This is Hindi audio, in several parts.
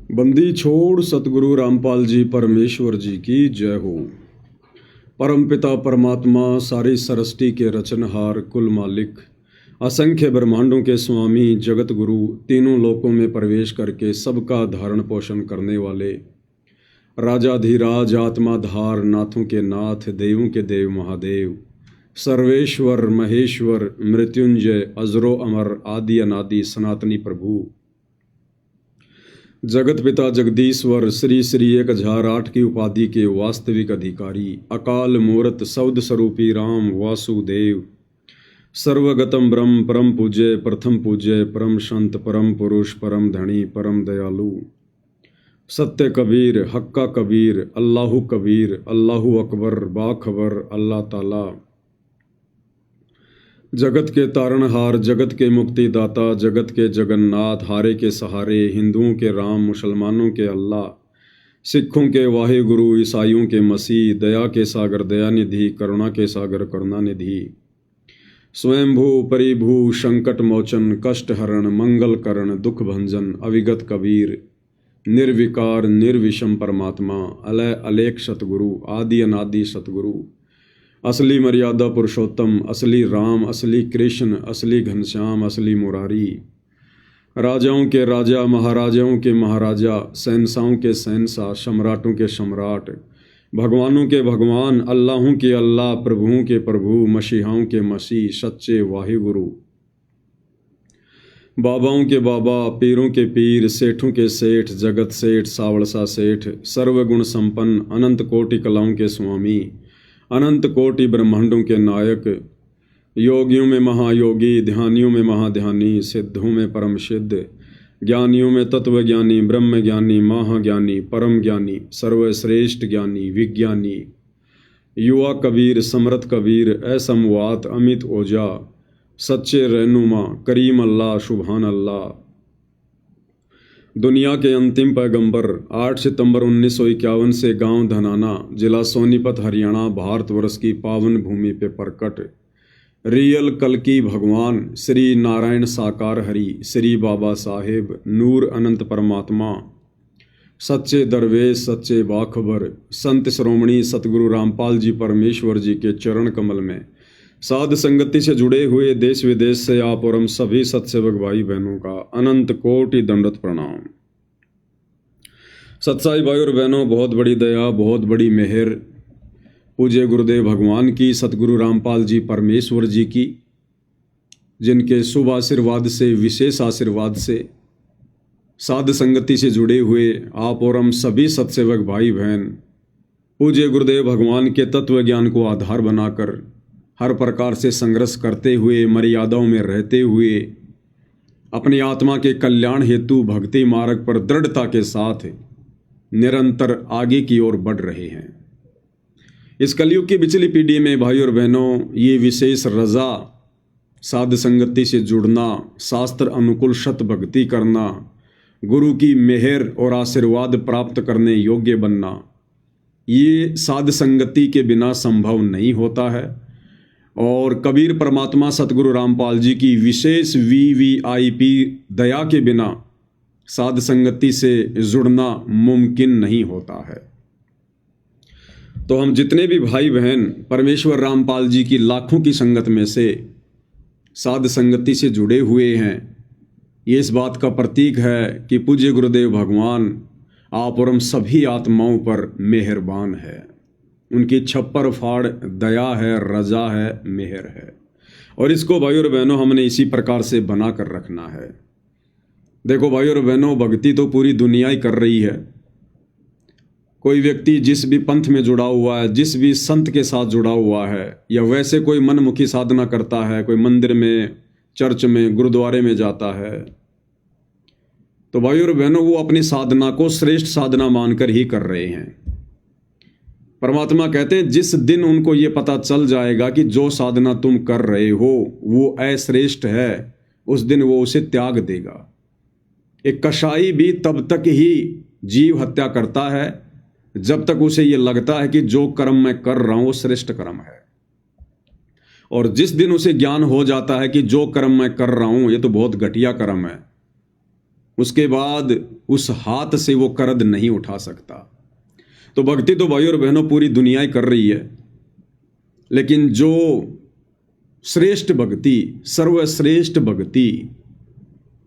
बंदी छोड़ सतगुरु रामपाल जी परमेश्वर जी की जय हो। परमपिता परमात्मा सारी सृष्टि के रचनहार कुल मालिक असंख्य ब्रह्मांडों के स्वामी जगत गुरु तीनों लोकों में प्रवेश करके सबका धारण पोषण करने वाले राजाधिराज आत्माधार नाथों के नाथ देवों के देव महादेव सर्वेश्वर महेश्वर मृत्युंजय अजरो अमर आदि अनादि सनातनी प्रभु जगत पिता जगदीश्वर श्री श्री 1008 की उपाधि के वास्तविक अधिकारी अकाल मूर्त शब्द स्वरूपी राम वासुदेव सर्वगतम ब्रह्म परम पूज्य प्रथम पूज्य परम संत परम पुरुष परम धनी परम दयालु सत्य कबीर हक्का कबीर अल्लाहु अकबर बाखबर अल्लाह ताला जगत के तारणहार जगत के मुक्तिदाता जगत के जगन्नाथ हारे के सहारे हिंदुओं के राम मुसलमानों के अल्लाह सिखों के वाहिगुरु ईसाइयों के मसीह दया के सागर दयानिधि करुणा के सागर करुणानिधि स्वयंभू परिभू संकट मोचन कष्ट हरण मंगल करण दुख भंजन अविगत कबीर निर्विकार निर्विषम परमात्मा अलय अलेख सतगुरु आदि अनादि सतगुरु असली मर्यादा पुरुषोत्तम असली राम असली कृष्ण असली घनश्याम असली मुरारी राजाओं के राजा महाराजाओं के महाराजा शहंशाहों के शहंशाह सम्राटों के सम्राट भगवानों के भगवान अल्लाहों के अल्लाह प्रभुओं के प्रभु मसीहाओं के मसीह सच्चे वाहिगुरु बाबाओं के बाबा पीरों के पीर सेठों के सेठ जगत सेठ सावड़सा सेठ सर्वगुण संपन्न अनंत कोटि कलाओं के स्वामी अनंत कोटि ब्रह्मांडों के नायक योगियों में महायोगी ध्यानियों में महाध्यानी सिद्धों में परम सिद्ध ज्ञानियों में तत्वज्ञानी ब्रह्म ज्ञानी महाज्ञानी परम ज्ञानी सर्वश्रेष्ठ ज्ञानी विज्ञानी युवा कबीर समर्थ कबीर असमवात अमित ओजा सच्चे रहनुमा करीम अल्लाह सुभान अल्लाह दुनिया के अंतिम पैगंबर 8 सितंबर 1951 से गांव धनाना जिला सोनीपत हरियाणा भारतवर्ष की पावन भूमि पे प्रकट रियल कल्कि भगवान श्री नारायण साकार हरि श्री बाबा साहेब नूर अनंत परमात्मा सच्चे दरवेश सच्चे बाखबर संत श्रोमणी सतगुरु रामपाल जी परमेश्वर जी के चरण कमल में साध संगति से जुड़े हुए देश विदेश से आप और हम सभी सत्सेवक भाई बहनों का अनंत कोटि दंडवत प्रणाम। सत्साई भाई और बहनों, बहुत बड़ी दया बहुत बड़ी मेहर पूज्य गुरुदेव भगवान की सतगुरु रामपाल जी परमेश्वर जी की, जिनके शुभ आशीर्वाद से विशेष आशीर्वाद से साध संगति से जुड़े हुए आप और हम सभी सत्सेवक भाई बहन पूज्य गुरुदेव भगवान के तत्व ज्ञान को आधार बनाकर हर प्रकार से संघर्ष करते हुए मर्यादाओं में रहते हुए अपनी आत्मा के कल्याण हेतु भक्ति मार्ग पर दृढ़ता के साथ निरंतर आगे की ओर बढ़ रहे हैं। इस कलयुग की पिछली पीढ़ी में भाई और बहनों, ये विशेष रजा साध संगति से जुड़ना, शास्त्र अनुकूल सत भक्ति करना, गुरु की मेहर और आशीर्वाद प्राप्त करने योग्य बनना, ये साध संगति के बिना संभव नहीं होता है। और कबीर परमात्मा सतगुरु रामपाल जी की विशेष VVIP दया के बिना साध संगति से जुड़ना मुमकिन नहीं होता है। तो हम जितने भी भाई बहन परमेश्वर रामपाल जी की लाखों की संगत में से साध संगति से जुड़े हुए हैं, ये इस बात का प्रतीक है कि पूज्य गुरुदेव भगवान आप और हम सभी आत्माओं पर मेहरबान है। उनकी छप्पर फाड़ दया है, रजा है, मेहर है, और इसको भाई और बहनों हमने इसी प्रकार से बना कर रखना है। देखो भाई और बहनों, भक्ति तो पूरी दुनिया ही कर रही है। कोई व्यक्ति जिस भी पंथ में जुड़ा हुआ है, जिस भी संत के साथ जुड़ा हुआ है, या वैसे कोई मनमुखी साधना करता है, कोई मंदिर में चर्च में गुरुद्वारे में जाता है, तो भाई और बहनों वो अपनी साधना को श्रेष्ठ साधना मानकर ही कर रहे हैं। परमात्मा कहते हैं जिस दिन उनको ये पता चल जाएगा कि जो साधना तुम कर रहे हो वो अश्रेष्ठ है, उस दिन वो उसे त्याग देगा। एक कसाई भी तब तक ही जीव हत्या करता है जब तक उसे ये लगता है कि जो कर्म मैं कर रहा हूं वो श्रेष्ठ कर्म है, और जिस दिन उसे ज्ञान हो जाता है कि जो कर्म मैं कर रहा हूं ये तो बहुत घटिया कर्म है, उसके बाद उस हाथ से वो करद नहीं उठा सकता। तो भक्ति तो भाई और बहनों पूरी दुनिया ही कर रही है, लेकिन जो श्रेष्ठ भक्ति, सर्वश्रेष्ठ भक्ति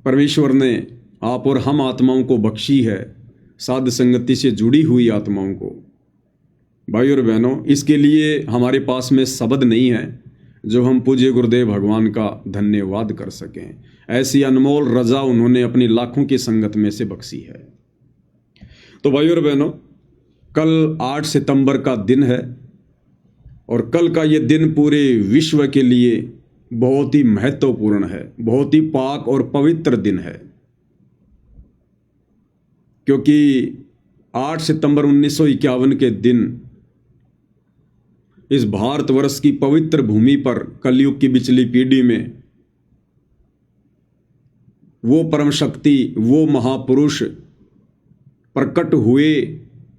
परमेश्वर ने आप और हम आत्माओं को बख्शी है, साध संगति से जुड़ी हुई आत्माओं को, भाई और बहनों, इसके लिए हमारे पास में शब्द नहीं है जो हम पूज्य गुरुदेव भगवान का धन्यवाद कर सकें। ऐसी अनमोल रजा उन्होंने अपनी लाखों की संगत में से बख्शी है। तो भाई और बहनों, कल 8 सितंबर का दिन है और कल का ये दिन पूरे विश्व के लिए बहुत ही महत्वपूर्ण है, बहुत ही पाक और पवित्र दिन है, क्योंकि 8 सितंबर 1951 के दिन इस भारतवर्ष की पवित्र भूमि पर कलयुग की बिचली पीढ़ी में वो परम शक्ति, वो महापुरुष प्रकट हुए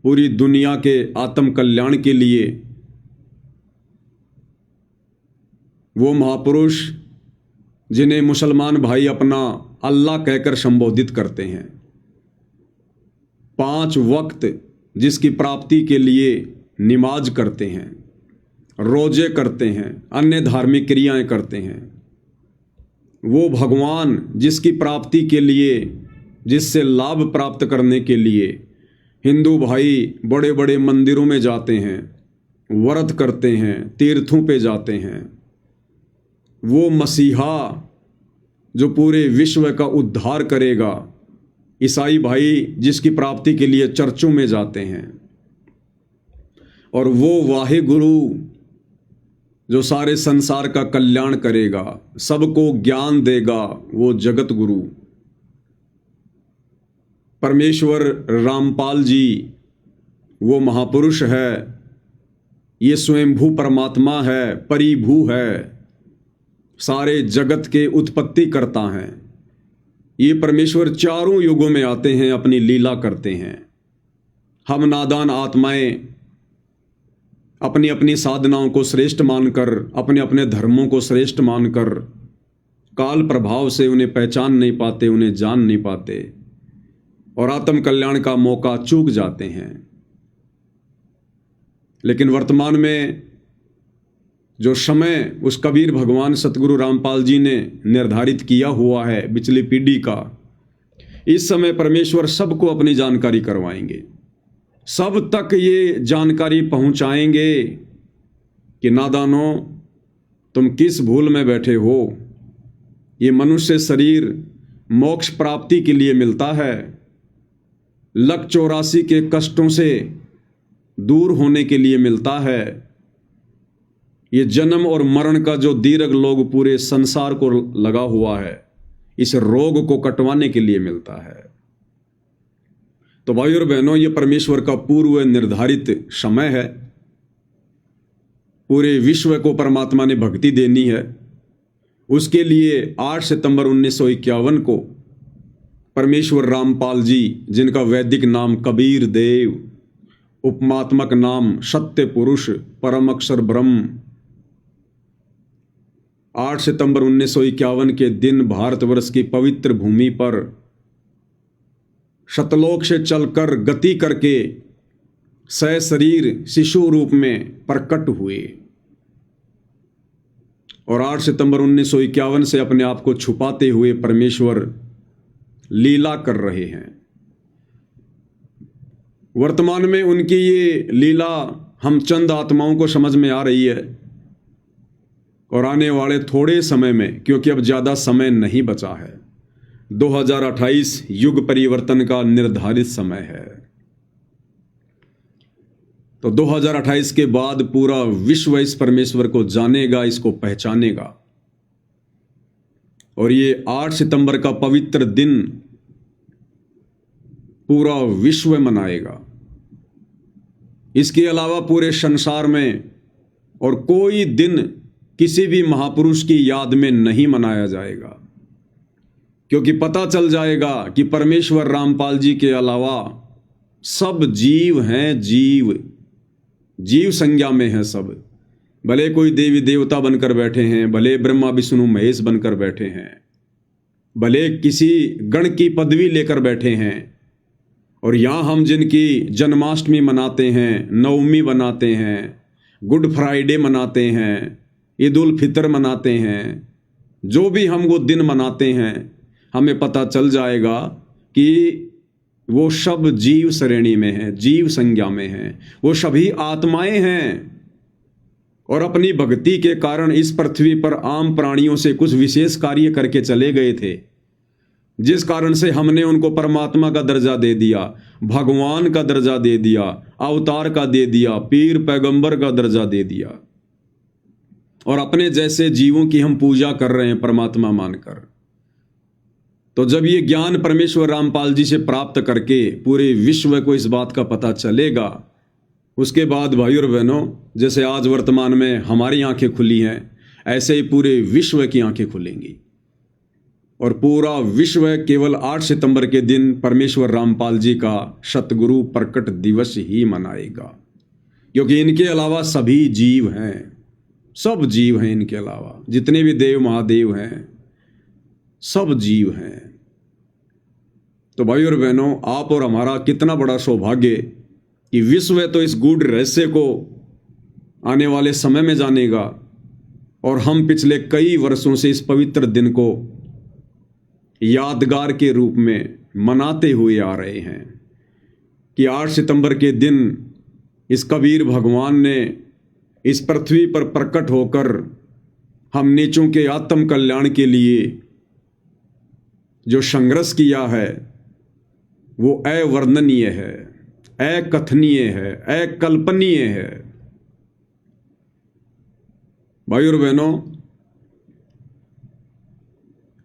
पूरी दुनिया के आत्म कल्याण के लिए। वो महापुरुष जिन्हें मुसलमान भाई अपना अल्लाह कहकर संबोधित करते हैं, 5 वक्त जिसकी प्राप्ति के लिए नमाज करते हैं, रोजे करते हैं, अन्य धार्मिक क्रियाएं करते हैं, वो भगवान जिसकी प्राप्ति के लिए, जिससे लाभ प्राप्त करने के लिए हिंदू भाई बड़े बड़े मंदिरों में जाते हैं, व्रत करते हैं, तीर्थों पे जाते हैं, वो मसीहा जो पूरे विश्व का उद्धार करेगा, ईसाई भाई जिसकी प्राप्ति के लिए चर्चों में जाते हैं, और वो वाहे गुरु जो सारे संसार का कल्याण करेगा, सबको ज्ञान देगा, वो जगत गुरु परमेश्वर रामपाल जी, वो महापुरुष है, ये स्वयंभू परमात्मा है, परिभू है, सारे जगत के उत्पत्ति करता हैं। ये परमेश्वर चारों युगों में आते हैं, अपनी लीला करते हैं। हम नादान आत्माएं अपनी अपनी साधनाओं को श्रेष्ठ मानकर, अपने अपने धर्मों को श्रेष्ठ मानकर काल प्रभाव से उन्हें पहचान नहीं पाते, उन्हें जान नहीं पाते और आत्म कल्याण का मौका चूक जाते हैं। लेकिन वर्तमान में जो समय उस कबीर भगवान सतगुरु रामपाल जी ने निर्धारित किया हुआ है पिछली पीढ़ी का, इस समय परमेश्वर सबको अपनी जानकारी करवाएंगे, सब तक ये जानकारी पहुंचाएंगे कि नादानो तुम किस भूल में बैठे हो। ये मनुष्य शरीर मोक्ष प्राप्ति के लिए मिलता है, 184 के कष्टों से दूर होने के लिए मिलता है। ये जन्म और मरण का जो दीर्घ लोग पूरे संसार को लगा हुआ है, इस रोग को कटवाने के लिए मिलता है। तो भाई और बहनों, ये परमेश्वर का पूर्व निर्धारित समय है। पूरे विश्व को परमात्मा ने भक्ति देनी है। उसके लिए 8 सितंबर 1951 को परमेश्वर रामपाल जी, जिनका वैदिक नाम कबीर देव, उपमात्मक नाम सत्य पुरुष, परम अक्षर ब्रह्म, 8 सितंबर 1951 के दिन भारतवर्ष की पवित्र भूमि पर शतलोक से चलकर गति करके सशरीर शिशु रूप में प्रकट हुए और 8 सितंबर 1951 से अपने आप को छुपाते हुए परमेश्वर लीला कर रहे हैं। वर्तमान में उनकी ये लीला हम चंद आत्माओं को समझ में आ रही है और आने वाले थोड़े समय में, क्योंकि अब ज़्यादा समय नहीं बचा है, 2028 युग परिवर्तन का निर्धारित समय है। तो 2028 के बाद पूरा विश्व इस परमेश्वर को जानेगा, इसको पहचानेगा और ये 8 सितंबर का पवित्र दिन पूरा विश्व मनाएगा। इसके अलावा पूरे संसार में और कोई दिन किसी भी महापुरुष की याद में नहीं मनाया जाएगा, क्योंकि पता चल जाएगा कि परमेश्वर रामपाल जी के अलावा सब जीव हैं, जीव संज्ञा में हैं सब। भले कोई देवी देवता बनकर बैठे हैं, भले ब्रह्मा विष्णु महेश बनकर बैठे हैं, भले किसी गण की पदवी लेकर बैठे हैं, और यहाँ हम जिनकी जन्माष्टमी मनाते हैं, नवमी मनाते हैं, गुड फ्राइडे मनाते हैं, ईद उल फितर मनाते हैं, जो भी हम वो दिन मनाते हैं, हमें पता चल जाएगा कि वो सब जीव श्रेणी में हैं, जीव संज्ञा में हैं, वो सभी आत्माएं हैं और अपनी भक्ति के कारण इस पृथ्वी पर आम प्राणियों से कुछ विशेष कार्य करके चले गए थे, जिस कारण से हमने उनको परमात्मा का दर्जा दे दिया, भगवान का दर्जा दे दिया, अवतार का दे दिया, पीर पैगंबर का दर्जा दे दिया और अपने जैसे जीवों की हम पूजा कर रहे हैं परमात्मा मानकर। तो जब ये ज्ञान परमेश्वर रामपाल जी से प्राप्त करके पूरे विश्व को इस बात का पता चलेगा, उसके बाद भाई और बहनों, जैसे आज वर्तमान में हमारी आंखें खुली हैं, ऐसे ही पूरे विश्व की आंखें खुलेंगी और पूरा विश्व केवल 8 सितंबर के दिन परमेश्वर रामपाल जी का सतगुरु प्रकट दिवस ही मनाएगा, क्योंकि इनके अलावा सभी जीव हैं, सब जीव हैं, इनके अलावा जितने भी देव महादेव हैं सब जीव हैं। तो भाई और बहनों, आप और हमारा कितना बड़ा सौभाग्य कि विश्व तो इस गूढ़ रहस्य को आने वाले समय में जानेगा और हम पिछले कई वर्षों से इस पवित्र दिन को यादगार के रूप में मनाते हुए आ रहे हैं कि 8 सितंबर के दिन इस कबीर भगवान ने इस पृथ्वी पर प्रकट होकर हम नीचों के आत्म कल्याण के लिए जो संघर्ष किया है वो अवर्णनीय है, अकथनीय है, अकल्पनीय है। भाई और बहनों,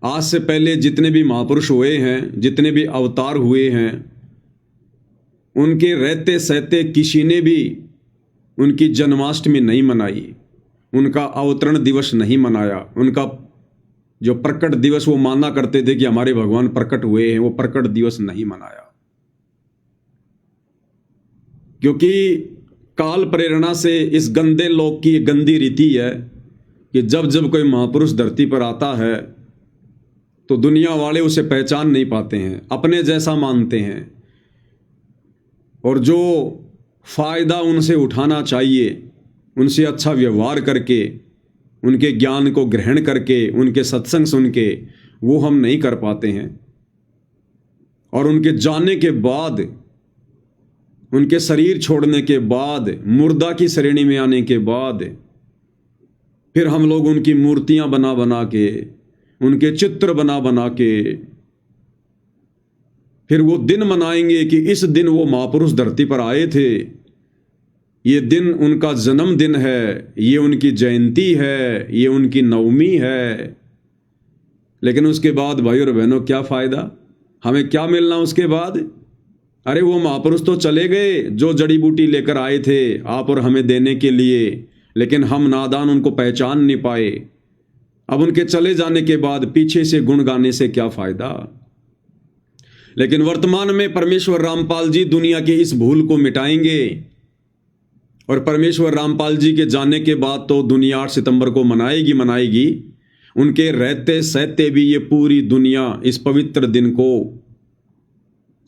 आज से पहले जितने भी महापुरुष हुए हैं, जितने भी अवतार हुए हैं, उनके रहते सहते किसी ने भी उनकी जन्माष्टमी नहीं मनाई, उनका अवतरण दिवस नहीं मनाया, उनका जो प्रकट दिवस वो माना करते थे कि हमारे भगवान प्रकट हुए हैं, वो प्रकट दिवस नहीं मनाया। क्योंकि काल प्रेरणा से इस गंदे लोक की गंदी रीति है कि जब जब कोई महापुरुष धरती पर आता है तो दुनिया वाले उसे पहचान नहीं पाते हैं, अपने जैसा मानते हैं और जो फायदा उनसे उठाना चाहिए, उनसे अच्छा व्यवहार करके, उनके ज्ञान को ग्रहण करके, उनके सत्संग सुन के, वो हम नहीं कर पाते हैं। और उनके जाने के बाद, उनके शरीर छोड़ने के बाद, मुर्दा की श्रेणी में आने के बाद फिर हम लोग उनकी मूर्तियां बना बना के, उनके चित्र बना बना के फिर वो दिन मनाएंगे कि इस दिन वो महापुरुष धरती पर आए थे, ये दिन उनका जन्मदिन है, ये उनकी जयंती है, ये उनकी नवमी है। लेकिन उसके बाद भाई और बहनों क्या फायदा, हमें क्या मिलना उसके बाद? अरे वो महापुरुष तो चले गए जो जड़ी बूटी लेकर आए थे आप और हमें देने के लिए, लेकिन हम नादान उनको पहचान नहीं पाए। अब उनके चले जाने के बाद पीछे से गुण गाने से क्या फायदा? लेकिन वर्तमान में परमेश्वर रामपाल जी दुनिया की इस भूल को मिटाएंगे और परमेश्वर रामपाल जी के जाने के बाद तो दुनिया 8 सितंबर को मनाएगी। उनके रहते सहते भी ये पूरी दुनिया इस पवित्र दिन को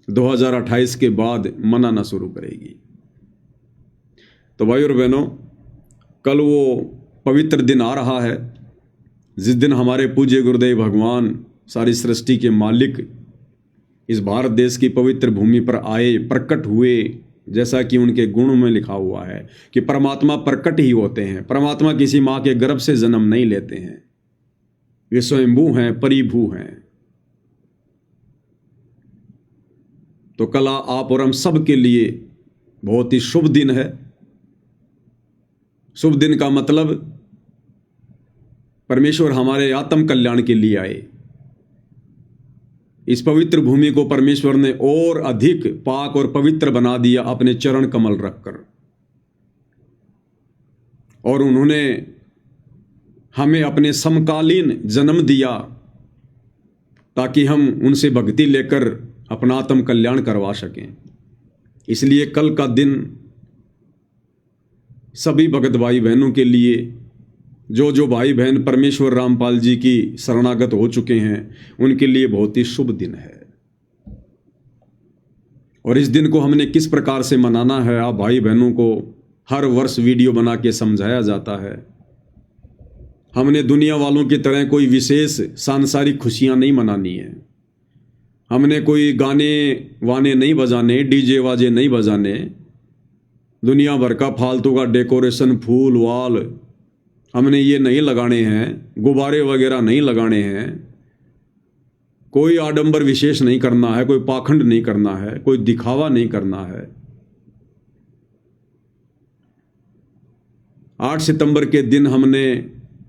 2028 के बाद मनाना शुरू करेगी। तो भाई और बहनों, कल वो पवित्र दिन आ रहा है जिस दिन हमारे पूज्य गुरुदेव भगवान, सारी सृष्टि के मालिक, इस भारत देश की पवित्र भूमि पर आए, प्रकट हुए। जैसा कि उनके गुण में लिखा हुआ है कि परमात्मा प्रकट ही होते हैं, परमात्मा किसी माँ के गर्भ से जन्म नहीं लेते हैं, वे स्वयंभू हैं, परिभू हैं। तो कल आप और हम सब के लिए बहुत ही शुभ दिन है। शुभ दिन का मतलब परमेश्वर हमारे आत्म कल्याण के लिए आए। इस पवित्र भूमि को परमेश्वर ने और अधिक पाक और पवित्र बना दिया अपने चरण कमल रखकर, और उन्होंने हमें अपने समकालीन जन्म दिया ताकि हम उनसे भक्ति लेकर अपना आत्म कल्याण करवा सकें। इसलिए कल का दिन सभी भगत भाई बहनों के लिए, जो भाई बहन परमेश्वर रामपाल जी की शरणागत हो चुके हैं, उनके लिए बहुत ही शुभ दिन है। और इस दिन को हमने किस प्रकार से मनाना है, आप भाई बहनों को हर वर्ष वीडियो बना के समझाया जाता है। हमने दुनिया वालों की तरह कोई विशेष सांसारिक खुशियां नहीं मनानी है। हमने कोई गाने वाने नहीं बजाने, डीजे वाजे नहीं बजाने, दुनिया भर का फालतू का डेकोरेशन, फूल वाल हमने ये नहीं लगाने हैं, गुब्बारे वगैरह नहीं लगाने हैं, कोई आडंबर विशेष नहीं करना है, कोई पाखंड नहीं करना है, कोई दिखावा नहीं करना है। 8 सितंबर के दिन हमने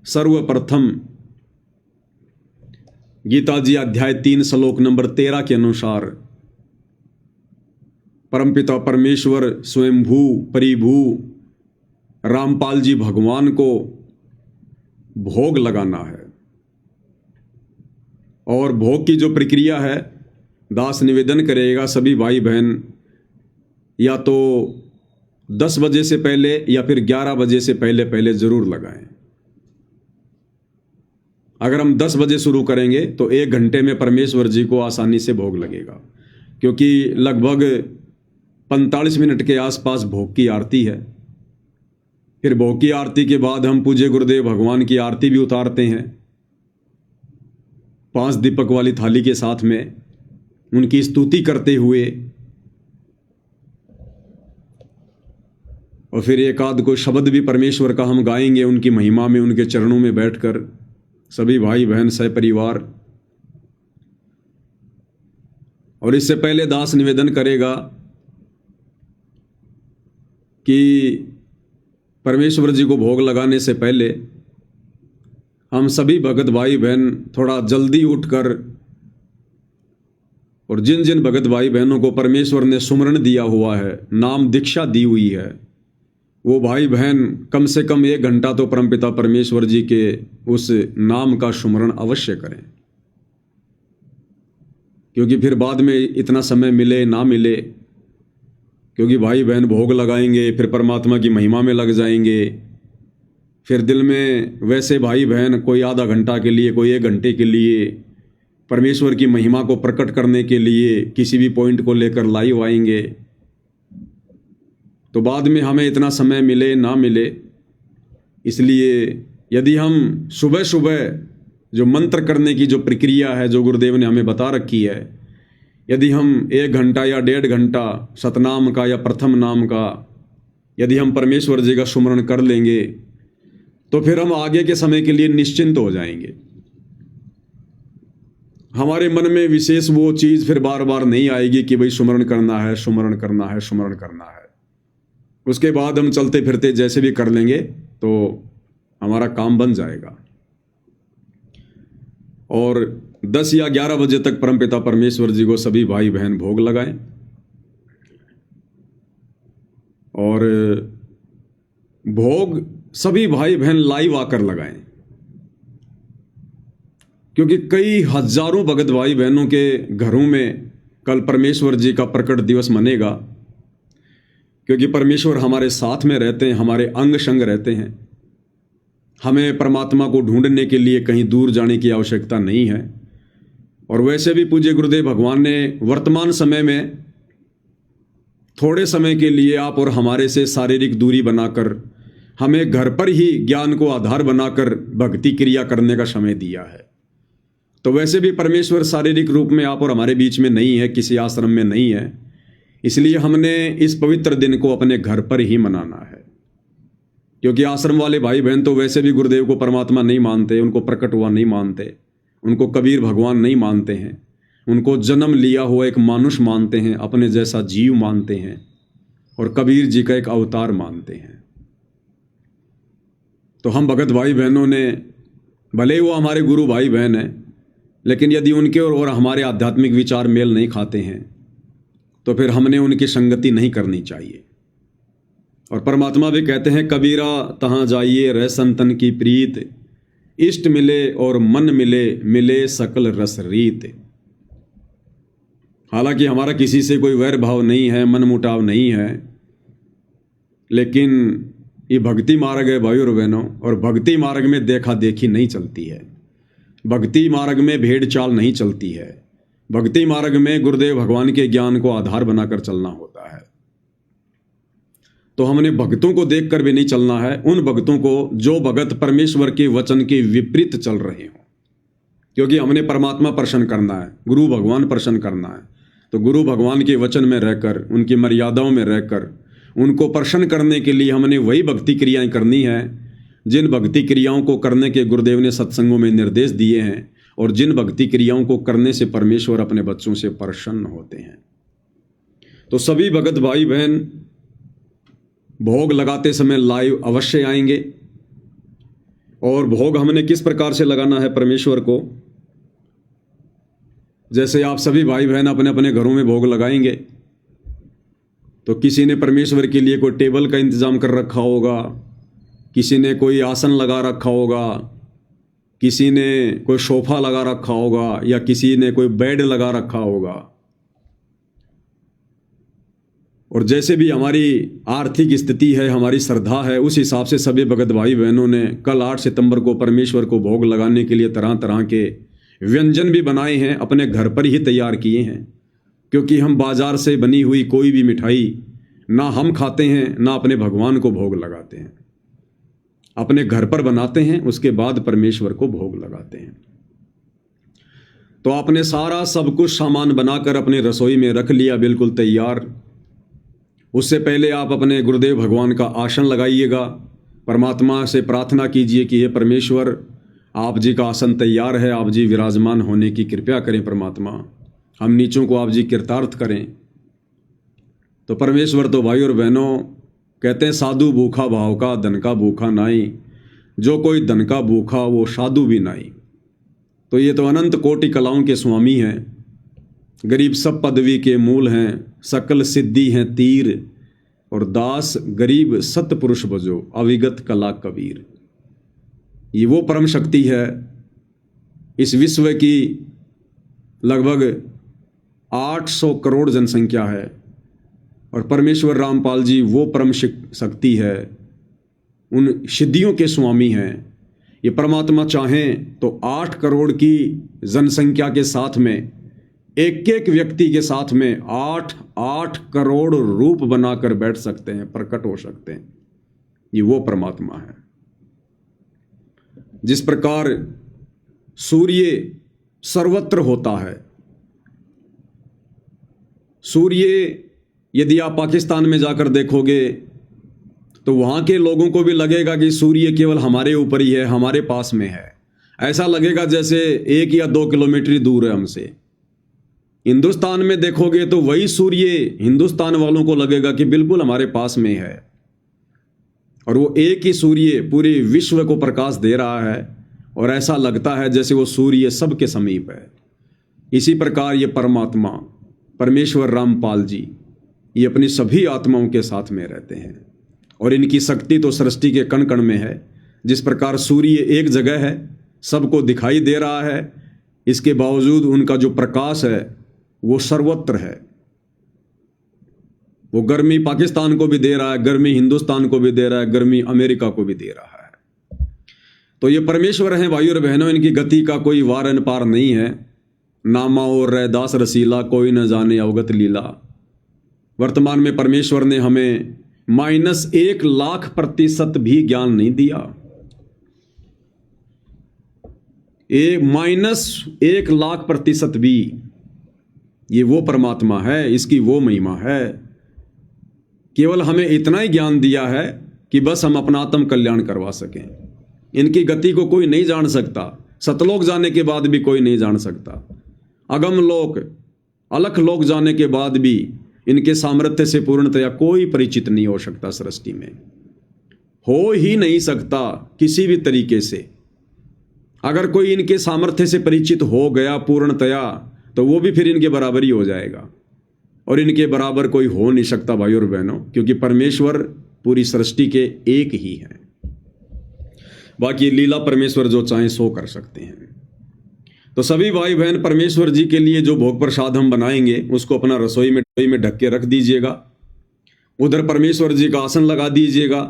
सर्वप्रथम गीता जी अध्याय 3 श्लोक नंबर 13 के अनुसार परमपिता परमेश्वर स्वयंभू परिभू रामपाल जी भगवान को भोग लगाना है। और भोग की जो प्रक्रिया है, दास निवेदन करेगा सभी भाई बहन या तो 10 बजे से पहले या फिर 11 बजे से पहले पहले जरूर लगाएं। अगर हम 10 बजे शुरू करेंगे तो 1 घंटे में परमेश्वर जी को आसानी से भोग लगेगा, क्योंकि लगभग 45 मिनट के आसपास भोग की आरती है। फिर भोग की आरती के बाद हम पूज्य गुरुदेव भगवान की आरती भी उतारते हैं 5 दीपक वाली थाली के साथ में, उनकी स्तुति करते हुए। और फिर एक आध को शब्द भी परमेश्वर का हम गाएंगे उनकी महिमा में, उनके चरणों में बैठकर सभी भाई बहन सहपरिवार। और इससे पहले दास निवेदन करेगा कि परमेश्वर जी को भोग लगाने से पहले हम सभी भगत भाई बहन थोड़ा जल्दी उठकर, और जिन जिन भगत भाई बहनों को परमेश्वर ने सुमरण दिया हुआ है, नाम दीक्षा दी हुई है, वो भाई बहन कम से कम 1 घंटा तो परमपिता परमेश्वर जी के उस नाम का सुमरण अवश्य करें। क्योंकि फिर बाद में इतना समय मिले ना मिले, क्योंकि भाई बहन भोग लगाएंगे फिर परमात्मा की महिमा में लग जाएंगे। फिर दिल में वैसे भाई बहन कोई आधा घंटा के लिए, कोई 1 घंटे के लिए परमेश्वर की महिमा को प्रकट करने के लिए किसी भी पॉइंट को लेकर लाइव आएंगे, तो बाद में हमें इतना समय मिले ना मिले। इसलिए यदि हम सुबह सुबह जो मंत्र करने की जो प्रक्रिया है, जो गुरुदेव ने हमें बता रखी है, यदि हम 1 घंटा या 1.5 घंटा सतनाम का या प्रथम नाम का यदि हम परमेश्वर जी का सुमरण कर लेंगे, तो फिर हम आगे के समय के लिए निश्चिंत हो जाएंगे। हमारे मन में विशेष वो चीज़ फिर बार बार नहीं आएगी कि भाई सुमरण करना है, सुमरण करना है, सुमरण करना है। उसके बाद हम चलते फिरते जैसे भी कर लेंगे तो हमारा काम बन जाएगा। और 10 या 11 बजे तक परमपिता परमेश्वर जी को सभी भाई बहन भोग लगाएं। और भोग सभी भाई बहन लाइव आकर लगाएं, क्योंकि कई हजारों भगत भाई बहनों के घरों में कल परमेश्वर जी का प्रकट दिवस मनेगा। क्योंकि परमेश्वर हमारे साथ में रहते हैं, हमारे अंग संग रहते हैं। हमें परमात्मा को ढूंढने के लिए कहीं दूर जाने की आवश्यकता नहीं है। और वैसे भी पूज्य गुरुदेव भगवान ने वर्तमान समय में थोड़े समय के लिए आप और हमारे से शारीरिक दूरी बनाकर हमें घर पर ही ज्ञान को आधार बनाकर भक्ति क्रिया करने का समय दिया है। तो वैसे भी परमेश्वर शारीरिक रूप में आप और हमारे बीच में नहीं है, किसी आश्रम में नहीं है। इसलिए हमने इस पवित्र दिन को अपने घर पर ही मनाना है। क्योंकि आश्रम वाले भाई बहन तो वैसे भी गुरुदेव को परमात्मा नहीं मानते, उनको प्रकट हुआ नहीं मानते, उनको कबीर भगवान नहीं मानते हैं, उनको जन्म लिया हुआ एक मानुष मानते हैं, अपने जैसा जीव मानते हैं, और कबीर जी का एक अवतार मानते हैं। तो हम भगत भाई बहनों ने, भले ही वो हमारे गुरु भाई बहन हैं, लेकिन यदि उनके और हमारे आध्यात्मिक विचार मेल नहीं खाते हैं तो फिर हमने उनकी संगति नहीं करनी चाहिए। और परमात्मा भी कहते हैं, कबीरा तहाँ जाइए रह संतन की प्रीत, इष्ट मिले और मन मिले, मिले सकल रस रीत। हालांकि हमारा किसी से कोई वैर भाव नहीं है, मन मुटाव नहीं है, लेकिन ये भक्ति मार्ग है भाई और बहनों। और भक्ति मार्ग में देखा देखी नहीं चलती है, भक्ति मार्ग में भेड़ चाल नहीं चलती है, भक्ति मार्ग में गुरुदेव भगवान के ज्ञान को आधार बनाकर चलना होता है। तो हमने भक्तों को देखकर भी नहीं चलना है, उन भक्तों को जो भगत परमेश्वर के वचन के विपरीत चल रहे हो, क्योंकि हमने परमात्मा प्रसन्न करना है, गुरु भगवान प्रसन्न करना है। तो गुरु भगवान के वचन में रहकर, उनकी मर्यादाओं में रहकर, उनको प्रसन्न करने के लिए हमने वही भक्ति क्रियाएं करनी है जिन भक्ति क्रियाओं को करने के गुरुदेव ने सत्संगों में निर्देश दिए हैं, और जिन भक्ति क्रियाओं को करने से परमेश्वर अपने बच्चों से प्रसन्न होते हैं। तो सभी भगत भाई बहन भोग लगाते समय लाइव अवश्य आएंगे। और भोग हमने किस प्रकार से लगाना है परमेश्वर को, जैसे आप सभी भाई बहन अपने अपने घरों में भोग लगाएंगे, तो किसी ने परमेश्वर के लिए कोई टेबल का इंतजाम कर रखा होगा, किसी ने कोई आसन लगा रखा होगा, किसी ने कोई सोफा लगा रखा होगा, या किसी ने कोई बेड लगा रखा होगा। और जैसे भी हमारी आर्थिक स्थिति है, हमारी श्रद्धा है, उस हिसाब से सभी भगत भाई बहनों ने कल 8 सितंबर को परमेश्वर को भोग लगाने के लिए तरह तरह के व्यंजन भी बनाए हैं, अपने घर पर ही तैयार किए हैं। क्योंकि हम बाजार से बनी हुई कोई भी मिठाई ना हम खाते हैं, ना अपने भगवान को भोग लगाते हैं, अपने घर पर बनाते हैं, उसके बाद परमेश्वर को भोग लगाते हैं। तो आपने सारा सब कुछ सामान बनाकर अपने रसोई में रख लिया, बिल्कुल तैयार। उससे पहले आप अपने गुरुदेव भगवान का आसन लगाइएगा, परमात्मा से प्रार्थना कीजिए कि हे परमेश्वर, आप जी का आसन तैयार है, आप जी विराजमान होने की कृपया करें परमात्मा, हम नीचों को आप जी कृतार्थ करें। तो परमेश्वर तो भाई और बहनों कहते हैं, साधु भूखा भाव का, धन का भूखा नाई, जो कोई धन का भूखा वो साधु भी नाई। तो ये तो अनंत कोटि कलाओं के स्वामी हैं, गरीब सब पदवी के मूल हैं, सकल सिद्धि हैं तीर, और दास गरीब सतपुरुष बजो, अविगत कला कबीर। ये वो परम शक्ति है। इस विश्व की लगभग 800 करोड़ जनसंख्या है, और परमेश्वर रामपाल जी वो परम शक्ति है, उन सिद्धियों के स्वामी हैं। ये परमात्मा चाहें तो 8 करोड़ की जनसंख्या के साथ में, एक एक व्यक्ति के साथ में 8 करोड़ रूप बनाकर बैठ सकते हैं, प्रकट हो सकते हैं। ये वो परमात्मा है। जिस प्रकार सूर्य सर्वत्र होता है, सूर्य यदि आप पाकिस्तान में जाकर देखोगे तो वहां के लोगों को भी लगेगा कि सूर्य केवल हमारे ऊपर ही है, हमारे पास में है। ऐसा लगेगा जैसे 1 या 2 किलोमीटर दूर है हमसे। हिंदुस्तान में देखोगे तो वही सूर्य हिंदुस्तान वालों को लगेगा कि बिल्कुल हमारे पास में है, और वो एक ही सूर्य पूरे विश्व को प्रकाश दे रहा है, और ऐसा लगता है जैसे वो सूर्य सबके समीप है। इसी प्रकार ये परमात्मा परमेश्वर रामपाल जी ये अपनी सभी आत्माओं के साथ में रहते हैं, और इनकी शक्ति तो सृष्टि के कण कण में है। जिस प्रकार सूर्य एक जगह है, सबको दिखाई दे रहा है, इसके बावजूद उनका जो प्रकाश है वो सर्वत्र है। वो गर्मी पाकिस्तान को भी दे रहा है, गर्मी हिंदुस्तान को भी दे रहा है, गर्मी अमेरिका को भी दे रहा है। तो ये परमेश्वर हैं भाई और बहनों, इनकी गति का कोई वार न पार नहीं है। नामा और रैदास रसीला, कोई न जाने अवगत लीला। वर्तमान में परमेश्वर ने हमें -1 लाख % भी ज्ञान नहीं दिया। -1 लाख % भी। ये वो परमात्मा है, इसकी वो महिमा है। केवल हमें इतना ही ज्ञान दिया है कि बस हम अपना आत्म कल्याण करवा सकें। इनकी गति को कोई नहीं जान सकता, सतलोक जाने के बाद भी कोई नहीं जान सकता, अगम लोक अलख लोक जाने के बाद भी इनके सामर्थ्य से पूर्णतया कोई परिचित नहीं हो सकता। सृष्टि में हो ही नहीं सकता किसी भी तरीके से। अगर कोई इनके सामर्थ्य से परिचित हो गया पूर्णतया, तो वो भी फिर इनके बराबर ही हो जाएगा, और इनके बराबर कोई हो नहीं सकता भाई और बहनों, क्योंकि परमेश्वर पूरी सृष्टि के एक ही हैं। बाकी लीला परमेश्वर जो चाहें सो कर सकते हैं। तो सभी भाई बहन परमेश्वर जी के लिए जो भोग प्रसाद हम बनाएंगे उसको अपना रसोई में ढक के रख दीजिएगा। उधर परमेश्वर जी का आसन लगा दीजिएगा,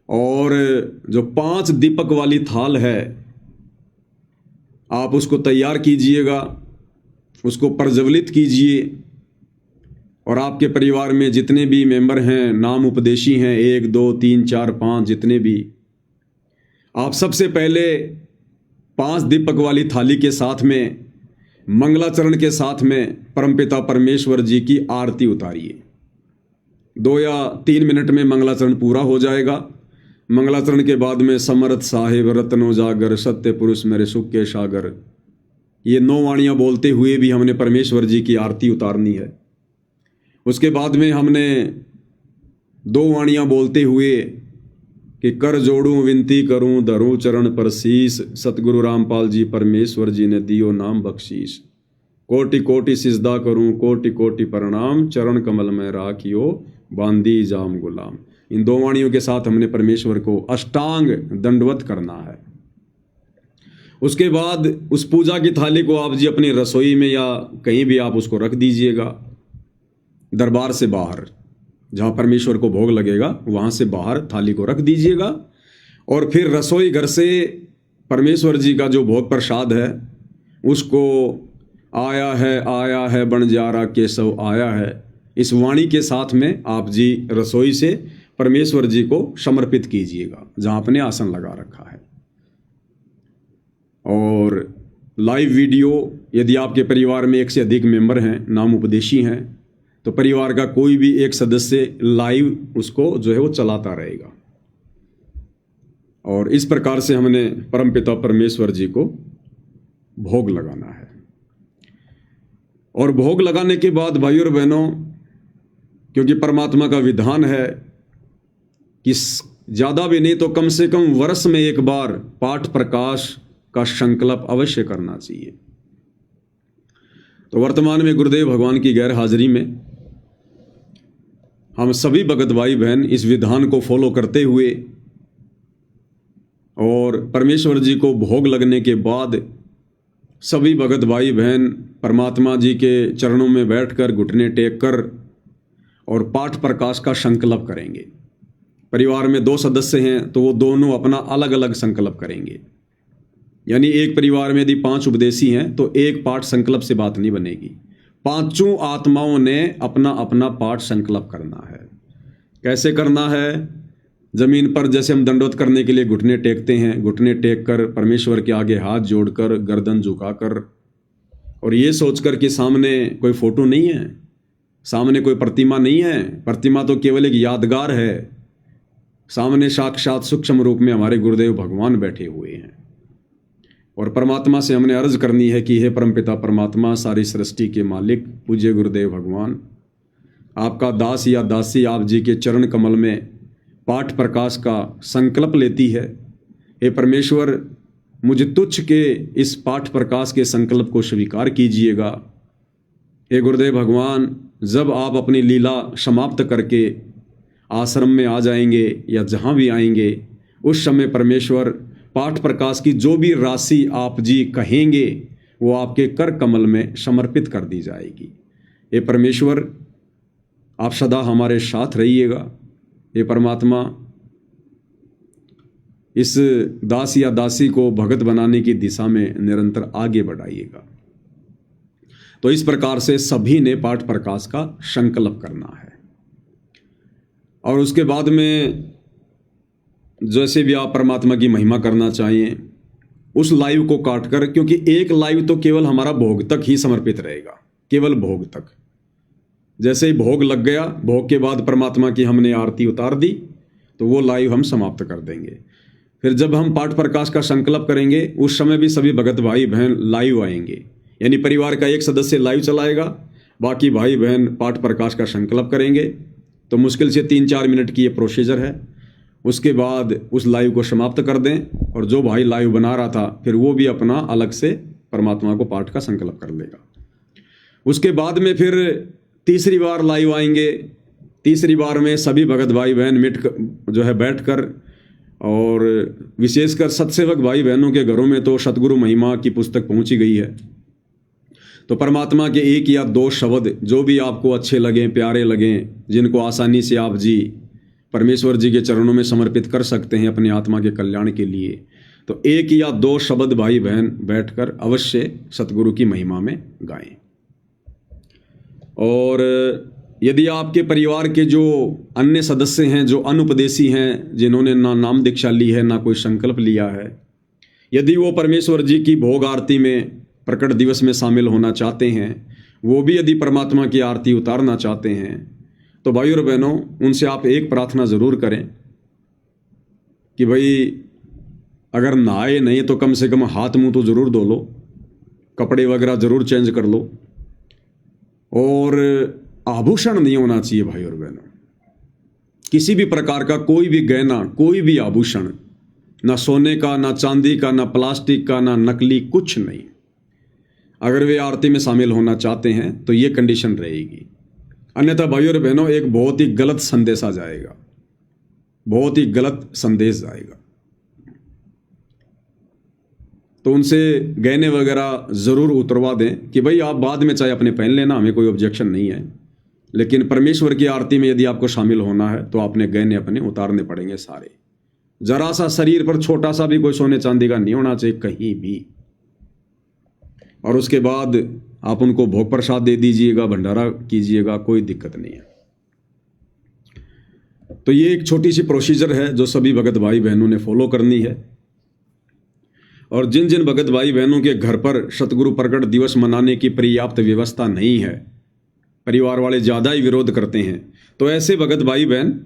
और जो 5 दीपक वाली थाल है आप उसको तैयार कीजिएगा। उसको प्रज्वलित कीजिए। और आपके परिवार में जितने भी मेंबर हैं, नाम उपदेशी हैं, 1 2 3 4 5 जितने भी, आप सबसे पहले 5 दीपक वाली थाली के साथ में मंगलाचरण के साथ में परमपिता परमेश्वर जी की आरती उतारिए। 2 या 3 मिनट में मंगलाचरण पूरा हो जाएगा। मंगलाचरण के बाद में समर्थ साहिब रत्नो जागर, सत्य पुरुष मेरे सुख के सागर, ये 9 वाणियाँ बोलते हुए भी हमने परमेश्वर जी की आरती उतारनी है। उसके बाद में हमने 2 वाणियाँ बोलते हुए कि कर जोड़ूं विनती करूं धरूं चरण पर शीस, सतगुरु रामपाल जी परमेश्वर जी ने दियो नाम बख्शीश। कोटि कोटि सिजदा करूं कोटि कोटि प्रणाम, चरण कमल में राखियो बांदी जाम गुलाम। इन 2 वाणियों के साथ हमने परमेश्वर को अष्टांग दंडवत करना है। उसके बाद उस पूजा की थाली को आप जी अपनी रसोई में या कहीं भी आप उसको रख दीजिएगा, दरबार से बाहर जहाँ परमेश्वर को भोग लगेगा वहाँ से बाहर थाली को रख दीजिएगा। और फिर रसोई घर से परमेश्वर जी का जो भोग प्रसाद है उसको आया है बंजारा केशव आया है, इस वाणी के साथ में आप जी रसोई से परमेश्वर जी को समर्पित कीजिएगा जहाँ आपने आसन लगा रखा है। और लाइव वीडियो, यदि आपके परिवार में 1 से अधिक मेंबर हैं, नाम उपदेशी हैं, तो परिवार का कोई भी एक सदस्य लाइव उसको जो है वो चलाता रहेगा। और इस प्रकार से हमने परमपिता परमेश्वर जी को भोग लगाना है। और भोग लगाने के बाद भाइयों और बहनों, क्योंकि परमात्मा का विधान है कि ज़्यादा भी नहीं तो कम से कम वर्ष में 1 बार पाठ प्रकाश का संकल्प अवश्य करना चाहिए। तो वर्तमान में गुरुदेव भगवान की गैर हाजिरी में हम सभी भगत भाई बहन इस विधान को फॉलो करते हुए और परमेश्वर जी को भोग लगने के बाद सभी भगत भाई बहन परमात्मा जी के चरणों में बैठकर घुटने टेक कर और पाठ प्रकाश का संकल्प करेंगे। परिवार में 2 सदस्य हैं तो वो दोनों अपना अलग अलग संकल्प करेंगे। यानी एक परिवार में यदि 5 उपदेशी हैं तो एक पाठ संकल्प से बात नहीं बनेगी। 5 आत्माओं ने अपना अपना पाठ संकल्प करना है। कैसे करना है? जमीन पर जैसे हम दंडवत करने के लिए घुटने टेकते हैं, घुटने टेक कर परमेश्वर के आगे हाथ जोड़कर गर्दन झुकाकर, और ये सोचकर कि सामने कोई फोटो नहीं है, सामने कोई प्रतिमा नहीं है, प्रतिमा तो केवल एक यादगार है, सामने साक्षात सूक्ष्म रूप में हमारे गुरुदेव भगवान बैठे हुए हैं। और परमात्मा से हमने अर्ज करनी है कि हे परमपिता परमात्मा, सारी सृष्टि के मालिक पूज्य गुरुदेव भगवान, आपका दास या दासी आप जी के चरण कमल में पाठ प्रकाश का संकल्प लेती है। हे परमेश्वर, मुझे तुच्छ के इस पाठ प्रकाश के संकल्प को स्वीकार कीजिएगा। हे गुरुदेव भगवान, जब आप अपनी लीला समाप्त करके आश्रम में आ जाएंगे या जहाँ भी आएंगे, उस समय परमेश्वर पाठ प्रकाश की जो भी राशि आप जी कहेंगे वो आपके कर कमल में समर्पित कर दी जाएगी। हे परमेश्वर, आप सदा हमारे साथ रहिएगा। हे परमात्मा, इस दास या दासी को भगत बनाने की दिशा में निरंतर आगे बढ़ाइएगा। तो इस प्रकार से सभी ने पाठ प्रकाश का संकल्प करना है। और उसके बाद में जैसे भी आप परमात्मा की महिमा करना चाहिए, उस लाइव को काटकर, क्योंकि एक लाइव तो केवल हमारा भोग तक ही समर्पित रहेगा, केवल भोग तक। जैसे ही भोग लग गया, भोग के बाद परमात्मा की हमने आरती उतार दी, तो वो लाइव हम समाप्त कर देंगे। फिर जब हम पाठ प्रकाश का संकल्प करेंगे, उस समय भी सभी भगत भाई बहन लाइव आएंगे। यानी परिवार का एक सदस्य लाइव चलाएगा, बाकी भाई बहन पाठ प्रकाश का संकल्प करेंगे। तो मुश्किल से 3-4 मिनट की ये प्रोसीजर है। उसके बाद उस लाइव को समाप्त कर दें, और जो भाई लाइव बना रहा था फिर वो भी अपना अलग से परमात्मा को पाठ का संकल्प कर लेगा। उसके बाद में फिर तीसरी बार लाइव आएंगे। तीसरी बार में सभी भगत भाई बहन जो है बैठकर, और विशेषकर सत्सेवक भाई बहनों के घरों में तो सतगुरु महिमा की पुस्तक पहुंची गई है। तो परमात्मा के 1 या 2 शब्द जो भी आपको अच्छे लगें, प्यारे लगें, जिनको आसानी से आप जी परमेश्वर जी के चरणों में समर्पित कर सकते हैं अपनी आत्मा के कल्याण के लिए, तो 1 या 2 शब्द भाई बहन बैठकर अवश्य सतगुरु की महिमा में गाएं। और यदि आपके परिवार के जो अन्य सदस्य हैं, जो अनुपदेशी हैं, जिन्होंने ना नाम दीक्षा ली है ना कोई संकल्प लिया है, यदि वो परमेश्वर जी की भोग आरती में प्रकट दिवस में शामिल होना चाहते हैं, वो भी यदि परमात्मा की आरती उतारना चाहते हैं, तो भाई और बहनों, उनसे आप एक प्रार्थना ज़रूर करें कि भाई अगर नहाए नहीं तो कम से कम हाथ मुंह तो ज़रूर धो लो, कपड़े वगैरह ज़रूर चेंज कर लो, और आभूषण नहीं होना चाहिए भाई और बहनों। किसी भी प्रकार का कोई भी गहना, कोई भी आभूषण, ना सोने का, ना चांदी का, ना प्लास्टिक का, ना नकली, कुछ नहीं। अगर वे आरती में शामिल होना चाहते हैं तो ये कंडीशन रहेगी, अन्यथा भाई और बहनों एक बहुत ही गलत संदेश आ जाएगा, बहुत ही गलत संदेश आएगा। तो उनसे गहने वगैरह ज़रूर उतरवा दें कि भाई आप बाद में चाहे अपने पहन लेना, हमें कोई ऑब्जेक्शन नहीं है, लेकिन परमेश्वर की आरती में यदि आपको शामिल होना है तो आपने गहने अपने उतारने पड़ेंगे सारे। जरा सा शरीर पर छोटा सा भी कोई सोने चांदी का नहीं होना चाहिए कहीं भी। और उसके बाद आप उनको भोग प्रसाद दे दीजिएगा, भंडारा कीजिएगा, कोई दिक्कत नहीं है। तो ये एक छोटी सी प्रोसीजर है जो सभी भगत भाई बहनों ने फॉलो करनी है। और जिन जिन भगत भाई बहनों के घर पर सतगुरु प्रकट दिवस मनाने की पर्याप्त व्यवस्था नहीं है, परिवार वाले ज़्यादा ही विरोध करते हैं, तो ऐसे भगत भाई बहन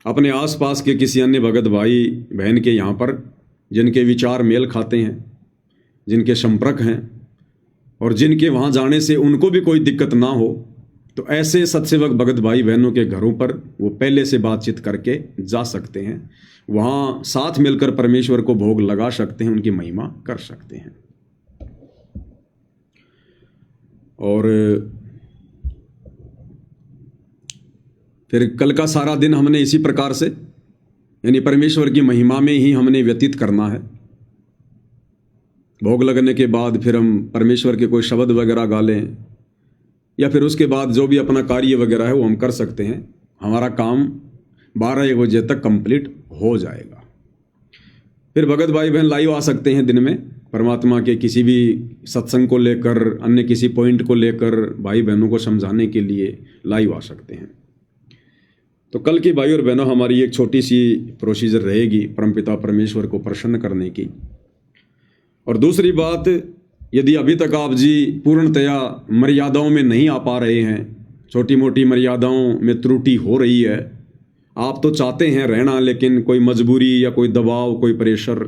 अपने आसपास के किसी अन्य भगत भाई बहन के यहाँ पर, जिनके विचार मेल खाते हैं, जिनके संपर्क हैं और जिनके वहाँ जाने से उनको भी कोई दिक्कत ना हो, तो ऐसे सत्सेवक भगत भाई बहनों के घरों पर वो पहले से बातचीत करके जा सकते हैं, वहाँ साथ मिलकर परमेश्वर को भोग लगा सकते हैं, उनकी महिमा कर सकते हैं। और फिर कल का सारा दिन हमने इसी प्रकार से, यानी परमेश्वर की महिमा में ही हमने व्यतीत करना है। भोग लगने के बाद फिर हम परमेश्वर के कोई शब्द वगैरह गा लें, या फिर उसके बाद जो भी अपना कार्य वगैरह है वो हम कर सकते हैं। हमारा काम 12-1 बजे तक कंप्लीट हो जाएगा। फिर भगत भाई बहन लाइव आ सकते हैं दिन में, परमात्मा के किसी भी सत्संग को लेकर, अन्य किसी पॉइंट को लेकर भाई बहनों को समझाने के लिए लाइव आ सकते हैं। तो कल की भाई और बहनों हमारी एक छोटी सी प्रोसीजर रहेगी परमपिता परमेश्वर को प्रसन्न करने की। और दूसरी बात, यदि अभी तक आप जी पूर्णतया मर्यादाओं में नहीं आ पा रहे हैं, छोटी मोटी मर्यादाओं में त्रुटि हो रही है, आप तो चाहते हैं रहना लेकिन कोई मजबूरी या कोई दबाव, कोई प्रेशर,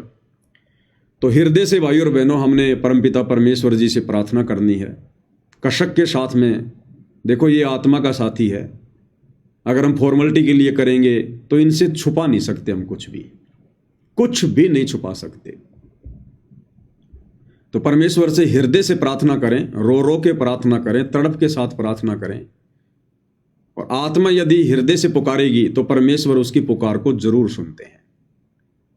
तो हृदय से भाई और बहनों हमने परमपिता परमेश्वर जी से प्रार्थना करनी है कशक के साथ में। देखो ये आत्मा का साथी है, अगर हम फॉर्मेलिटी के लिए करेंगे तो इनसे छुपा नहीं सकते, हम कुछ भी नहीं छुपा सकते। तो परमेश्वर से हृदय से प्रार्थना करें, रो रो के प्रार्थना करें, तड़प के साथ प्रार्थना करें। और आत्मा यदि हृदय से पुकारेगी तो परमेश्वर उसकी पुकार को जरूर सुनते हैं।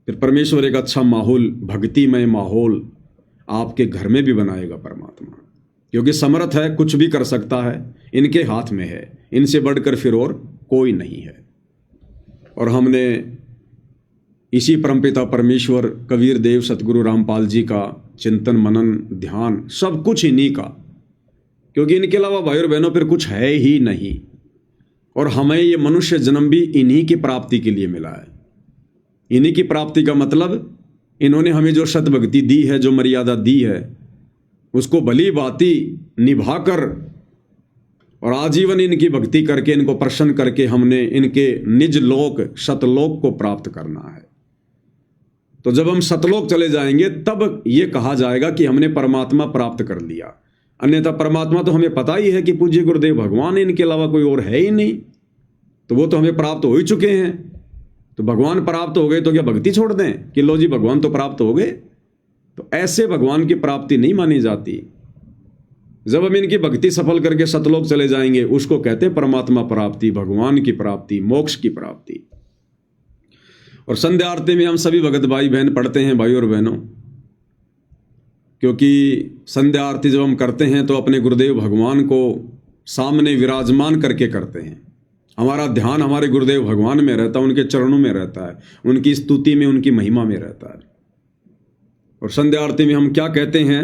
फिर परमेश्वर एक अच्छा माहौल, भक्तिमय माहौल आपके घर में भी बनाएगा परमात्मा, क्योंकि समर्थ है, कुछ भी कर सकता है, इनके हाथ में है, इनसे बढ़कर फिर और कोई नहीं है। और हमने इसी परमपिता परमेश्वर, कबीर देव, सतगुरु रामपाल जी का चिंतन, मनन, ध्यान, सब कुछ इन्हीं का, क्योंकि इनके अलावा भाई और बहनों फिर कुछ है ही नहीं। और हमें ये मनुष्य जन्म भी इन्हीं की प्राप्ति के लिए मिला है। इन्हीं की प्राप्ति का मतलब, इन्होंने हमें जो सतभक्ति दी है, जो मर्यादा दी है, उसको भली भांति निभाकर और आजीवन इनकी भक्ति करके, इनको प्रसन्न करके हमने इनके निज लोक सतलोक को प्राप्त करना है। तो जब हम सतलोक चले जाएंगे तब ये कहा जाएगा कि हमने परमात्मा प्राप्त कर लिया। अन्यथा परमात्मा तो हमें पता ही है कि पूज्य गुरुदेव भगवान, इनके अलावा कोई और है ही नहीं, तो वो तो हमें प्राप्त हो ही चुके हैं। तो भगवान प्राप्त हो गए तो क्या भक्ति छोड़ दें कि लो जी भगवान तो प्राप्त हो गए? तो ऐसे भगवान की प्राप्ति नहीं मानी जाती। जब हम इनकी भक्ति सफल करके सतलोक चले जाएंगे, उसको कहते हैं परमात्मा प्राप्ति, भगवान की प्राप्ति, मोक्ष की प्राप्ति। और संध्या आरती में हम सभी भगत भाई बहन पढ़ते हैं भाई और बहनों, क्योंकि संध्या आरती जब हम करते हैं तो अपने गुरुदेव भगवान को सामने विराजमान करके करते हैं। हमारा ध्यान हमारे गुरुदेव भगवान में रहता है, उनके चरणों में रहता है, उनकी स्तुति में, उनकी महिमा में रहता है। और संध्या आरती में हम क्या कहते हैं?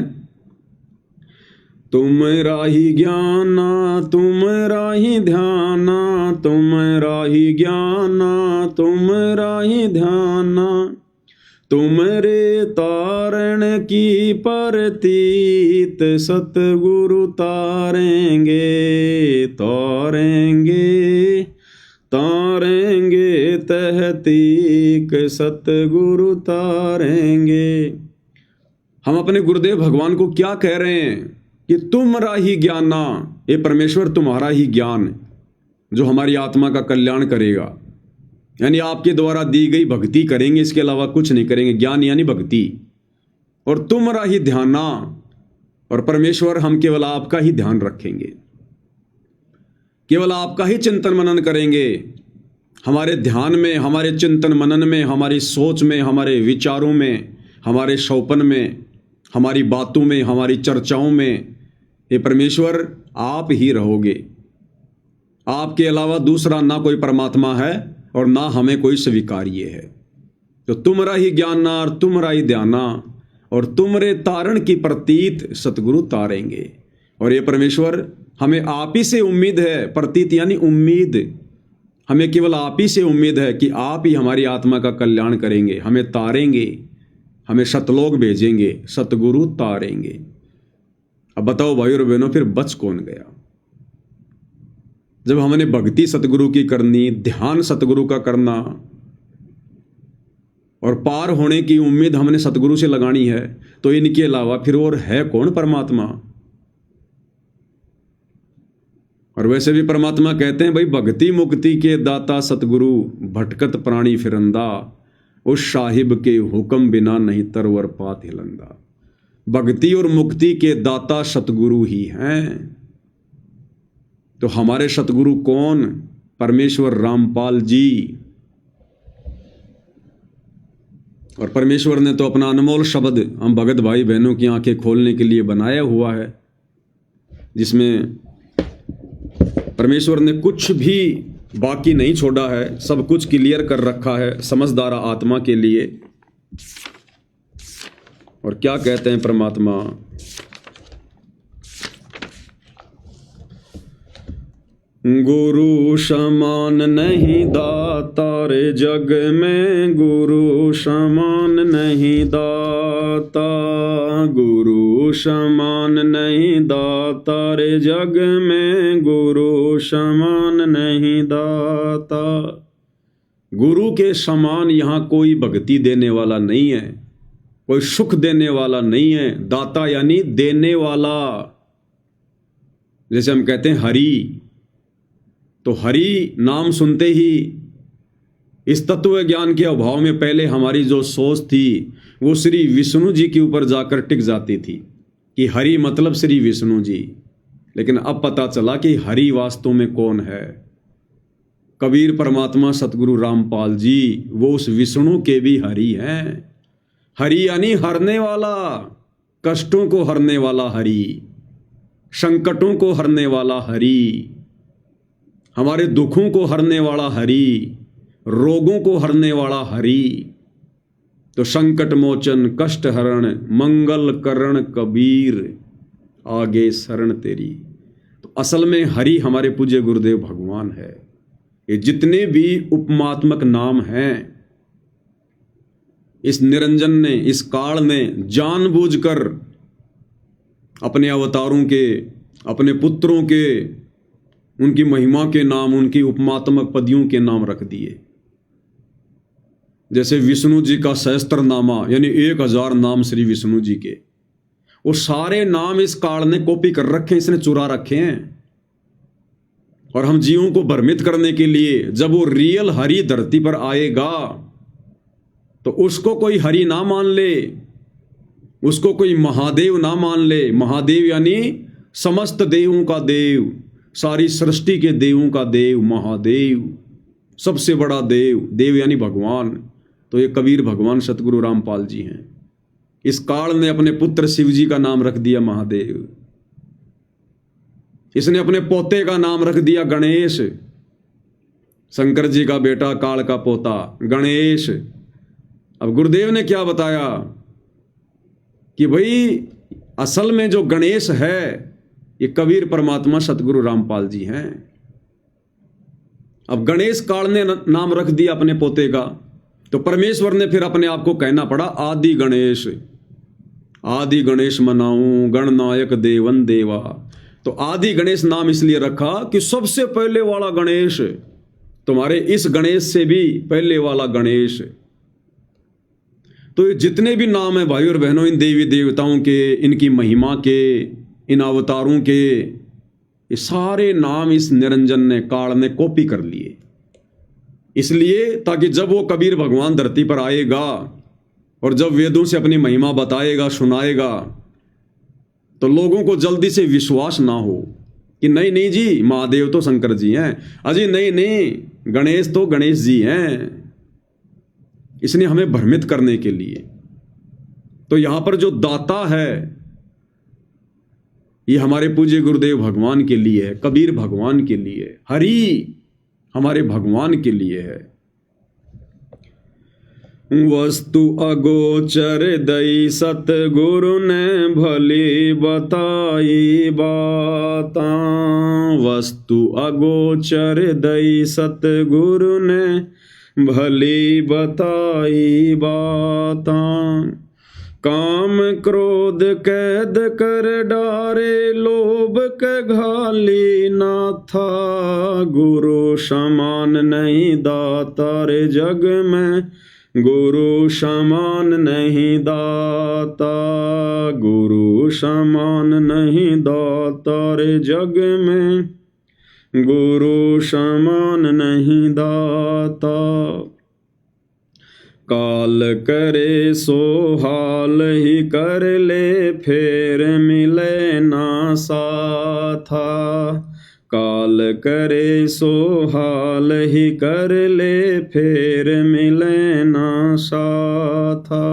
तुमरा ही ज्ञाना तुमरा ही ध्याना, तुमरा ही ज्ञाना तुमरा ही ध्याना, तुमरे तारण की परतीत सतगुरु तारेंगे, तारेंगे तारेंगे तहतीक सतगुरु तारेंगे। हम अपने गुरुदेव भगवान को क्या कह रहे हैं कि तुमरा ही ज्ञाना, ये परमेश्वर तुम्हारा ही ज्ञान जो हमारी आत्मा का कल्याण करेगा, यानी आपके द्वारा दी गई भक्ति करेंगे, इसके अलावा कुछ नहीं करेंगे। ज्ञान यानी भक्ति। और तुमरा ही ध्याना, और परमेश्वर हम केवल आपका ही ध्यान रखेंगे, केवल आपका ही चिंतन मनन करेंगे। हमारे ध्यान में, हमारे चिंतन मनन में, हमारी सोच में, हमारे विचारों में, हमारे शौपन में, हमारी बातों में, हमारी चर्चाओं में, ये परमेश्वर आप ही रहोगे। आपके अलावा दूसरा ना कोई परमात्मा है और ना हमें कोई स्वीकार्य है। तो तुमरा ही ज्ञाना और तुमरा ही ध्याना, और तुमरे तारण की प्रतीत सतगुरु तारेंगे। और ये परमेश्वर हमें आप ही से उम्मीद है, प्रतीत यानी उम्मीद, हमें केवल आप ही से उम्मीद है कि आप ही हमारी आत्मा का कल्याण करेंगे, हमें तारेंगे, हमें सतलोक भेजेंगे, सतगुरु तारेंगे। अब बताओ भाई और बहनों, फिर बच कौन गया? जब हमने भक्ति सतगुरु की करनी, ध्यान सतगुरु का करना, और पार होने की उम्मीद हमने सतगुरु से लगानी है, तो इनके अलावा फिर और है कौन परमात्मा? और वैसे भी परमात्मा कहते हैं भाई, भक्ति मुक्ति के दाता सतगुरु, भटकत प्राणी फिरंदा, उस साहिब के हुक्म बिना नहीं तरवर पात हिलंदा। भक्ति और मुक्ति के दाता सतगुरु ही हैं। तो हमारे सतगुरु कौन? परमेश्वर रामपाल जी। और परमेश्वर ने तो अपना अनमोल शब्द हम भगत भाई बहनों की आंखें खोलने के लिए बनाया हुआ है, जिसमें परमेश्वर ने कुछ भी बाकी नहीं छोड़ा है, सब कुछ क्लियर कर रखा है समझदार आत्मा के लिए। और क्या कहते हैं परमात्मा? गुरु समान नहीं दाता रे जग में, गुरु समान नहीं दाता, गुरु समान नहीं दाता रे जग में, गुरु समान नहीं दाता। गुरु के समान यहाँ कोई भक्ति देने वाला नहीं है, कोई सुख देने वाला नहीं है। दाता यानी देने वाला। जैसे हम कहते हैं हरि, तो हरि नाम सुनते ही इस तत्व ज्ञान के अभाव में पहले हमारी जो सोच थी वो श्री विष्णु जी के ऊपर जाकर टिक जाती थी कि हरि मतलब श्री विष्णु जी। लेकिन अब पता चला कि हरि वास्तव में कौन है? कबीर परमात्मा सतगुरु रामपाल जी, वो उस विष्णु के भी हरि हैं। हरि यानी हरने वाला, कष्टों को हरने वाला हरि, संकटों को हरने वाला हरि, हमारे दुखों को हरने वाला हरि, रोगों को हरने वाला हरि। तो संकट मोचन कष्ट हरण मंगल करण कबीर, आगे शरण तेरी। तो असल में हरि हमारे पूज्य गुरुदेव भगवान है। ये जितने भी उपमात्मक नाम हैं, इस निरंजन ने, इस काल ने जानबूझकर अपने अवतारों के, अपने पुत्रों के, उनकी महिमा के नाम, उनकी उपमात्मक पदियों के नाम रख दिए। जैसे विष्णु जी का सहस्त्रनामा यानी 1000 नाम श्री विष्णु जी के, वो सारे नाम इस काल ने कॉपी कर रखे हैं, इसने चुरा रखे हैं। और हम जीवों को भ्रमित करने के लिए जब वो रियल हरि धरती पर आएगा तो उसको कोई हरि ना मान ले, उसको कोई महादेव ना मान ले। महादेव यानी समस्त देवों का देव, सारी सृष्टि के देवों का देव महादेव, सबसे बड़ा देव। देव यानी भगवान। तो ये कबीर भगवान सतगुरु रामपाल जी हैं। इस काल ने अपने पुत्र शिव जी का नाम रख दिया महादेव। इसने अपने पोते का नाम रख दिया गणेश। शंकर जी का बेटा, काल का पोता गणेश। अब गुरुदेव ने क्या बताया कि भाई असल में जो गणेश है ये कबीर परमात्मा सतगुरु रामपाल जी हैं। अब गणेश काल ने नाम रख दिया अपने पोते का, तो परमेश्वर ने फिर अपने आप को कहना पड़ा आदि गणेश, आदि गणेश मनाऊं गणनायक देवन देवा। तो आदि गणेश नाम इसलिए रखा कि सबसे पहले वाला गणेश, तुम्हारे इस गणेश से भी पहले वाला गणेश। तो ये जितने भी नाम हैं भाई और बहनों, इन देवी देवताओं के, इनकी महिमा के, इन अवतारों के, ये सारे नाम इस निरंजन ने, काल ने कॉपी कर लिए, इसलिए ताकि जब वो कबीर भगवान धरती पर आएगा और जब वेदों से अपनी महिमा बताएगा, सुनाएगा, तो लोगों को जल्दी से विश्वास ना हो कि नहीं नहीं जी महादेव तो शंकर जी हैं, अजी नहीं नहीं गणेश तो गणेश जी हैं। इसने हमें भ्रमित करने के लिए। तो यहां पर जो दाता है ये हमारे पूज्य गुरुदेव भगवान के लिए है, कबीर भगवान के लिए, हरि हमारे भगवान के लिए है। वस्तु अगोचर दई सतगुरु ने भली बताई बाता, वस्तु अगोचर दई सतगुरु ने भली बताई बाता, काम क्रोध कैद कर डारे लोभ के घाली ना था, गुरु समान नहीं दाता रे जग में, गुरु समान नहीं दाता, गुरु समान नहीं दाता रे जग में, गुरु समान नहीं दाता। काल करे सो हाल ही कर ले फिर मिले ना साथा, काल करे सो हाल ही कर ले फिर मिले ना साथा,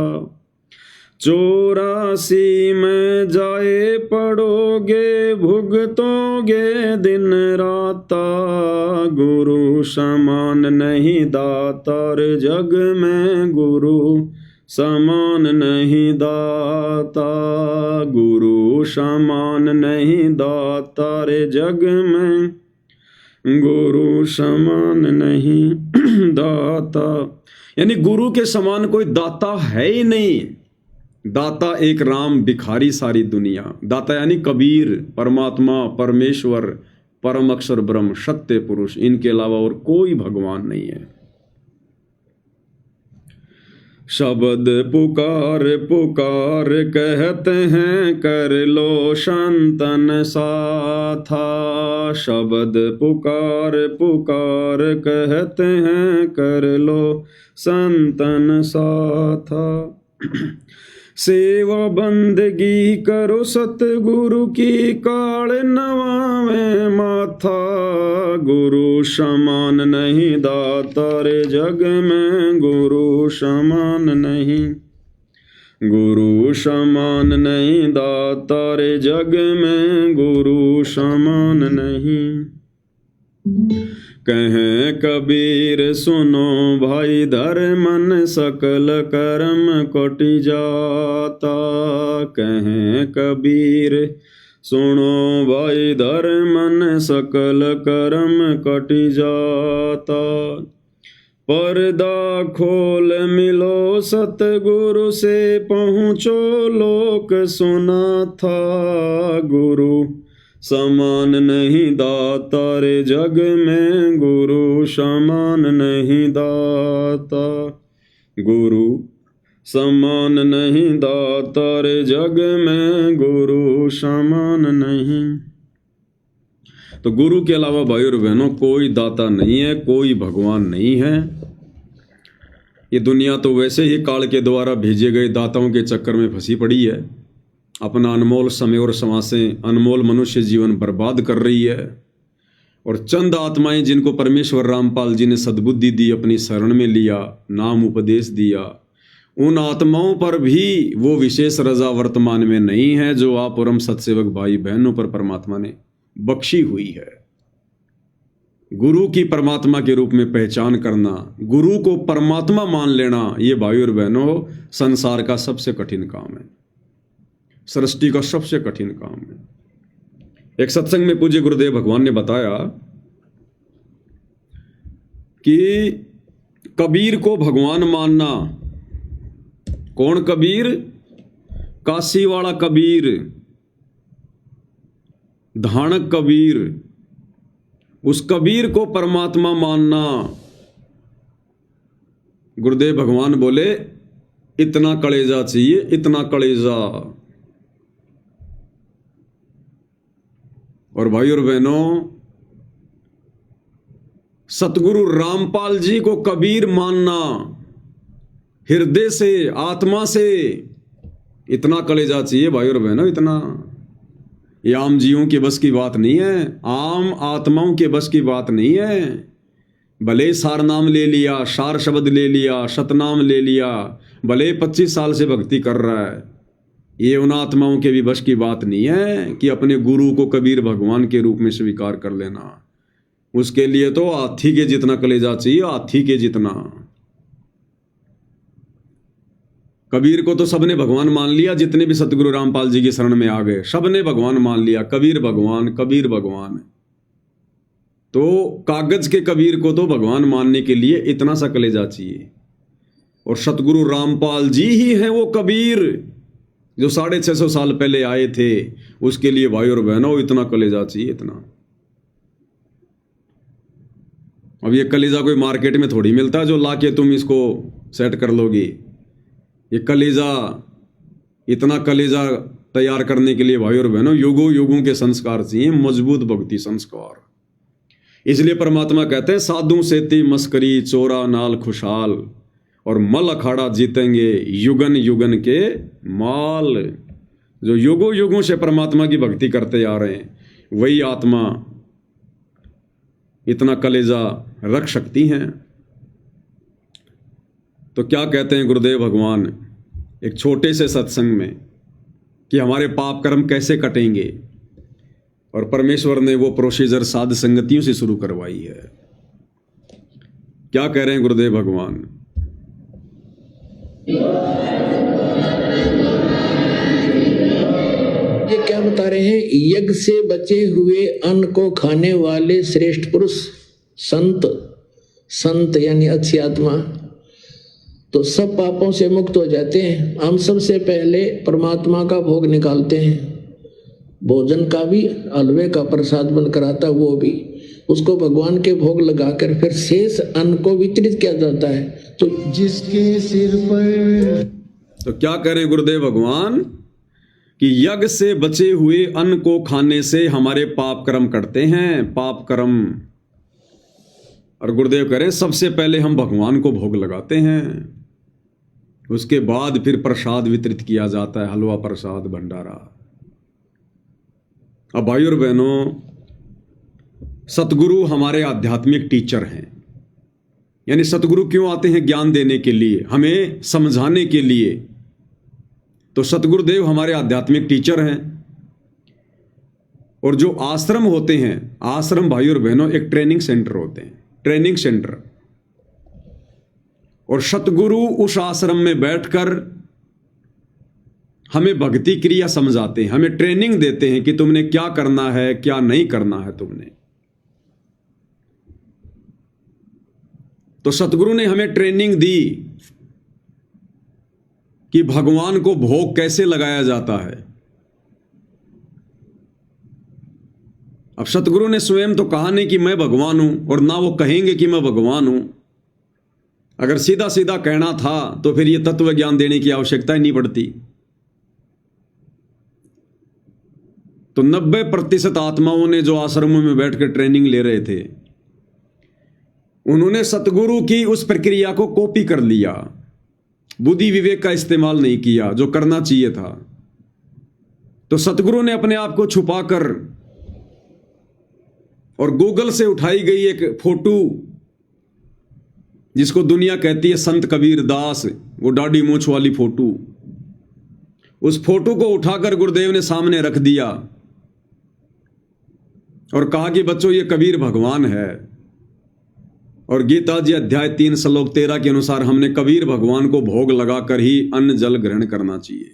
84 में जाए पड़ोगे भुगतोगे दिन राता, गुरु समान नहीं दातार जग में, गुरु समान नहीं दाता, गुरु समान नहीं दातार जग में, गुरु समान नहीं दाता। यानी गुरु के समान कोई दाता है ही नहीं। दाता एक राम, भिखारी सारी दुनिया। दाता यानी कबीर, परमात्मा, परमेश्वर, परम अक्षर ब्रह्म, सत्य पुरुष, इनके अलावा और कोई भगवान नहीं है। शब्द पुकार पुकार कहते हैं कर लो संतन साथा, शब्द पुकार पुकार कहते हैं कर लो संतन साथा, सेवा बंदगी करो सतगुरु की काल नवावे माथा, गुरु समान नहीं दातार जग में, गुरु समान नहीं, गुरु समान नहीं दातार जग में, गुरु समान नहीं। कहें कबीर सुनो भाई धर्मन सकल कर्म कोटि जाता, कहें कबीर सुनो भाई धर्मन सकल कर्म कटि जाता, पर्दा खोल मिलो सतगुरु से पहुँचो लोक सुना था, गुरु समान नहीं दातार जग में, गुरु समान नहीं दाता, गुरु समान नहीं दातार जग में, गुरु समान नहीं। तो गुरु के अलावा भाई और बहनों कोई दाता नहीं है, कोई भगवान नहीं है। ये दुनिया तो वैसे ही काल के द्वारा भेजे गए दाताओं के चक्कर में फंसी पड़ी है, अपना अनमोल समय और समासें, अनमोल मनुष्य जीवन बर्बाद कर रही है। और चंद आत्माएं जिनको परमेश्वर रामपाल जी ने सद्बुद्धि दी, अपनी शरण में लिया, नाम उपदेश दिया, उन आत्माओं पर भी वो विशेष रजा वर्तमान में नहीं है जो आप परम सत्सेवक भाई बहनों पर परमात्मा ने बख्शी हुई है। गुरु की परमात्मा के रूप में पहचान करना, गुरु को परमात्मा मान लेना, ये भाई और बहनों संसार का सबसे कठिन काम है, सृष्टि का सबसे कठिन काम है। एक सत्संग में पूज्य गुरुदेव भगवान ने बताया कि कबीर को भगवान मानना। कौन कबीर? काशी वाला कबीर, धानक कबीर। उस कबीर को परमात्मा मानना। गुरुदेव भगवान बोले इतना कलेजा चाहिए, इतना कलेजा। और भाई और बहनों, सतगुरु रामपाल जी को कबीर मानना हृदय से, आत्मा से, इतना कलेजा चाहिए भाई और बहनों, इतना। ये आम जीवों के बस की बात नहीं है, आम आत्माओं के बस की बात नहीं है। भले सार नाम ले लिया, सार शब्द ले लिया, सतनाम ले लिया, भले 25 साल से भक्ति कर रहा है, ये उन आत्माओं के भी बस की बात नहीं है कि अपने गुरु को कबीर भगवान के रूप में स्वीकार कर लेना। उसके लिए तो हाथी के जितना कलेजा चाहिए, हाथी के जितना। कबीर को तो सबने भगवान मान लिया, जितने भी सतगुरु रामपाल जी की शरण में आ गए सबने भगवान मान लिया। कबीर भगवान, कबीर भगवान। तो कागज के कबीर को तो भगवान मानने के लिए इतना सा कलेजा चाहिए। और सतगुरु रामपाल जी ही हैं वो कबीर जो 650 साल पहले आए थे। उसके लिए भाई और बहनों इतना कलेजा चाहिए, इतना। अब ये कलेजा कोई मार्केट में थोड़ी मिलता है जो लाके तुम इसको सेट कर लोगी। ये कलेजा, इतना कलेजा तैयार करने के लिए भाई और बहनों युगों युगों के संस्कार चाहिए, मजबूत भक्ति संस्कार। इसलिए परमात्मा कहते हैं साधु सेती मस्करी चोरा नाल खुशहाल, और मल अखाड़ा जीतेंगे युगन युगन के माल। जो युगों युगों से परमात्मा की भक्ति करते आ रहे हैं वही आत्मा इतना कलेजा रख सकती हैं। तो क्या कहते हैं गुरुदेव भगवान एक छोटे से सत्संग में कि हमारे पाप कर्म कैसे कटेंगे, और परमेश्वर ने वो प्रोसीजर साध संगतियों से शुरू करवाई है। क्या कह रहे हैं गुरुदेव भगवान? ये क्या बता रहे हैं? यज्ञ से बचे हुए अन्न को खाने वाले श्रेष्ठ पुरुष संत, संत यानी अच्छी आत्मा, तो सब पापों से मुक्त हो जाते हैं। हम सबसे पहले परमात्मा का भोग निकालते हैं, भोजन का भी, हलवे का प्रसाद बनकर आता वो भी, उसको भगवान के भोग लगाकर फिर शेष अन्न को वितरित किया जाता है। तो जिसके सिर पर, तो क्या करें गुरुदेव भगवान कि यज्ञ से बचे हुए अन्न को खाने से हमारे पाप कर्म कटते हैं, पाप कर्म। और गुरुदेव कह रहे हैं सबसे पहले हम भगवान को भोग लगाते हैं, उसके बाद फिर प्रसाद वितरित किया जाता है, हलवा प्रसाद भंडारा। अब भाई और बहनों, सतगुरु हमारे आध्यात्मिक टीचर हैं। यानी सतगुरु क्यों आते हैं? ज्ञान देने के लिए, हमें समझाने के लिए। तो सतगुरुदेव हमारे आध्यात्मिक टीचर हैं। और जो आश्रम होते हैं, आश्रम भाई और बहनों एक ट्रेनिंग सेंटर होते हैं, ट्रेनिंग सेंटर। और सतगुरु उस आश्रम में बैठकर हमें भक्ति क्रिया समझाते हैं, हमें ट्रेनिंग देते हैं कि तुमने क्या करना है, क्या नहीं करना है तुमने। तो सतगुरु ने हमें ट्रेनिंग दी कि भगवान को भोग कैसे लगाया जाता है। अब सतगुरु ने स्वयं तो कहा नहीं कि मैं भगवान हूं, और ना वो कहेंगे कि मैं भगवान हूं। अगर सीधा सीधा कहना था तो फिर ये तत्व ज्ञान देने की आवश्यकता ही नहीं पड़ती। तो 90% आत्माओं ने जो आश्रमों में बैठकर ट्रेनिंग ले रहे थे, उन्होंने सतगुरु की उस प्रक्रिया को कॉपी कर लिया, बुद्धि विवेक का इस्तेमाल नहीं किया जो करना चाहिए था। तो सतगुरु ने अपने आप को छुपाकर और गूगल से उठाई गई एक फोटो, जिसको दुनिया कहती है संत कबीर दास, वो दाढ़ी मूंछ वाली फोटो, उस फोटो को उठाकर गुरुदेव ने सामने रख दिया और कहा कि बच्चों ये कबीर भगवान है। और गीता जी अध्याय 3 श्लोक 13 के अनुसार हमने कबीर भगवान को भोग लगाकर ही अन्न जल ग्रहण करना चाहिए।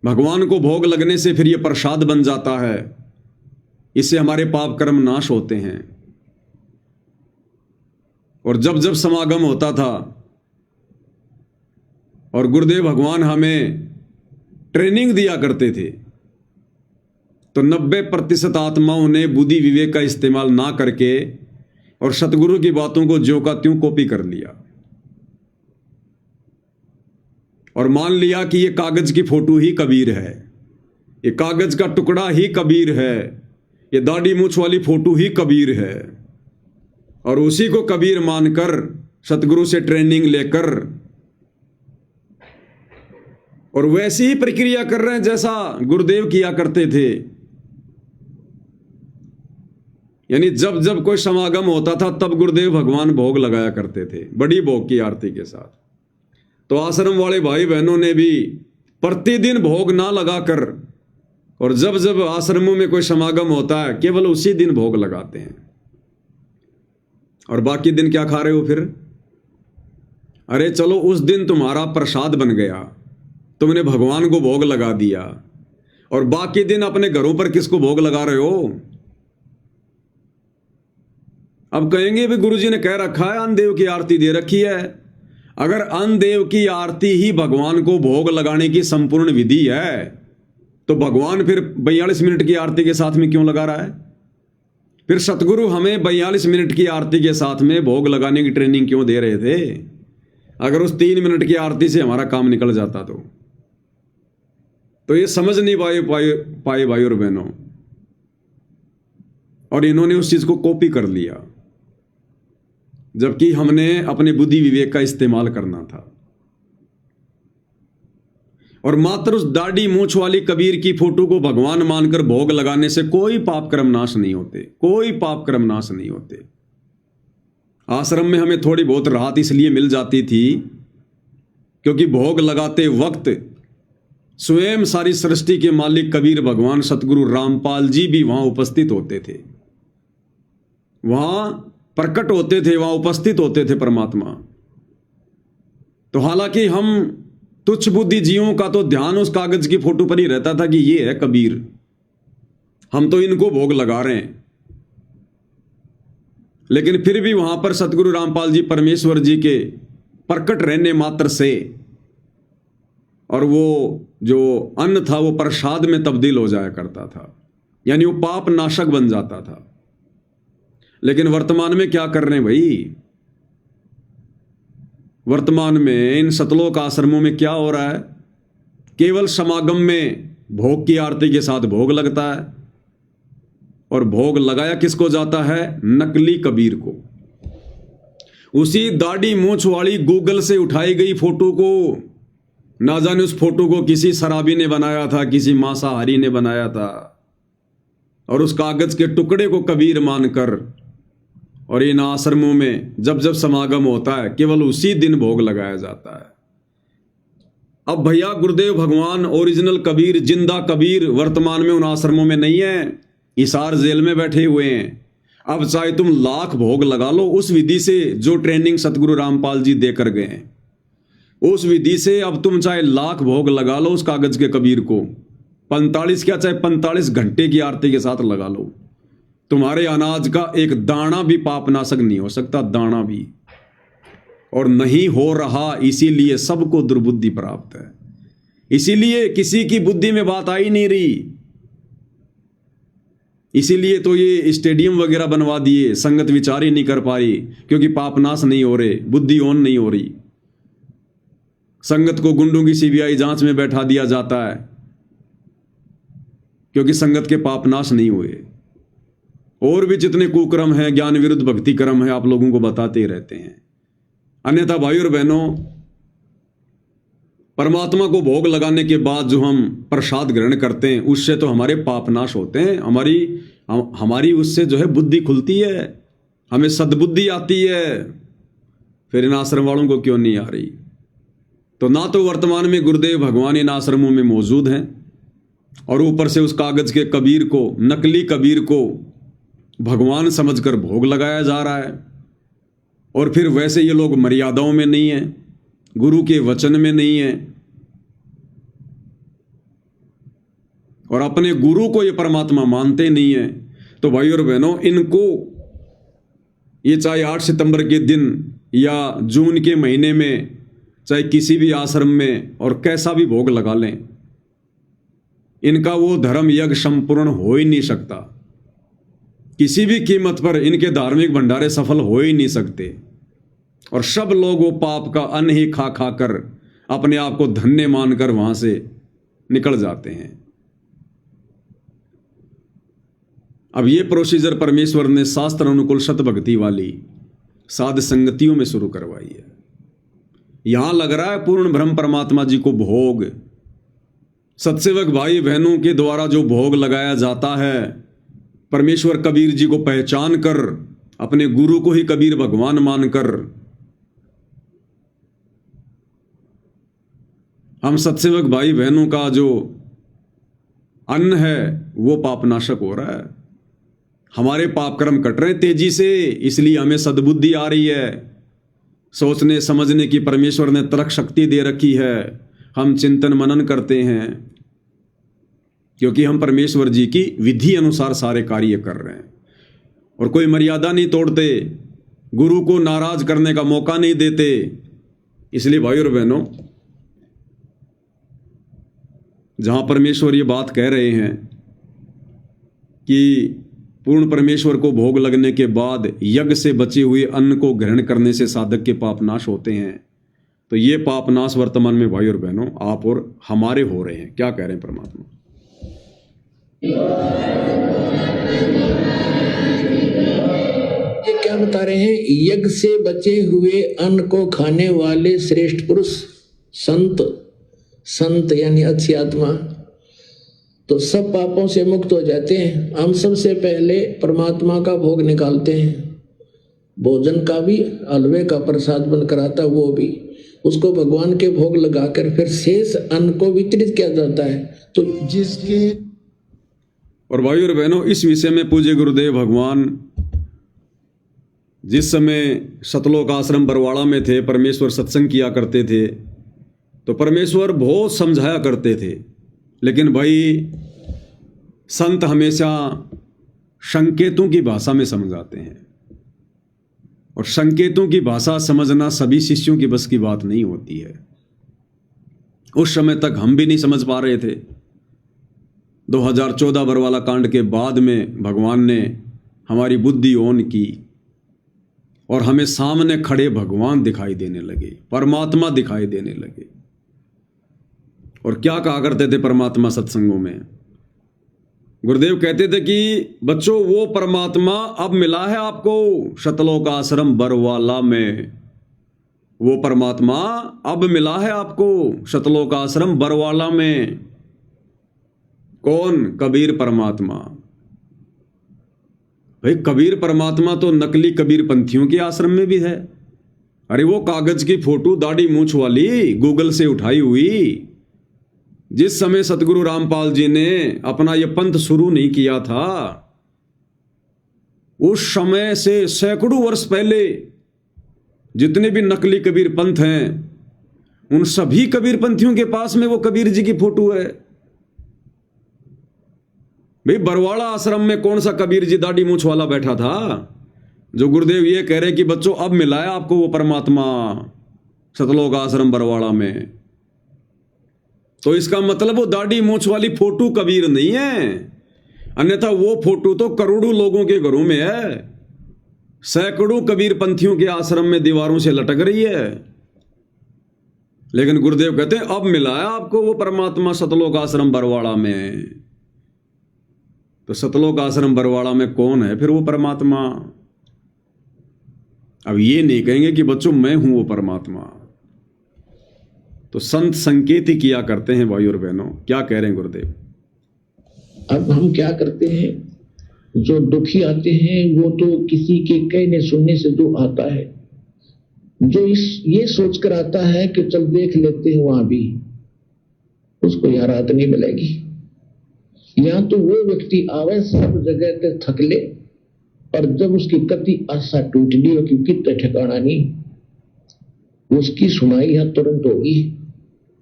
भगवान को भोग लगने से फिर ये प्रसाद बन जाता है, इससे हमारे पाप कर्म नाश होते हैं। और जब जब समागम होता था और गुरुदेव भगवान हमें ट्रेनिंग दिया करते थे, तो 90% आत्माओं ने बुद्धि विवेक का इस्तेमाल ना करके और सतगुरु की बातों को ज्यों का त्यों कॉपी कर लिया और मान लिया कि ये कागज की फोटो ही कबीर है, ये कागज का टुकड़ा ही कबीर है, ये दाढ़ी मूछ वाली फोटो ही कबीर है। और उसी को कबीर मानकर सतगुरु से ट्रेनिंग लेकर और वैसी ही प्रक्रिया कर रहे हैं जैसा गुरुदेव किया करते थे। यानी जब जब कोई समागम होता था तब गुरुदेव भगवान भोग लगाया करते थे, बड़ी भोग की आरती के साथ। तो आश्रम वाले भाई बहनों ने भी प्रतिदिन भोग ना लगाकर और जब जब आश्रमों में कोई समागम होता है केवल उसी दिन भोग लगाते हैं। और बाकी दिन क्या खा रहे हो फिर? अरे चलो, उस दिन तुम्हारा प्रसाद बन गया, तुमने भगवान को भोग लगा दिया, और बाकी दिन अपने घरों पर किसको भोग लगा रहे हो? अब कहेंगे भी गुरुजी ने कह रखा है अन्नदेव की आरती दे रखी है। अगर अन्नदेव की आरती ही भगवान को भोग लगाने की संपूर्ण विधि है तो भगवान फिर 42 मिनट की आरती के साथ में क्यों लगा रहा है? फिर सतगुरु हमें 42 मिनट की आरती के साथ में भोग लगाने की ट्रेनिंग क्यों दे रहे थे? अगर उस 3 मिनट की आरती से हमारा काम निकल जाता तो ये समझ नहीं पाए भाई और बहनों, और इन्होंने उस चीज को कॉपी कर लिया, जबकि हमने अपने बुद्धि विवेक का इस्तेमाल करना था। और मात्र उस दाढ़ी मूछ वाली कबीर की फोटो को भगवान मानकर भोग लगाने से कोई पाप कर्म नाश नहीं होते, कोई पाप कर्म नाश नहीं होते। आश्रम में हमें थोड़ी बहुत राहत इसलिए मिल जाती थी क्योंकि भोग लगाते वक्त स्वयं सारी सृष्टि के मालिक कबीर भगवान सतगुरु रामपाल जी भी वहां उपस्थित होते थे, वहां प्रकट होते थे, वहां उपस्थित होते थे परमात्मा। तो हालांकि हम तुच्छ बुद्धि जीवों का तो ध्यान उस कागज की फोटो पर ही रहता था कि ये है कबीर, हम तो इनको भोग लगा रहे हैं। लेकिन फिर भी वहां पर सतगुरु रामपाल जी परमेश्वर जी के प्रकट रहने मात्र से और वो जो अन्न था वो प्रसाद में तब्दील हो जाया करता था, यानी वो पाप नाशक बन जाता था। लेकिन वर्तमान में क्या कर रहे हैं भाई? वर्तमान में इन सतलोक आश्रमों में क्या हो रहा है? केवल समागम में भोग की आरती के साथ भोग लगता है, और भोग लगाया किसको जाता है? नकली कबीर को। उसी दाढ़ी मूछ वाली गूगल से उठाई गई फोटो को, ना जाने उस फोटो को किसी शराबी ने बनाया था, किसी मांसाहारी ने बनाया था, और उस कागज के टुकड़े को कबीर मानकर और इन आश्रमों में जब जब समागम होता है केवल उसी दिन भोग लगाया जाता है। अब भैया गुरुदेव भगवान ओरिजिनल कबीर, जिंदा कबीर वर्तमान में उन आश्रमों में नहीं है, हिसार जेल में बैठे हुए हैं। अब चाहे तुम लाख भोग लगा लो उस विधि से जो ट्रेनिंग सतगुरु रामपाल जी देकर गए हैं, उस विधि से अब तुम चाहे लाख भोग लगा लो उस कागज के कबीर को, 45 क्या चाहे 45 घंटे की आरती के साथ लगा लो, तुम्हारे अनाज का एक दाना भी पापनाशक नहीं हो सकता, दाना भी। और नहीं हो रहा, इसीलिए सबको दुर्बुद्धि प्राप्त है, इसीलिए किसी की बुद्धि में बात आई नहीं रही। इसीलिए तो ये स्टेडियम वगैरह बनवा दिए, संगत विचार ही नहीं कर पा रही क्योंकि पापनाश नहीं हो रहे, बुद्धि ऑन नहीं हो रही। संगत को गुंडों की सीबीआई जांच में बैठा दिया जाता है क्योंकि संगत के पापनाश नहीं हुए। और भी जितने कुकर्म हैं, ज्ञान विरुद्ध भक्ति कर्म है, आप लोगों को बताते ही रहते हैं। अन्यथा भाई और बहनों, परमात्मा को भोग लगाने के बाद जो हम प्रसाद ग्रहण करते हैं उससे तो हमारे पापनाश होते हैं, हमारी उससे जो है बुद्धि खुलती है, हमें सद्बुद्धि आती है। फिर इन आश्रम वालों को क्यों नहीं आ रही? तो ना तो वर्तमान में गुरुदेव भगवान इन आश्रमों में मौजूद हैं, और ऊपर से उस कागज के कबीर को, नकली कबीर को भगवान समझकर भोग लगाया जा रहा है। और फिर वैसे ये लोग मर्यादाओं में नहीं है, गुरु के वचन में नहीं है। और अपने गुरु को ये परमात्मा मानते नहीं है, तो भाई और बहनों, इनको ये चाहे 8 सितंबर के दिन या जून के महीने में, चाहे किसी भी आश्रम में और कैसा भी भोग लगा लें, इनका वो धर्म यज्ञ संपूर्ण हो ही नहीं सकता। किसी भी कीमत पर इनके धार्मिक भंडारे सफल हो ही नहीं सकते। और सब लोग वो पाप का अन्न ही खा खा कर अपने आप को धन्य मानकर वहां से निकल जाते हैं। अब ये प्रोसीजर परमेश्वर ने शास्त्र अनुकूल शत भक्ति वाली साध संगतियों में शुरू करवाई है। यहां लग रहा है पूर्ण ब्रह्म परमात्मा जी को भोग, सत्सेवक भाई बहनों के द्वारा जो भोग लगाया जाता है, परमेश्वर कबीर जी को पहचान कर, अपने गुरु को ही कबीर भगवान मानकर हम सत्सेवक भाई बहनों का जो अन्न है वो पापनाशक हो रहा है। हमारे पाप कर्म कट रहे तेजी से, इसलिए हमें सद्बुद्धि आ रही है, सोचने समझने की परमेश्वर ने तर्क शक्ति दे रखी है। हम चिंतन मनन करते हैं क्योंकि हम परमेश्वर जी की विधि अनुसार सारे कार्य कर रहे हैं और कोई मर्यादा नहीं तोड़ते, गुरु को नाराज करने का मौका नहीं देते। इसलिए भाई और बहनों, जहां परमेश्वर ये बात कह रहे हैं कि पूर्ण परमेश्वर को भोग लगने के बाद यज्ञ से बचे हुए अन्न को ग्रहण करने से साधक के पाप नाश होते हैं, तो ये पाप नाश वर्तमान में भाई और बहनों आप और हमारे हो रहे हैं। क्या कह रहे हैं परमात्मा? ये क्या बता रहे हैं? यज्ञ से बचे हुए अन्न को खाने वाले श्रेष्ठ पुरुष संत यानी अच्छी आत्मा तो सब पापों से मुक्त हो जाते हैं। हम सबसे पहले परमात्मा का भोग निकालते हैं, भोजन का भी, हलवे का प्रसाद बनकर आता वो भी, उसको भगवान के भोग लगाकर फिर शेष अन्न को वितरित किया जाता है। तो जिसके और भाई और बहनों, इस विषय में पूज्य गुरुदेव भगवान जिस समय सतलोक आश्रम बरवाड़ा में थे, परमेश्वर सत्संग किया करते थे, तो परमेश्वर बहुत समझाया करते थे। लेकिन भाई संत हमेशा संकेतों की भाषा में समझाते हैं और संकेतों की भाषा समझना सभी शिष्यों की बस की बात नहीं होती है। उस समय तक हम भी नहीं समझ पा रहे थे। 2014 बरवाला कांड के बाद में भगवान ने हमारी बुद्धि ओन की और हमें सामने खड़े भगवान दिखाई देने लगे, परमात्मा दिखाई देने लगे। और क्या कहा करते थे परमात्मा सत्संगों में? गुरुदेव कहते थे कि बच्चों वो परमात्मा अब मिला है आपको सतलोक आश्रम बरवाला में, वो परमात्मा अब मिला है आपको सतलोक आश्रम बरवाला में। कौन? कबीर परमात्मा। भाई कबीर परमात्मा तो नकली कबीर पंथियों के आश्रम में भी है। अरे वो कागज की फोटो दाढ़ी मूंछ वाली गूगल से उठाई हुई, जिस समय सतगुरु रामपाल जी ने अपना यह पंथ शुरू नहीं किया था, उस समय से सैकड़ों वर्ष पहले जितने भी नकली कबीर पंथ हैं, उन सभी कबीर पंथियों के पास में वो कबीर जी की फोटो है। भाई बरवाड़ा आश्रम में कौन सा कबीर जी दाढ़ी मूंछ वाला बैठा था जो गुरुदेव ये कह रहे कि बच्चों अब मिला है आपको वो परमात्मा सतलोक आश्रम बरवाड़ा में? तो इसका मतलब वो दाढ़ी मूंछ वाली फोटो कबीर नहीं है, अन्यथा वो फोटो तो करोड़ों लोगों के घरों में है, सैकड़ों कबीर पंथियों के आश्रम में दीवारों से लटक रही है। लेकिन गुरुदेव कहते हैं अब मिला है आपको वो परमात्मा सतलोक आश्रम बरवाड़ा में। तो सतलोक आश्रम बरवाड़ा में कौन है फिर वो परमात्मा? अब ये नहीं कहेंगे कि बच्चों मैं हूं वो परमात्मा। तो संत संकेत ही किया करते हैं भाई और बहनों। क्या कह रहे हैं गुरुदेव? अब हम क्या करते हैं, जो दुखी आते हैं वो तो किसी के कहने सुनने से दुख आता है, जो ये सोचकर आता है कि चल देख लेते हैं वहां भी, उसको यहाँ राहत नहीं मिलेगी। यहाँ तो वो व्यक्ति आवे सब जगह पे थक ले और जब उसकी कति आशा टूट ली हो कि कितना ठिकाना नहीं, उसकी सुनाई यहाँ तुरंत होगी,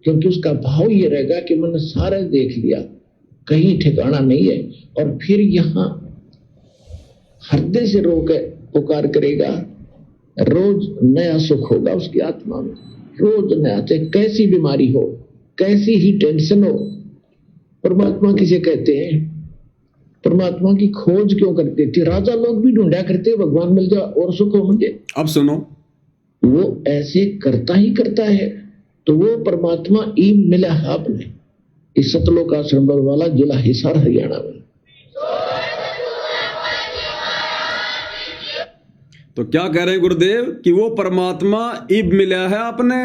क्योंकि उसका भाव ये रहेगा कि मैंने सारा देख लिया, कहीं ठिकाना नहीं है। और फिर यहाँ हृदय से रो के पुकार करेगा, रोज नया सुख होगा उसकी आत्मा में, रोज नया। चाहे कैसी बीमारी हो, कैसी ही टेंशन हो, परमात्मा किसे कहते हैं? परमात्मा की खोज क्यों करते थे? राजा लोग भी ढूंढा करते, भगवान मिल जाए और सुख हो मुझे। अब सुनो, वो ऐसे करता ही करता है। तो वो परमात्मा ईम मिला है आपने इस सतलोक आश्रम वाला, जिला हिसार, हरियाणा में। तो क्या कह रहे हैं गुरुदेव कि वो परमात्मा इब मिला है आपने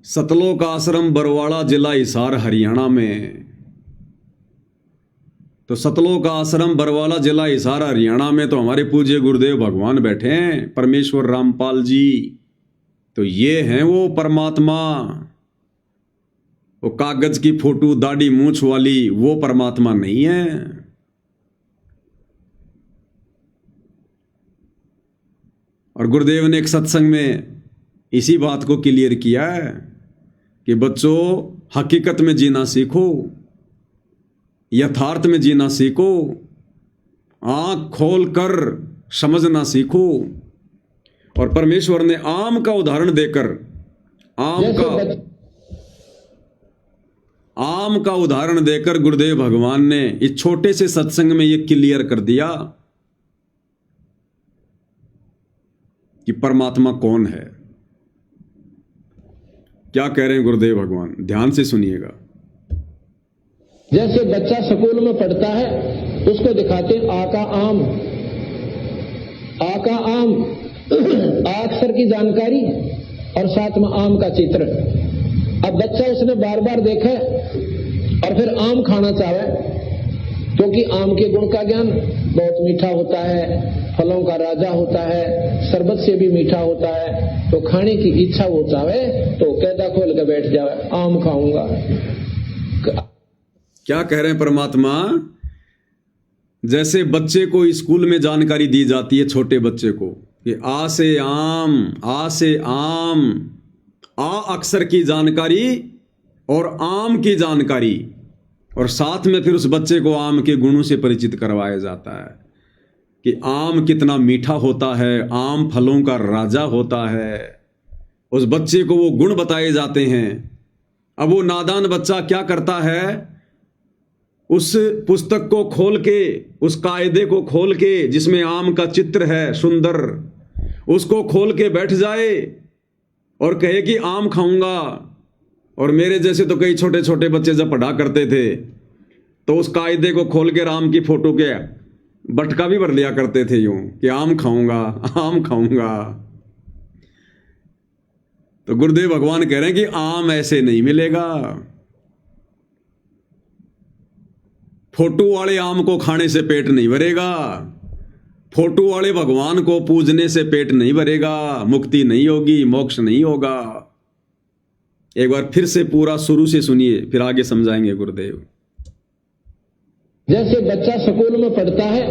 सतलोक आश्रम बरवाड़ा, जिला हिसार, हरियाणा में। तो सतलोक आश्रम बरवाड़ा, जिला हिसार, हरियाणा में तो हमारे पूज्य गुरुदेव भगवान बैठे हैं, परमेश्वर रामपाल जी। तो ये हैं वो परमात्मा। वो कागज की फोटो, दाढ़ी मूंछ वाली वो परमात्मा नहीं है। और गुरुदेव ने एक सत्संग में इसी बात को क्लियर किया है कि बच्चों, हकीकत में जीना सीखो, यथार्थ में जीना सीखो, आंख खोल कर समझना सीखो। और परमेश्वर ने आम का उदाहरण देकर, आम का उदाहरण देकर गुरुदेव भगवान ने इस छोटे से सत्संग में यह क्लियर कर दिया कि परमात्मा कौन है। क्या कह रहे हैं गुरुदेव भगवान, ध्यान से सुनिएगा। जैसे बच्चा स्कूल में पढ़ता है, उसको दिखाते हैं आ का आम, आ का आम, अक्षर की जानकारी और साथ में आम का चित्र। अब बच्चा उसने बार बार देखा और फिर आम खाना चाहे, क्योंकि आम के गुण का ज्ञान बहुत मीठा होता है, फलों का राजा होता है, शरबत से भी मीठा होता है। तो खाने की इच्छा हो जावे तो कैदा खोल के बैठ जावे, आम खाऊंगा। क्या कह रहे हैं परमात्मा? जैसे बच्चे को स्कूल में जानकारी दी जाती है, छोटे बच्चे को, कि आ से आम, आ से आम, आ अक्षर की जानकारी और आम की जानकारी, और साथ में फिर उस बच्चे को आम के गुणों से परिचित करवाया जाता है कि आम कितना मीठा होता है, आम फलों का राजा होता है। उस बच्चे को वो गुण बताए जाते हैं। अब वो नादान बच्चा क्या करता है? उस पुस्तक को खोल के, उस कायदे को खोल के जिसमें आम का चित्र है सुंदर, उसको खोल के बैठ जाए और कहे कि आम खाऊंगा। और मेरे जैसे तो कई छोटे छोटे बच्चे जब पढ़ा करते थे तो उस कायदे को खोल के आम की फोटो के बटका भी भर लिया करते थे यूं कि आम खाऊंगा, आम खाऊंगा। तो गुरुदेव भगवान कह रहे हैं कि आम ऐसे नहीं मिलेगा। फोटो वाले आम को खाने से पेट नहीं भरेगा, फोटो वाले भगवान को पूजने से पेट नहीं भरेगा, मुक्ति नहीं होगी, मोक्ष नहीं होगा। एक बार फिर से पूरा शुरू से सुनिए, फिर आगे समझाएंगे गुरुदेव। जैसे बच्चा स्कूल में पढ़ता है,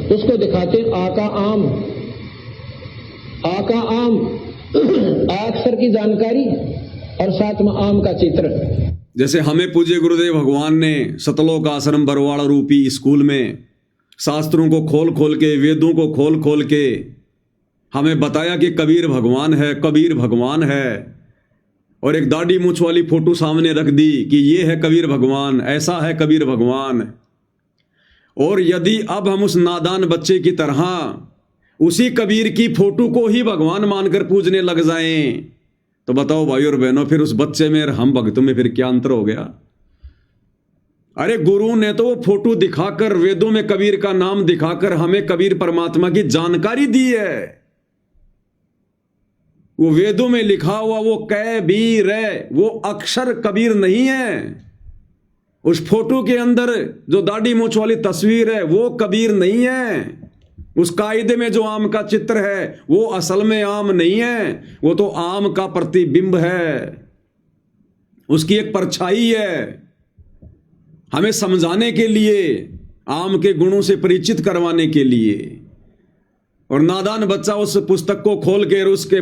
उसको दिखाते हैं आ का आम, आ का आम, अक्षर की जानकारी और साथ में आम का चित्र। जैसे हमें पूज्य गुरुदेव भगवान ने सतलोक आश्रम बरवाड़ा रूपी स्कूल में शास्त्रों को खोल खोल के, वेदों को खोल खोल के हमें बताया कि कबीर भगवान है, कबीर भगवान है। और एक दाढ़ी मूंछ वाली फोटो सामने रख दी कि ये है कबीर भगवान, ऐसा है कबीर भगवान। और यदि अब हम उस नादान बच्चे की तरह उसी कबीर की फोटो को ही भगवान मानकर पूजने लग जाएं, तो बताओ भाई और बहनों, फिर उस बच्चे में और हम भक्तों में फिर क्या अंतर हो गया? अरे गुरु ने तो वो फोटो दिखाकर, वेदों में कबीर का नाम दिखाकर हमें कबीर परमात्मा की जानकारी दी है। वो वेदों में लिखा हुआ वो कबीर है, वो अक्षर कबीर नहीं है। उस फोटो के अंदर जो दाढ़ी मूंछ वाली तस्वीर है वो कबीर नहीं है। उस कायदे में जो आम का चित्र है वो असल में आम नहीं है, वो तो आम का प्रतिबिंब है, उसकी एक परछाई है। हमें समझाने के लिए, आम के गुणों से परिचित करवाने के लिए। और नादान बच्चा उस पुस्तक को खोल के उसके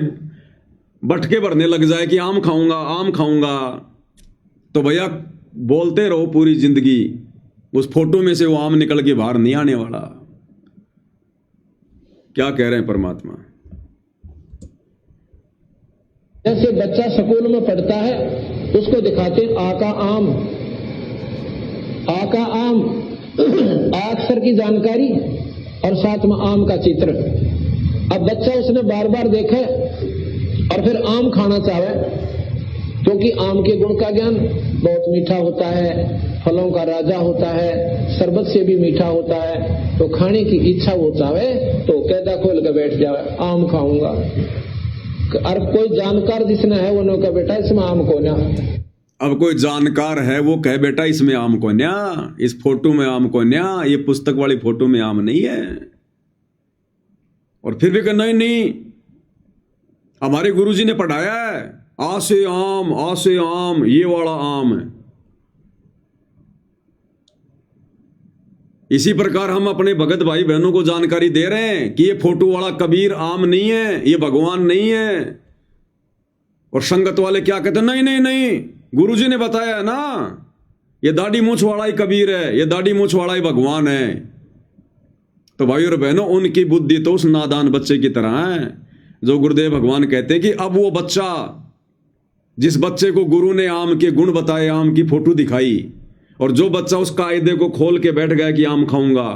बटके भरने लग जाए कि आम खाऊंगा, आम खाऊंगा, तो भैया बोलते रहो पूरी जिंदगी, उस फोटो में से वो आम निकल के बाहर नहीं आने वाला। क्या कह रहे हैं परमात्मा? जैसे बच्चा स्कूल में पढ़ता है उसको दिखाते हैं आ का आम, आ का आम, आ अक्षर की जानकारी और साथ में आम का चित्र। अब बच्चा उसने बार बार देखा और फिर आम खाना चाहे, क्योंकि आम के गुण का ज्ञान बहुत मीठा होता है, फलों का राजा होता है, शरबत से भी मीठा होता है, तो खाने की इच्छा वो चाहे तो कैदा खोल के बैठ जाए, आम खाऊंगा। और कोई जानकार जिसने है वो कह बेटा इसमें आम को ना। अब कोई जानकार है वो कहे बेटा इसमें आम को न्या, इस फोटो में आम को न्या, ये पुस्तक वाली फोटो में आम नहीं है। और फिर भी कह नहीं नहीं, हमारे गुरुजी ने पढ़ाया है आ से आम, ये वाला आम है। इसी प्रकार हम अपने भगत भाई बहनों को जानकारी दे रहे हैं कि ये फोटो वाला कबीर आम नहीं है, ये भगवान नहीं है। और संगत वाले क्या कहते हैं, नहीं नहीं नहीं, गुरुजी ने बताया है ना, ये दाढ़ी मूछ वाला ही कबीर है, ये दाढ़ी मूछ वाला ही भगवान है। तो भाई और बहनों, उनकी बुद्धि तो उस नादान बच्चे की तरह है जो गुरुदेव भगवान कहते हैं कि अब वो बच्चा, जिस बच्चे को गुरु ने आम के गुण बताए, आम की फोटो दिखाई, और जो बच्चा उस कायदे को खोल के बैठ गया कि आम खाऊंगा,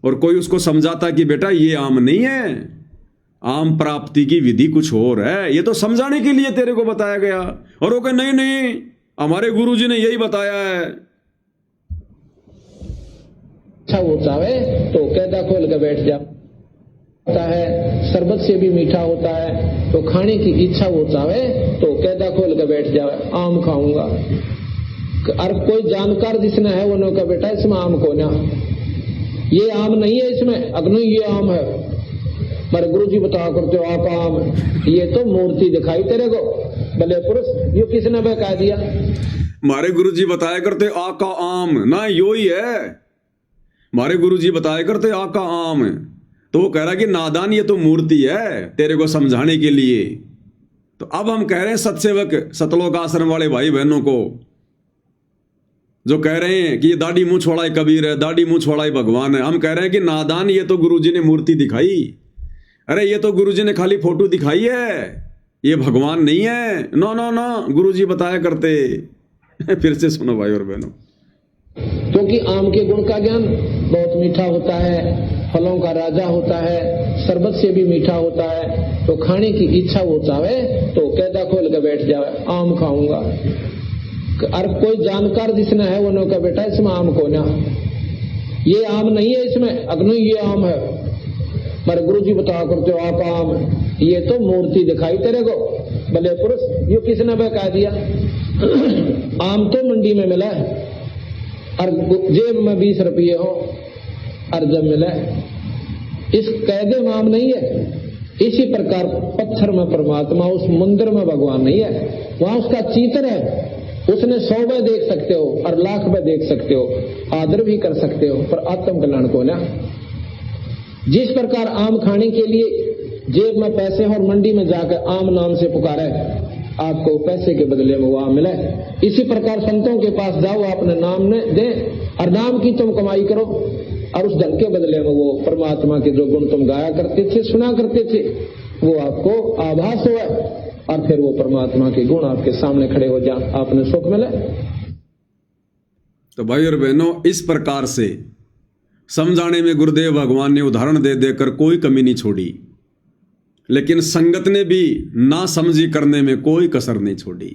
और कोई उसको समझाता कि बेटा ये आम नहीं है, आम प्राप्ति की विधि कुछ और है, ये तो समझाने के लिए तेरे को बताया गया। और वो कहे नहीं नहीं, हमारे गुरुजी ने यही बताया है। अच्छा वो चाहे तो कैदा खोल के बैठ जाता है, शरबत से भी मीठा होता है, तो खाने की इच्छा वो चाहे तो कैदा खोल के बैठ जाए, आम खाऊंगा। और कोई जानकार जिसने है वो कहा बेटा इसमें आम को ना, ये आम नहीं है इसमें, अग्नि ये आम है। मेरे गुरुजी बताया करते हो आपका आम, ये तो मूर्ति दिखाई तेरे को, भले पुरुष, ये किसने बता दिया? हमारे गुरुजी बताया करते आ का आम ना, यो ही है। हमारे गुरुजी बताया करते आ का आम, तो वो कह रहा कि नादान ये तो मूर्ति है तेरे को समझाने के लिए। तो अब हम कह रहे हैं सत्सेवक सतलोक आश्रम वाले भाई बहनों को, जो कह रहे हैं कि ये दाढ़ी मूछ वाला ही कबीर है, दाढ़ी मूछ वाला ही भगवान है, हम कह रहे हैं कि नादान ये तो गुरुजी ने मूर्ति दिखाई, अरे ये तो गुरुजी ने खाली फोटो दिखाई है, ये भगवान नहीं है। नो नो नो, गुरुजी बताया करते। फिर से सुनो भाई और बहनों, क्योंकि आम के गुण का ज्ञान बहुत मीठा होता है, फलों का राजा होता है, शरबत से भी मीठा होता है, तो खाने की इच्छा वो चाहे तो कैदा खोल के बैठ जाए, आम खाऊंगा। और कोई जानकार जिसने है वो कहा बेटा इसमें आम को ना, ये आम नहीं है इसमें, अग्नि ये आम है। मेरे गुरुजी बताया करते हो आपका आम, ये तो मूर्ति दिखाई तेरे को, भले पुरुष, ये किसने बता दिया? आम तो मंडी में मिला है और जेब में 20 रुपये हो और जब मिला, इस कैदे में आम नहीं है। इसी प्रकार पत्थर में परमात्मा, उस मंदिर में भगवान नहीं है, वहां उसका चित्र है, उसने 100 में देख सकते हो और लाख में देख सकते हो, आदर भी कर सकते हो, पर आत्म कल्याण को ना। जिस प्रकार आम खाने के लिए जेब में पैसे और मंडी में जाकर आम नाम से पुकारा है, आपको पैसे के बदले में वो आम मिला है। इसी प्रकार संतों के पास जाओ, अपने नाम ने दे और नाम की तुम कमाई करो, और उस धन के बदले में वो परमात्मा के जो गुण तुम गाया करते थे, सुना करते थे, वो आपको आभास हुआ, और फिर वो परमात्मा के गुण आपके सामने खड़े हो जाए, आपने सुख मिला। तो भाई और बहनों, इस प्रकार से समझाने में गुरुदेव भगवान ने उदाहरण दे देकर कोई कमी नहीं छोड़ी, लेकिन संगत ने भी ना समझी करने में कोई कसर नहीं छोड़ी।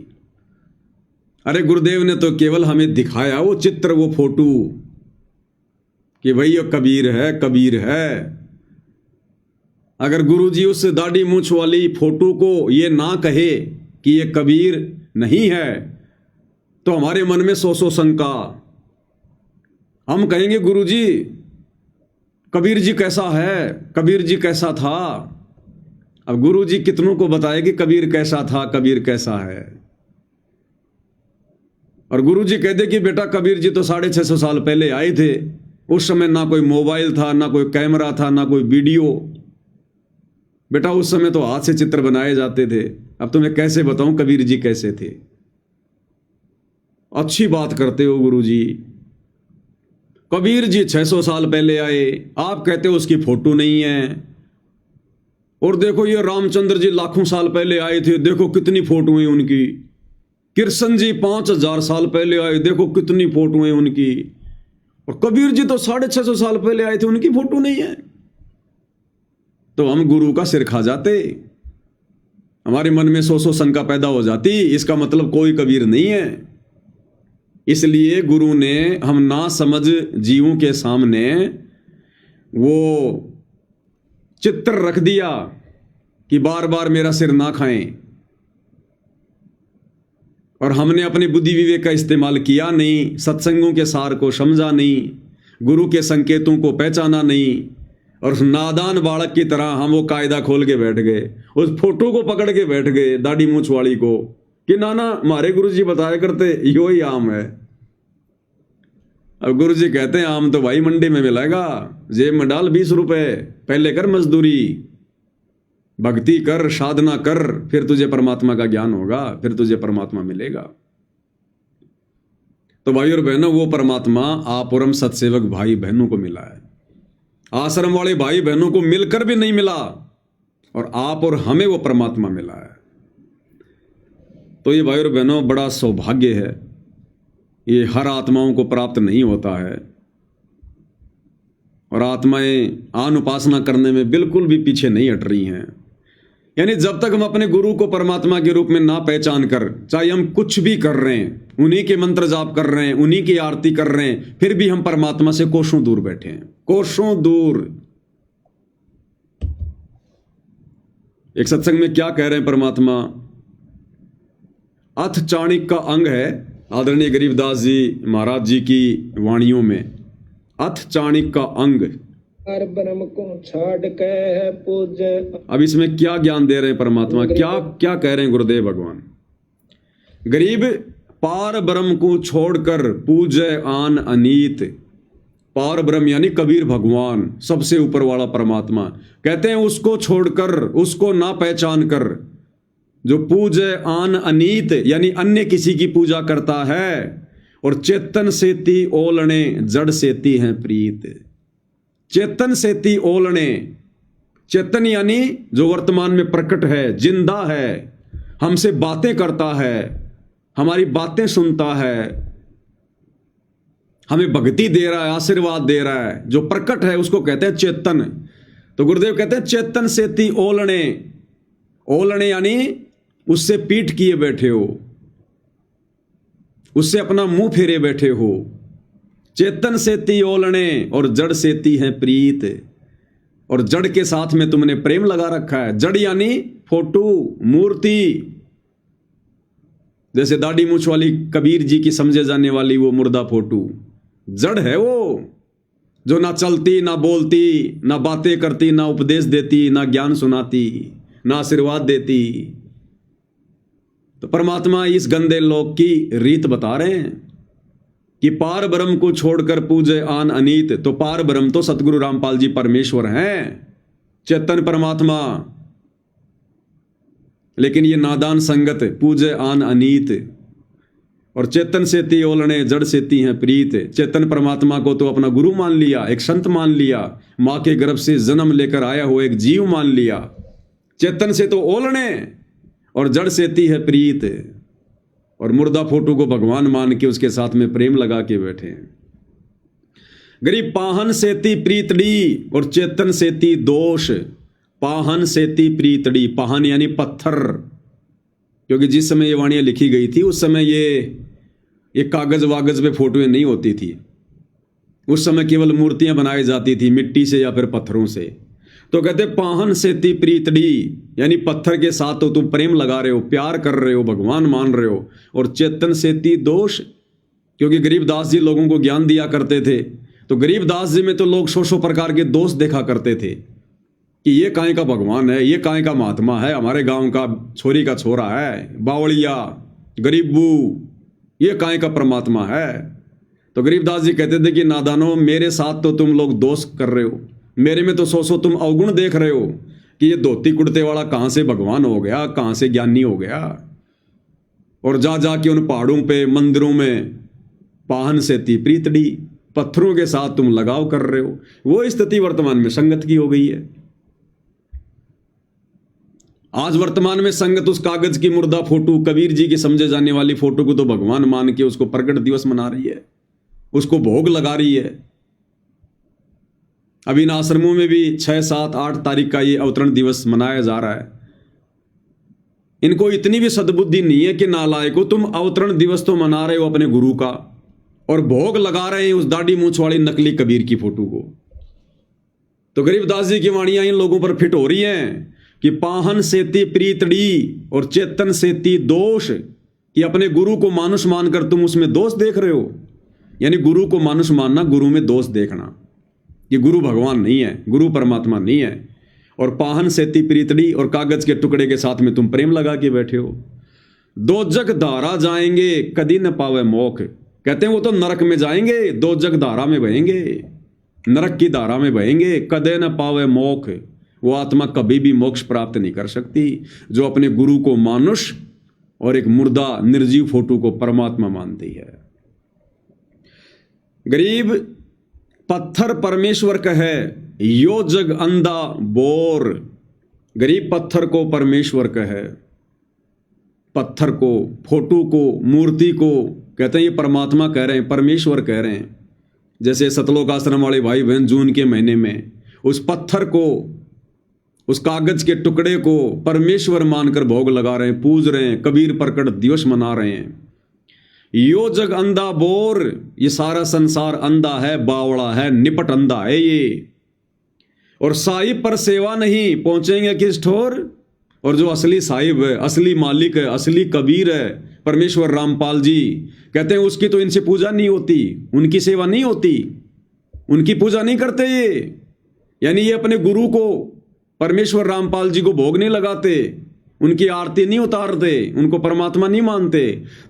अरे गुरुदेव ने तो केवल हमें दिखाया वो चित्र, वो फोटो, कि भाई ये कबीर है, कबीर है। अगर गुरुजी उस दाढ़ी मूछ वाली फोटो को ये ना कहे कि ये कबीर नहीं है, तो हमारे मन में 100 शंका। हम कहेंगे गुरुजी कबीर जी कैसा है, कबीर जी कैसा था। अब गुरुजी कितनों को बताए कि कबीर कैसा था, कबीर कैसा है। और गुरुजी कहते कि बेटा कबीर जी तो 650 साल पहले आए थे, उस समय ना कोई मोबाइल था, ना कोई कैमरा था, ना कोई वीडियो। बेटा उस समय तो हाथ से चित्र बनाए जाते थे। अब तुम्हें कैसे बताऊं कबीर जी कैसे थे। अच्छी बात करते हो गुरुजी। कबीर जी 600 साल पहले आए, आप कहते हो उसकी फोटो नहीं है। और देखो ये रामचंद्र जी लाखों साल पहले आए थे, देखो कितनी फोटो हैं उनकी। कृष्ण जी 5000 साल पहले आए, देखो कितनी फोटो हैं उनकी। और कबीर जी तो 650 साल पहले आए थे, उनकी फोटो नहीं है। तो हम गुरु का सिर खा जाते, हमारे मन में 100 शंका पैदा हो जाती, इसका मतलब कोई कबीर नहीं है। इसलिए गुरु ने हम ना समझ जीवों के सामने वो चित्र रख दिया कि बार बार मेरा सिर ना खाएं, और हमने अपने बुद्धि विवेक का इस्तेमाल किया नहीं, सत्संगों के सार को समझा नहीं, गुरु के संकेतों को पहचाना नहीं, और उस नादान बालक की तरह हम वो कायदा खोल के बैठ गए, उस फोटो को पकड़ के बैठ गए दाढ़ी मूछ वाली को, कि नाना हमारे गुरु जी बताया करते यो ही आम है। अब गुरु जी कहते हैं आम तो भाई मंडी में मिलेगा, जेब में डाल 20 रुपए, पहले कर मजदूरी, भक्ति कर, साधना कर, फिर तुझे परमात्मा का ज्ञान होगा, फिर तुझे परमात्मा मिलेगा। तो भाई और बहनों, वो परमात्मा आप और हम सत्सेवक भाई बहनों को मिला है। आश्रम वाले भाई बहनों को मिलकर भी नहीं मिला, और आप और हमें वो परमात्मा मिला है। तो ये भाई और बहनों बड़ा सौभाग्य है, ये हर आत्माओं को प्राप्त नहीं होता है। और आत्माएं आन उपासना करने में बिल्कुल भी पीछे नहीं हट रही हैं। यानी जब तक हम अपने गुरु को परमात्मा के रूप में ना पहचान कर, चाहे हम कुछ भी कर रहे हैं, उन्हीं के मंत्र जाप कर रहे हैं, उन्हीं की आरती कर रहे हैं, फिर भी हम परमात्मा से कोसों दूर बैठे हैं, कोसों दूर। एक सत्संग में क्या कह रहे हैं परमात्मा, अथ चाणक्य का अंग है आदरणीय गरीबदास जी महाराज जी की वाणियों में, अथ चाणक्य का अंग। ब्रह्म को छाड़ के पूजे। अब इसमें क्या ज्ञान दे रहे हैं परमात्मा, क्या क्या कह रहे हैं गुरुदेव भगवान। गरीब पार ब्रह्म को छोड़कर पूजे आन अनीत। पार ब्रह्म यानी कबीर भगवान, सबसे ऊपर वाला परमात्मा, कहते हैं उसको छोड़कर, उसको ना पहचान कर, जो पूजे आन अनीत यानी अन्य किसी की पूजा करता है, और चेतन सेती ओलने जड़ सेती हैं प्रीत। चेतन सेती ओलने, चेतन यानी जो वर्तमान में प्रकट है, जिंदा है, हमसे बातें करता है, हमारी बातें सुनता है, हमें भक्ति दे रहा है, आशीर्वाद दे रहा है, जो प्रकट है उसको कहते हैं चेतन। तो गुरुदेव कहते हैं चेतन सेती ओलने। ओलने यानी उससे पीठ किए बैठे हो, उससे अपना मुंह फेरे बैठे हो। चेतन सेती ओलने और जड़ सेती है प्रीत। और जड़ के साथ में तुमने प्रेम लगा रखा है। जड़ यानी फोटो, मूर्ति, जैसे दाढ़ी मूछ वाली कबीर जी की समझे जाने वाली वो मुर्दा फोटो, जड़ है वो, जो ना चलती, ना बोलती, ना बातें करती, ना उपदेश देती, ना ज्ञान सुनाती, ना आशीर्वाद देती। तो परमात्मा इस गंदे लोक की रीत बता रहे हैं कि पार ब्रह्म को छोड़कर पूजे आन अनीत। तो पार ब्रह्म तो सतगुरु रामपाल जी परमेश्वर हैं, चेतन परमात्मा। लेकिन ये नादान संगत पूजे आन अनीत। और चेतन सेती ओलने जड़ सेती हैं प्रीत। चेतन परमात्मा को तो अपना गुरु मान लिया, एक संत मान लिया, मां के गर्भ से जन्म लेकर आया हुआ एक जीव मान लिया। चेतन से तो ओलने और जड़ सेती है प्रीत। और मुर्दा फोटो को भगवान मान के उसके साथ में प्रेम लगा के बैठे हैं। गरीब पाहन सेती प्रीतड़ी और चेतन सेती दोष। पाहन सेती प्रीतड़ी, पाहन यानी पत्थर, क्योंकि जिस समय ये वाणियां लिखी गई थी उस समय ये कागज वागज पे फोटोएं नहीं होती थी। उस समय केवल मूर्तियां बनाई जाती थी मिट्टी से या फिर पत्थरों से। तो कहते पाहन सेती प्रीतड़ी यानी पत्थर के साथ तो तुम प्रेम लगा रहे हो, प्यार कर रहे हो, भगवान मान रहे हो। और चेतन सेती दोष, क्योंकि गरीबदास जी लोगों को ज्ञान दिया करते थे, तो गरीबदास जी में तो लोग सौ प्रकार के दोष देखा करते थे कि ये काहे का भगवान है, ये काहे का महात्मा है, हमारे गांव का छोरी का छोरा है, बावड़िया, गरीबू, ये काहे का परमात्मा है। तो गरीबदास जी कहते थे कि नादानो, मेरे साथ तो तुम लोग दोष कर रहे हो, मेरे में तो सौ तुम अवगुण देख रहे हो कि ये धोती कुर्ते वाला कहां से भगवान हो गया, कहां से ज्ञानी हो गया। और जा जा के उन पहाड़ों पे मंदिरों में पाहन से ती प्रीतड़ी, पत्थरों के साथ तुम लगाव कर रहे हो। वो स्थिति वर्तमान में संगत की हो गई है। आज वर्तमान में संगत उस कागज की मुर्दा फोटो, कबीर जी की समझे जाने वाली फोटो को तो भगवान मान के उसको प्रकट दिवस मना रही है, उसको भोग लगा रही है। अभी इन आश्रमों में भी 6, 7, 8 तारीख का ये अवतरण दिवस मनाया जा रहा है। इनको इतनी भी सद्बुद्धि नहीं है कि नालायको, तुम अवतरण दिवस तो मना रहे हो अपने गुरु का और भोग लगा रहे हैं उस दाढ़ी मूंछ वाली नकली कबीर की फोटो को। तो गरीबदास जी की वाणियां इन लोगों पर फिट हो रही हैं कि पाहन सेती प्रीतड़ी और चेतन सेती दोष, कि अपने गुरु को मानुष मानकर तुम उसमें दोष देख रहे हो। यानी गुरु को मानुष मानना, गुरु में दोष देखना, कि गुरु भगवान नहीं है, गुरु परमात्मा नहीं है। और पाहन सेती प्रीतड़ी और कागज के टुकड़े के साथ में तुम प्रेम लगा के बैठे हो। दो जग धारा जाएंगे कदी न पावे मोख, कहते हैं वो तो नरक में जाएंगे, दो जग धारा में बहेंगे, नरक की धारा में बहेंगे, कदे न पावे मोख। वो आत्मा कभी भी मोक्ष प्राप्त नहीं कर सकती जो अपने गुरु को मानुष और एक मुर्दा निर्जीव फोटो को परमात्मा मानती है। गरीब पत्थर परमेश्वर कहे यो जग अंधा बोर, गरीब पत्थर को परमेश्वर कहे, पत्थर को, फोटो को, मूर्ति को कहते हैं ये परमात्मा कह रहे हैं, परमेश्वर कह रहे हैं। जैसे सतलोक आश्रम वाले भाई बहन जून के महीने में उस पत्थर को, उस कागज के टुकड़े को परमेश्वर मानकर भोग लगा रहे हैं, पूज रहे हैं, कबीर प्रकट दिवस मना रहे हैं। यो जग अंधा बोर, ये सारा संसार अंधा है, बावड़ा है, निपट अंधा है ये। और साहिब पर सेवा नहीं, पहुंचेंगे किस ठोर। और जो असली साहिब है, असली मालिक है, असली कबीर है, परमेश्वर रामपाल जी, कहते हैं उसकी तो इनसे पूजा नहीं होती, उनकी सेवा नहीं होती, उनकी पूजा नहीं करते ये। यानी ये अपने गुरु को, परमेश्वर रामपाल जी को भोग नहीं लगाते, उनकी आरती नहीं उतारते, उनको परमात्मा नहीं मानते।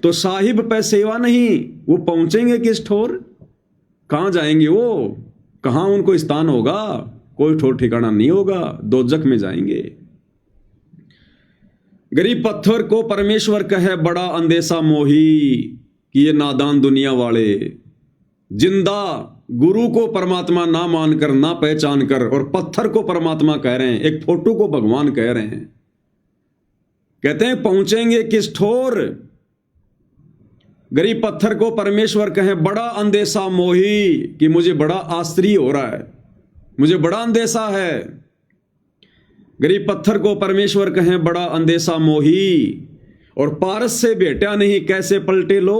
तो साहिब पे सेवा नहीं, वो पहुंचेंगे किस ठोर, कहां जाएंगे वो, कहां उनको स्थान होगा, कोई ठोर ठिकाना नहीं होगा, दोजख में जाएंगे। गरीब पत्थर को परमेश्वर कहे बड़ा अंदेशा मोही, कि ये नादान दुनिया वाले जिंदा गुरु को परमात्मा ना मानकर, ना पहचान कर, और पत्थर को परमात्मा कह रहे हैं, एक फोटो को भगवान कह रहे हैं। कहते हैं पहुंचेंगे किस ठोर। गरीब पत्थर को परमेश्वर कहे बड़ा अंदेशा मोही, कि मुझे बड़ा आश्चर्य हो रहा है, मुझे बड़ा अंदेशा है। गरीब पत्थर को परमेश्वर कहें बड़ा अंदेशा मोही, और पारस से भेटा नहीं कैसे पलटे लो।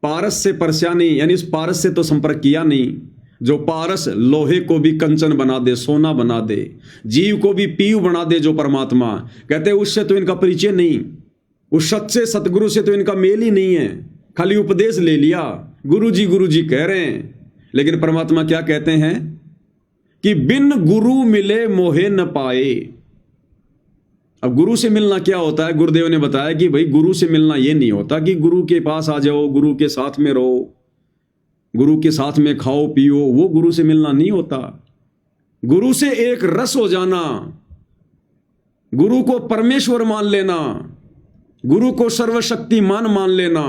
पारस से परस्यानी, यानी उस पारस से तो संपर्क किया नहीं, जो पारस लोहे को भी कंचन बना दे, सोना बना दे, जीव को भी पीयू बना दे, जो परमात्मा, कहते हैं उससे तो इनका परिचय नहीं, उस सच्चे सतगुरु से तो इनका मेल ही नहीं है। खाली उपदेश ले लिया, गुरु जी कह रहे हैं, लेकिन परमात्मा क्या कहते हैं कि बिन गुरु मिले मोहे न पाए। अब गुरु से मिलना क्या होता है, गुरुदेव ने बताया कि भाई गुरु से मिलना ये नहीं होता कि गुरु के पास आ जाओ, गुरु के साथ में रहो, गुरु के साथ में खाओ पियो, वो गुरु से मिलना नहीं होता। गुरु से एक रस हो जाना, गुरु को परमेश्वर मान लेना, गुरु को सर्वशक्तिमान मान लेना,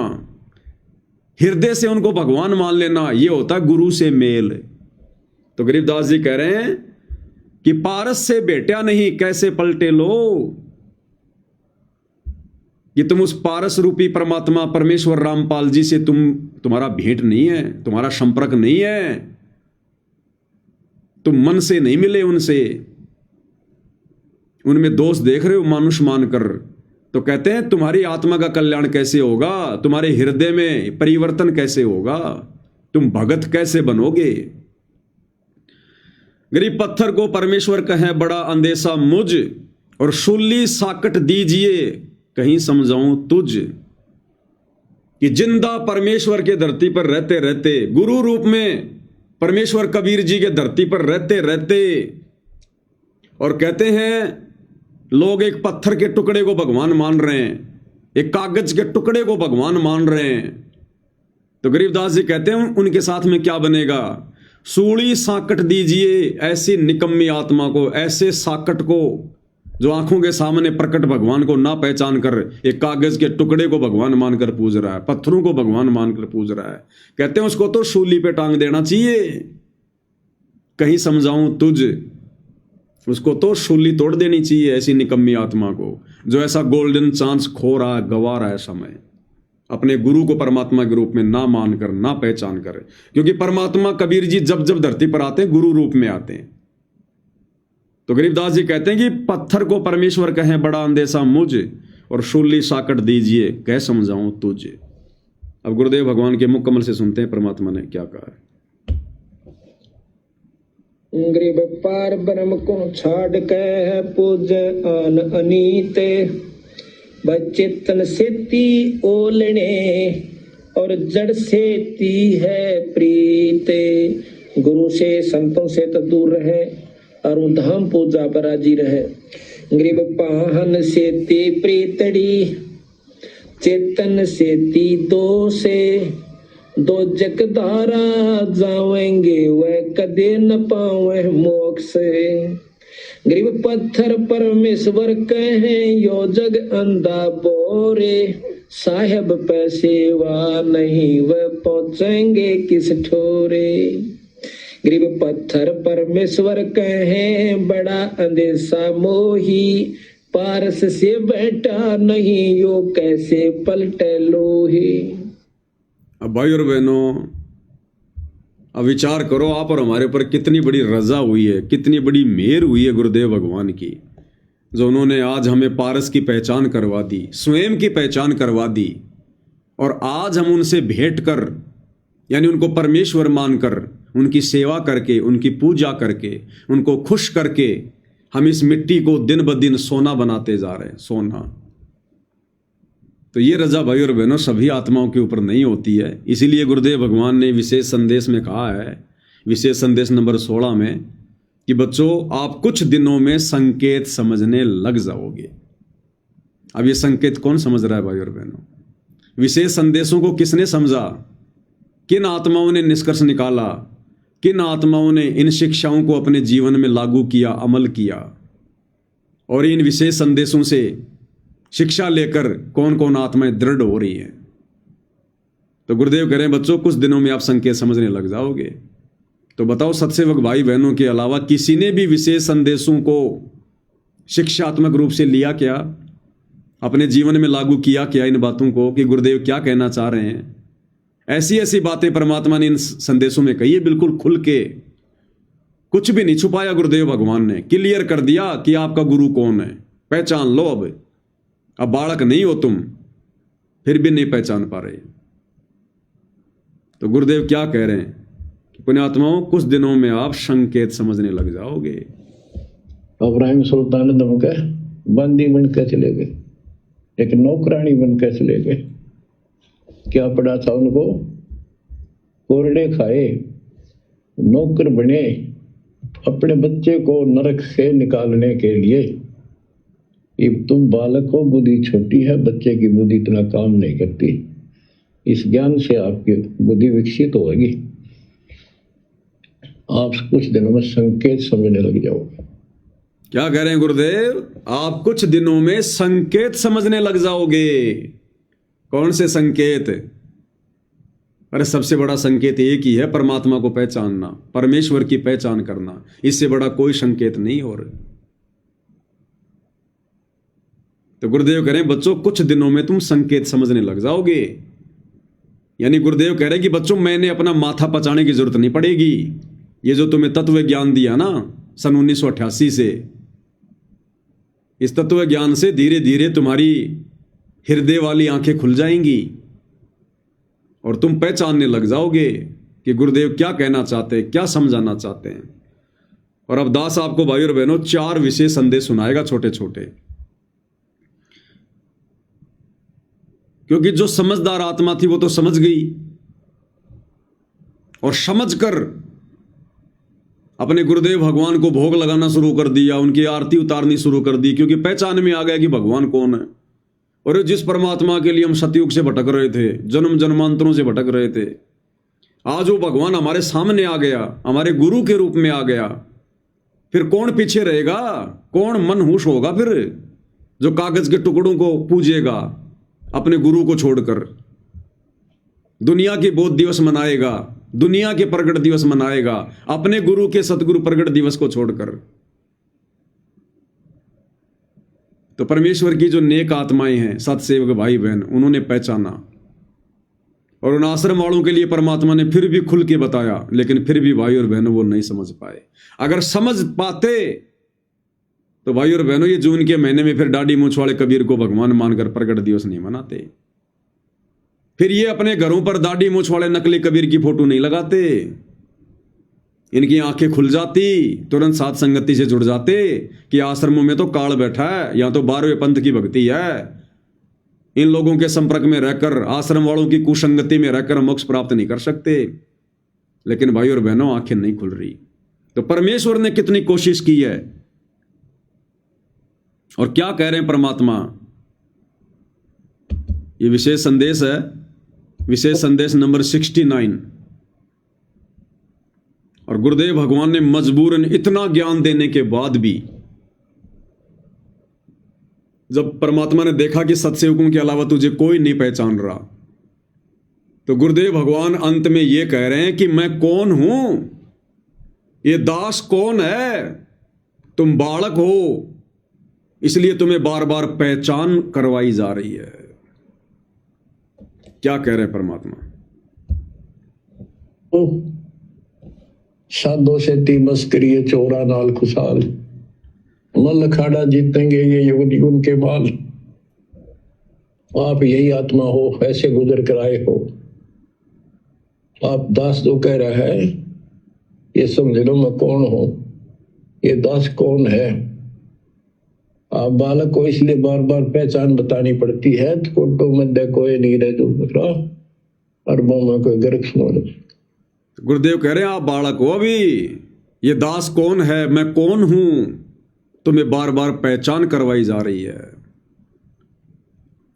हृदय से उनको भगवान मान लेना, ये होता गुरु से मेल। तो गरीबदास जी कह रहे हैं कि पारस से बेटा नहीं कैसे पलटे लो, कि तुम उस पारस रूपी परमात्मा परमेश्वर रामपाल जी से तुम्हारा भेंट नहीं है, तुम्हारा संपर्क नहीं है, तुम मन से नहीं मिले उनसे, उनमें दोष देख रहे हो मानुष मानकर। तो कहते हैं तुम्हारी आत्मा का कल्याण कैसे होगा, तुम्हारे हृदय में परिवर्तन कैसे होगा, तुम भगत कैसे बनोगे। गरीब पत्थर को परमेश्वर कहे बड़ा अंदेशा मुझ, और शूली साकट दीजिए कहीं समझाऊं तुझ। कि जिंदा परमेश्वर के धरती पर रहते रहते, गुरु रूप में परमेश्वर कबीर जी के धरती पर रहते रहते, और कहते हैं लोग एक पत्थर के टुकड़े को भगवान मान रहे हैं, एक कागज के टुकड़े को भगवान मान रहे हैं। तो गरीबदास जी कहते हैं उनके साथ में क्या बनेगा, सूली साकट दीजिए ऐसी निकम्मी आत्मा को, ऐसे साकट को, जो आंखों के सामने प्रकट भगवान को ना पहचान कर एक कागज के टुकड़े को भगवान मानकर पूज रहा है, पत्थरों को भगवान मानकर पूज रहा है, कहते हैं उसको तो शूली पे टांग देना चाहिए। कहीं समझाऊं तुझ, उसको तो शूली तोड़ देनी चाहिए ऐसी निकम्मी आत्मा को जो ऐसा गोल्डन चांस खो रहा है, गवा रहा है समय, अपने गुरु को परमात्मा के रूप में ना मानकर, ना पहचान कर। क्योंकि परमात्मा कबीर जी जब जब धरती पर आते हैं गुरु रूप में आते हैं। तो गरीबदास जी कहते हैं कि पत्थर को परमेश्वर कहें बड़ा अंदेशा मुझ, और शूली साकट दीजिए कह समझाऊं तुझे। अब गुरुदेव भगवान के मुख कमल से सुनते हैं परमात्मा ने क्या कहा है। गरीब पार ब्रह्म को छाड़ के पूज आन अनीते, बचेतन सेती ओलने और जड़ सेती है प्रीते। गुरु से संतों से तो दूर रहे और धाम पूजा पर राजी रहे। गरीब पाहन सेती प्रीतड़ी, चेतन सेती दो से, दो जग धारा जावेंगे वह कदे न पावे मोक्ष। गरीब पत्थर परमेश्वर कहे यो जग अंधा बोरे, साहेब पैसेवा नहीं वह पहुंचेंगे किस ठोरे। गरीब पत्थर परमेश्वर कहे बड़ा अंदेशा मोही, पारस से बैठा नहीं यो कैसे पलटे लोही। अब भाई और बहनों, अब विचार करो आप और हमारे ऊपर कितनी बड़ी रजा हुई है, कितनी बड़ी मेहर हुई है गुरुदेव भगवान की, जो उन्होंने आज हमें पारस की पहचान करवा दी, स्वयं की पहचान करवा दी। और आज हम उनसे भेंट कर, यानी उनको परमेश्वर मानकर, उनकी सेवा करके, उनकी पूजा करके, उनको खुश करके हम इस मिट्टी को दिन ब दिन सोना बनाते जा रहे हैं, सोना। तो ये रजा भाई और बहनों सभी आत्माओं के ऊपर नहीं होती है। इसीलिए गुरुदेव भगवान ने विशेष संदेश में कहा है, विशेष संदेश नंबर 16 में, कि बच्चों आप कुछ दिनों में संकेत समझने लग जाओगे। अब ये संकेत कौन समझ रहा है भाई और बहनों? विशेष संदेशों को किसने समझा? किन आत्माओं ने निष्कर्ष निकाला? किन आत्माओं ने इन शिक्षाओं को अपने जीवन में लागू किया, अमल किया? और इन विशेष संदेशों से शिक्षा लेकर कौन कौन आत्माएं दृढ़ हो रही हैं? तो गुरुदेव कह रहे हैं बच्चों कुछ दिनों में आप संकेत समझने लग जाओगे। तो बताओ सत्सेवक भाई बहनों के अलावा किसी ने भी विशेष संदेशों को शिक्षात्मक रूप से लिया क्या? अपने जीवन में लागू किया क्या इन बातों को कि गुरुदेव क्या कहना चाह रहे हैं? ऐसी ऐसी बातें परमात्मा ने इन संदेशों में कही है, बिल्कुल खुल के, कुछ भी नहीं छुपाया। गुरुदेव भगवान ने क्लियर कर दिया कि आपका गुरु कौन है, पहचान लो। अब बालक नहीं हो तुम, फिर भी नहीं पहचान पा रहे। तो गुरुदेव क्या कह रहे हैं कि पुण्यात्माओं कुछ दिनों में आप संकेत समझने लग जाओगे। इब्राहिम सुल्तान दमके बंदी बन के चले गए, एक नौकरानी बन के चले गए। क्या पड़ा था उनको? कोरडे खाए, नौकर बने, अपने बच्चे को नरक से निकालने के लिए। अब तुम बालक हो, बुद्धि छोटी है, बच्चे की बुद्धि इतना काम नहीं करती। इस ज्ञान से आपकी बुद्धि विकसित होगी। आप कुछ दिनों में संकेत समझने लग जाओगे। क्या कह रहे हैं गुरुदेव? आप कुछ दिनों में संकेत समझने लग जाओगे। कौन से संकेत? अरे सबसे बड़ा संकेत एक ही है, परमात्मा को पहचानना, परमेश्वर की पहचान करना। इससे बड़ा कोई संकेत नहीं हो रहा। तो गुरुदेव कह रहे हैं बच्चों कुछ दिनों में तुम संकेत समझने लग जाओगे। यानी गुरुदेव कह रहे हैं कि बच्चों मैंने अपना माथा पचाने की जरूरत नहीं पड़ेगी। ये जो तुम्हें तत्व ज्ञान दिया ना सन 1988 से, इस तत्व ज्ञान से धीरे धीरे तुम्हारी हृदय वाली आंखें खुल जाएंगी और तुम पहचानने लग जाओगे कि गुरुदेव क्या कहना चाहते हैं, क्या समझाना चाहते हैं। और अब दास आपको भाई और बहनों 4 विशेष संदेश सुनाएगा, छोटे छोटे। क्योंकि जो समझदार आत्मा थी वो तो समझ गई और समझकर अपने गुरुदेव भगवान को भोग लगाना शुरू कर दिया, उनकी आरती उतारनी शुरू कर दी, क्योंकि पहचान में आ गया कि भगवान कौन है। और जिस परमात्मा के लिए हम सतयुग से भटक रहे थे, जन्म जन्मांतरों से भटक रहे थे, आज वो भगवान हमारे सामने आ गया, हमारे गुरु के रूप में आ गया। फिर कौन पीछे रहेगा, कौन मनहूस होगा फिर, जो कागज के टुकड़ों को पूजेगा अपने गुरु को छोड़कर, दुनिया के बोध दिवस मनाएगा, दुनिया के प्रगट दिवस मनाएगा अपने गुरु के सतगुरु प्रगट दिवस को छोड़कर। तो परमेश्वर की जो नेक आत्माएं हैं, सतसेवक भाई बहन, उन्होंने पहचाना, और उन आश्रम वालों के लिए परमात्मा ने फिर भी खुल के बताया, लेकिन फिर भी भाई और बहनों वो नहीं समझ पाए। अगर समझ पाते तो भाई और बहनों ये जून के महीने में फिर दाढ़ी मूंछ वाले कबीर को भगवान मानकर प्रगट दिवस नहीं मनाते, फिर ये अपने घरों पर दाढ़ी मूंछ वाले नकली कबीर की फोटो नहीं लगाते, इनकी आंखें खुल जाती, तुरंत साथ संगति से जुड़ जाते कि आश्रमों में तो काल बैठा है, यहां तो 12वें पंथ की भक्ति है, इन लोगों के संपर्क में रहकर, आश्रम वालों की कुसंगति में रहकर मोक्ष प्राप्त नहीं कर सकते। लेकिन भाई और बहनों आंखें नहीं खुल रही। तो परमेश्वर ने कितनी कोशिश की है, और क्या कह रहे हैं परमात्मा। ये विशेष संदेश है, विशेष संदेश नंबर 69। और गुरुदेव भगवान ने मजबूरन इतना ज्ञान देने के बाद भी, जब परमात्मा ने देखा कि सत्सेवकों के अलावा तुझे कोई नहीं पहचान रहा, तो गुरुदेव भगवान अंत में यह कह रहे हैं कि मैं कौन हूं, ये दास कौन है, तुम बालक हो, इसलिए तुम्हें बार बार पहचान करवाई जा रही है। क्या कह रहे हैं परमात्मा। साधो से ती बस करिए चोरा नाल खुशाल, मल खाड़ा जीतेंगे ये युग युग के बाद। आप यही आत्मा हो, ऐसे गुजर कर आए हो। आप दास जो कह रहा है ये समझ लो मैं कौन हूं, ये दास कौन है। आप बालक को इसलिए बार बार पहचान बतानी पड़ती है, तो मध्य कोई नहीं रहे जो अरबों में कोई गर्क नॉलेज। गुरुदेव कह रहे हैं आप बालक हो अभी, ये दास कौन है, मैं कौन हूं, तुम्हें बार बार पहचान करवाई जा रही है।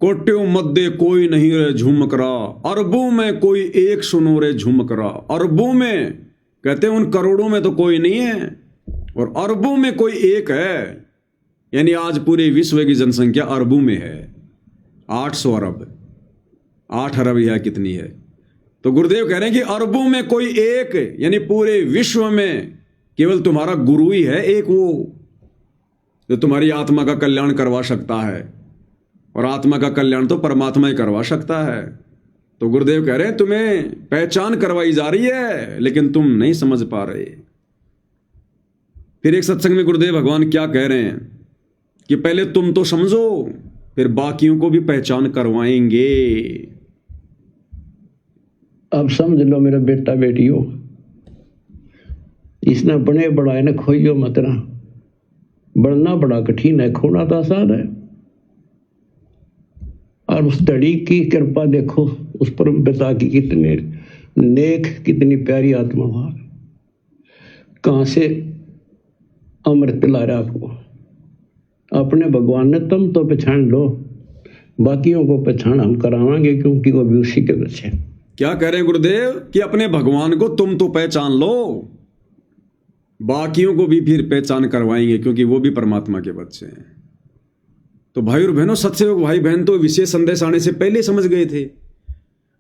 कोट्यों मध्य कोई नहीं रे झुमक रहा, अरबों में कोई एक सुनो रे झुमक रहा। अरबों में कहते हैं उन करोड़ों में तो कोई नहीं है, और अरबों में कोई एक है। यानी आज पूरे विश्व की जनसंख्या अरबों में है, 800 अरब, 8 अरब या कितनी है। तो गुरुदेव कह रहे हैं कि अरबों में कोई एक, यानी पूरे विश्व में केवल तुम्हारा गुरु ही है एक, वो जो तुम्हारी आत्मा का कल्याण करवा सकता है, और आत्मा का कल्याण तो परमात्मा ही करवा सकता है। तो गुरुदेव कह रहे हैं तुम्हें पहचान करवाई जा रही है, लेकिन तुम नहीं समझ पा रहे। फिर एक सत्संग में गुरुदेव भगवान क्या कह रहे हैं कि पहले तुम तो समझो, फिर बाकियों को भी पहचान करवाएंगे। अब समझ लो मेरा बेटा बेटियों, इसने बने बढ़ाए न खोइयो मत ना। बढ़ना बड़ा कठिन है, खोना तो आसान है। और उस धड़ी की कृपा देखो, उस परम पिता की कितने नेक, कितनी प्यारी आत्मा वहां, कहां से अमृत ला रहा आपको। अपने भगवान ने तुम तो पहचान लो, बाकियों को पहचान हम करावांगे, क्योंकि वो भी उसी के बच्चे। क्या कह रहे हैं गुरुदेव कि अपने भगवान को तुम तो पहचान लो, बाकियों को भी फिर पहचान करवाएंगे, क्योंकि वो भी परमात्मा के बच्चे हैं। तो भाई और बहनों, सत्सेवक भाई बहन तो विशेष संदेश आने से पहले समझ गए थे।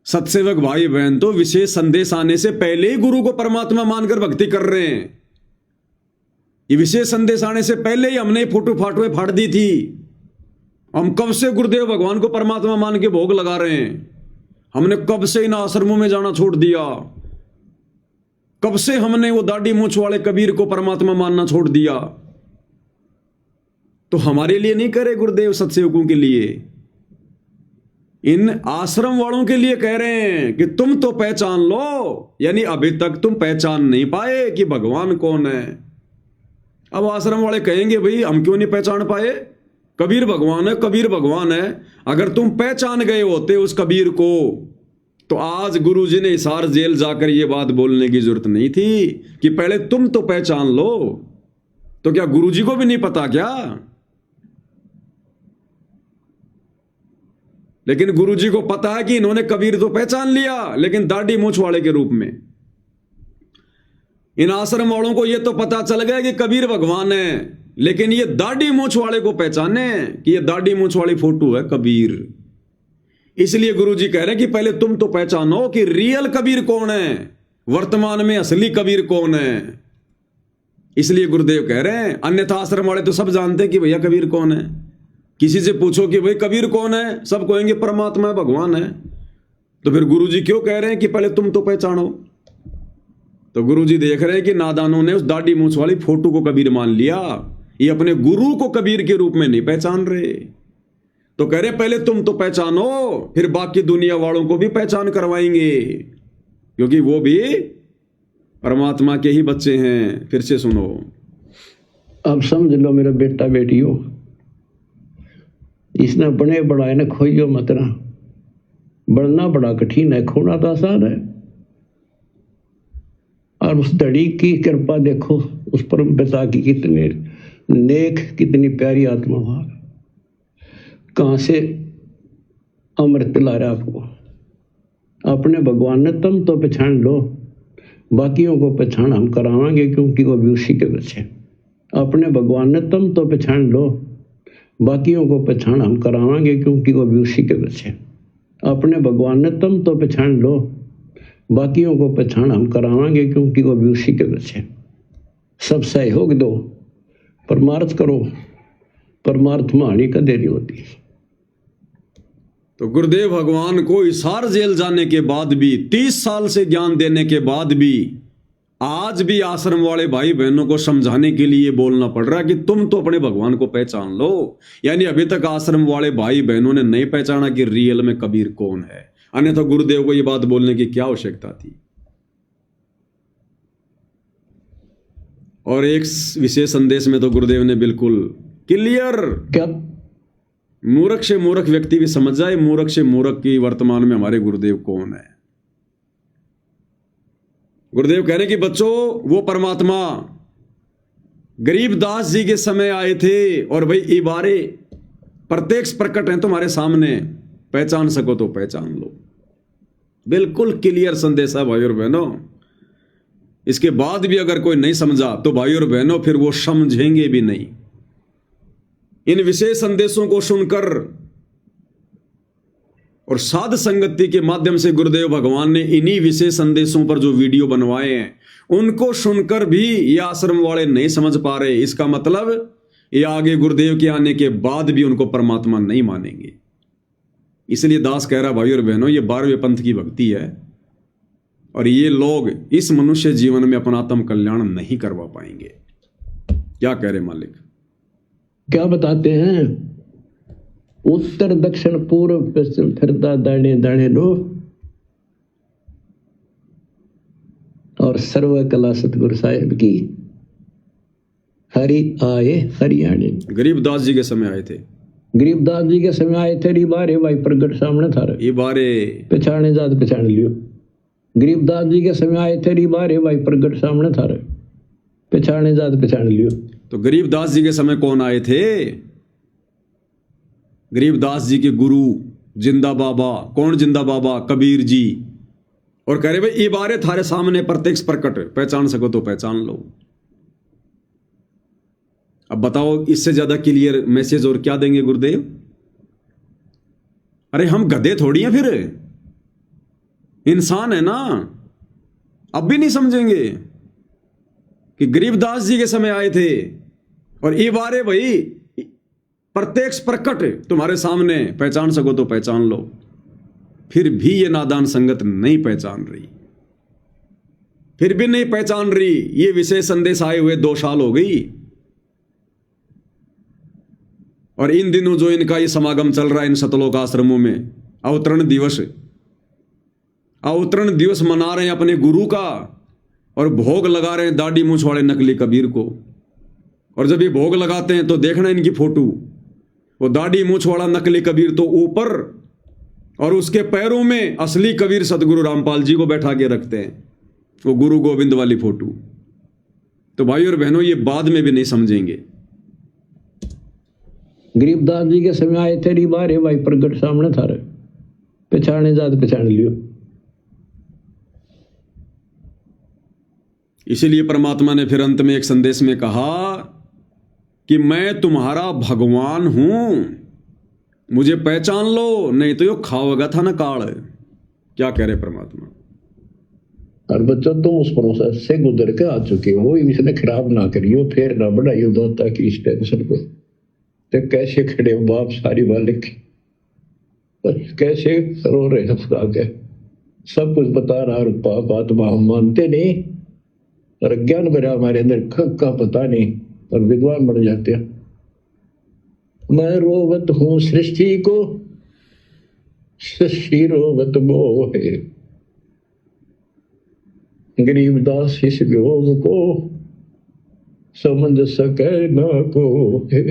सत्सेवक भाई बहन तो विशेष संदेश आने से पहले ही गुरु को परमात्मा मानकर भक्ति कर रहे हैं। ये विशेष संदेश आने से पहले ही हमने फोटो फाटुएं फाड़ दी थी। हम कब से गुरुदेव भगवान को परमात्मा मान के भोग लगा रहे हैं। हमने कब से इन आश्रमों में जाना छोड़ दिया, कब से हमने वो दाढ़ी मूंछ वाले कबीर को परमात्मा मानना छोड़ दिया। तो हमारे लिए नहीं करे गुरुदेव, सत्सेवकों के लिए, इन आश्रम वालों के लिए कह रहे हैं कि तुम तो पहचान लो। यानी अभी तक तुम पहचान नहीं पाए कि भगवान कौन है। अब आश्रम वाले कहेंगे भाई हम क्यों नहीं पहचान पाए, कबीर भगवान है, कबीर भगवान है। अगर तुम पहचान गए होते उस कबीर को, तो आज गुरुजी ने हिसार जेल जाकर यह बात बोलने की जरूरत नहीं थी कि पहले तुम तो पहचान लो। तो क्या गुरुजी को भी नहीं पता क्या? लेकिन गुरुजी को पता है कि इन्होंने कबीर तो पहचान लिया, लेकिन दाढ़ी मूंछ वाले के रूप में। इन आश्रम वालों को ये तो पता चल गया कि कबीर भगवान है, लेकिन ये दाढ़ी मूछ वाले को पहचाने कि ये दाढ़ी मूछ वाली फोटो है कबीर। इसलिए गुरुजी कह रहे हैं कि पहले तुम तो पहचानो कि रियल कबीर कौन है, वर्तमान में असली कबीर कौन है। इसलिए गुरुदेव कह रहे हैं, अन्यथा आश्रम वाले तो सब जानते हैं कि भैया कबीर कौन है। किसी से पूछो कि भाई कबीर कौन है, सब कहेंगे परमात्मा है, भगवान है। तो फिर गुरुजी क्यों कह रहे हैं कि पहले तुम तो पहचानो। तो गुरुजी देख रहे हैं कि नादानों ने उस दाढ़ी मूछ वाली फोटो को कबीर मान लिया, ये अपने गुरु को कबीर के रूप में नहीं पहचान रहे। तो कह रहे पहले तुम तो पहचानो, फिर बाकी दुनिया वालों को भी पहचान करवाएंगे, क्योंकि वो भी परमात्मा के ही बच्चे हैं। फिर से सुनो, अब समझ लो मेरा बेटा बेटियों, इसने बने बढ़ाए ने खोइयो मत ना। बढ़ना बड़ा कठिन है, खोना तो आसान है। और उस धड़ी की कृपा देखो, उस परम पिता की कितने नेक, कितनी प्यारी आत्मा हुआ, कहां से अमृत पिला रहा आपको। अपने भगवान ने तुम तो पहचान लो, बाकियों को पहचान हम करावांगे, क्योंकि वो भी उसी के बच्चे। अपने भगवान ने तुम तो पहचान लो, बाकियों को पहचान हम करावांगे, क्योंकि वो भी उसी के बच्चे। अपने भगवान ने तुम तो पहचान लो, बाकियों को पहचान हम करावांगे, क्योंकि वो भी उसी के बच्चे। सब सहयोग दो, परमार्थ करो, परमार्थ में हानि का देरी होती। तो गुरुदेव भगवान को हिसार जेल जाने के बाद भी, 30 साल से ज्ञान देने के बाद भी, आज भी आश्रम वाले भाई बहनों को समझाने के लिए बोलना पड़ रहा है कि तुम तो अपने भगवान को पहचान लो। यानी अभी तक आश्रम वाले भाई बहनों ने नहीं पहचाना कि रियल में कबीर कौन है, अन्यथा गुरुदेव को यह बात बोलने की क्या आवश्यकता थी। और एक विशेष संदेश में तो गुरुदेव ने बिल्कुल क्लियर, क्या मूर्ख से मूर्ख व्यक्ति भी समझ जाए, मूर्ख से मूर्ख की वर्तमान में हमारे गुरुदेव कौन है। गुरुदेव कह रहे कि बच्चों, वो परमात्मा गरीबदास जी के समय आए थे, और भाई इबारे प्रत्यक्ष प्रकट हैं तुम्हारे सामने, पहचान सको तो पहचान लो। बिल्कुल क्लियर संदेश है भाई और बहनों। इसके बाद भी अगर कोई नहीं समझा तो भाई और बहनों फिर वो समझेंगे भी नहीं। इन विशेष संदेशों को सुनकर और साध संगति के माध्यम से गुरुदेव भगवान ने इन्हीं विशेष संदेशों पर जो वीडियो बनवाए हैं, उनको सुनकर भी ये आश्रम वाले नहीं समझ पा रहे। इसका मतलब ये आगे गुरुदेव के आने के बाद भी उनको परमात्मा नहीं मानेंगे। इसलिए दास कह रहा भाई और बहनों, ये 12वें पंथ की भक्ति है, और ये लोग इस मनुष्य जीवन में अपना आत्म कल्याण नहीं करवा पाएंगे। क्या कह रहे मालिक? क्या बताते हैं? उत्तर दक्षिण पूर्व पश्चिम फिरता दाने दाने लो, और सर्व कला सतगुरु साहिब की। हरि आए हरियाणे। गरीबदास जी के समय आए थे। गरीबदास जी के समय आए थे। बारे भाई प्रगट सामने था, ये बारे पहचाने जात पहचान लियो। गरीबदास जी के समय आए थे। बारे भाई प्रगट सामने था, पहचाने जात पहचान लियो। तो गरीबदास जी के समय कौन आए थे? गरीबदास जी के गुरु जिंदा बाबा। कौन जिंदा बाबा? कबीर जी। और कह रहे भाई ये बारे थारे सामने प्रत्यक्ष प्रकट, पहचान सको तो पहचान लो। अब बताओ, इससे ज्यादा क्लियर मैसेज और क्या देंगे गुरुदेव? अरे हम गधे थोड़ी हैं, फिर इंसान है ना। अब भी नहीं समझेंगे कि गरीबदास जी के समय आए थे और ये बारे भाई प्रत्यक्ष प्रकट तुम्हारे सामने, पहचान सको तो पहचान लो। फिर भी ये नादान संगत नहीं पहचान रही, फिर भी नहीं पहचान रही। ये विशेष संदेश आए हुए 2 साल हो गई, और इन दिनों जो इनका ये समागम चल रहा है इन सतलोक आश्रमों में, अवतरण दिवस मना रहे हैं अपने गुरु का, और भोग लगा रहे हैं दाढ़ी मूछ वाले नकली कबीर को। और जब ये भोग लगाते हैं तो देखना इनकी फोटो, वो दाढ़ी मूछ वाला नकली कबीर तो ऊपर, और उसके पैरों में असली कबीर सतगुरु रामपाल जी को बैठा के रखते हैं, वो गुरु गोविंद वाली फोटो। तो भाई और बहनों, ये बाद में भी नहीं समझेंगे। गरीबदास जी के समय आए थे। बारे भाई प्रगट सामने था, पहचाने जात पहचान लियो। इसीलिए परमात्मा ने फिर अंत में एक संदेश में कहा कि मैं तुम्हारा भगवान हूं, मुझे पहचान लो, नहीं तो यो खाओगा था ना काल। क्या कह रहे परमात्मा? और बच्चों तुम उस प्रोसेस से गुजर के आ चुके हो, इसने खराब ना करियो, फिर ना बढ़ाइयो दोस्ता की इस टेंशन को। तो कैसे खड़े हो बाप सारी बालिक, कैसे रो रहे हो खुदा के, सब कुछ बता रहा, और पाप आत्मा हम मानते नहीं, और ज्ञान भरा हमारे अंदर का पता नहीं, और विद्वान बन जाते हैं। मैं रोवत हूँ सृष्टि को, सृष्टि रोवत मोहे, गरीबदास इस वियोग को समझ सके न कोई।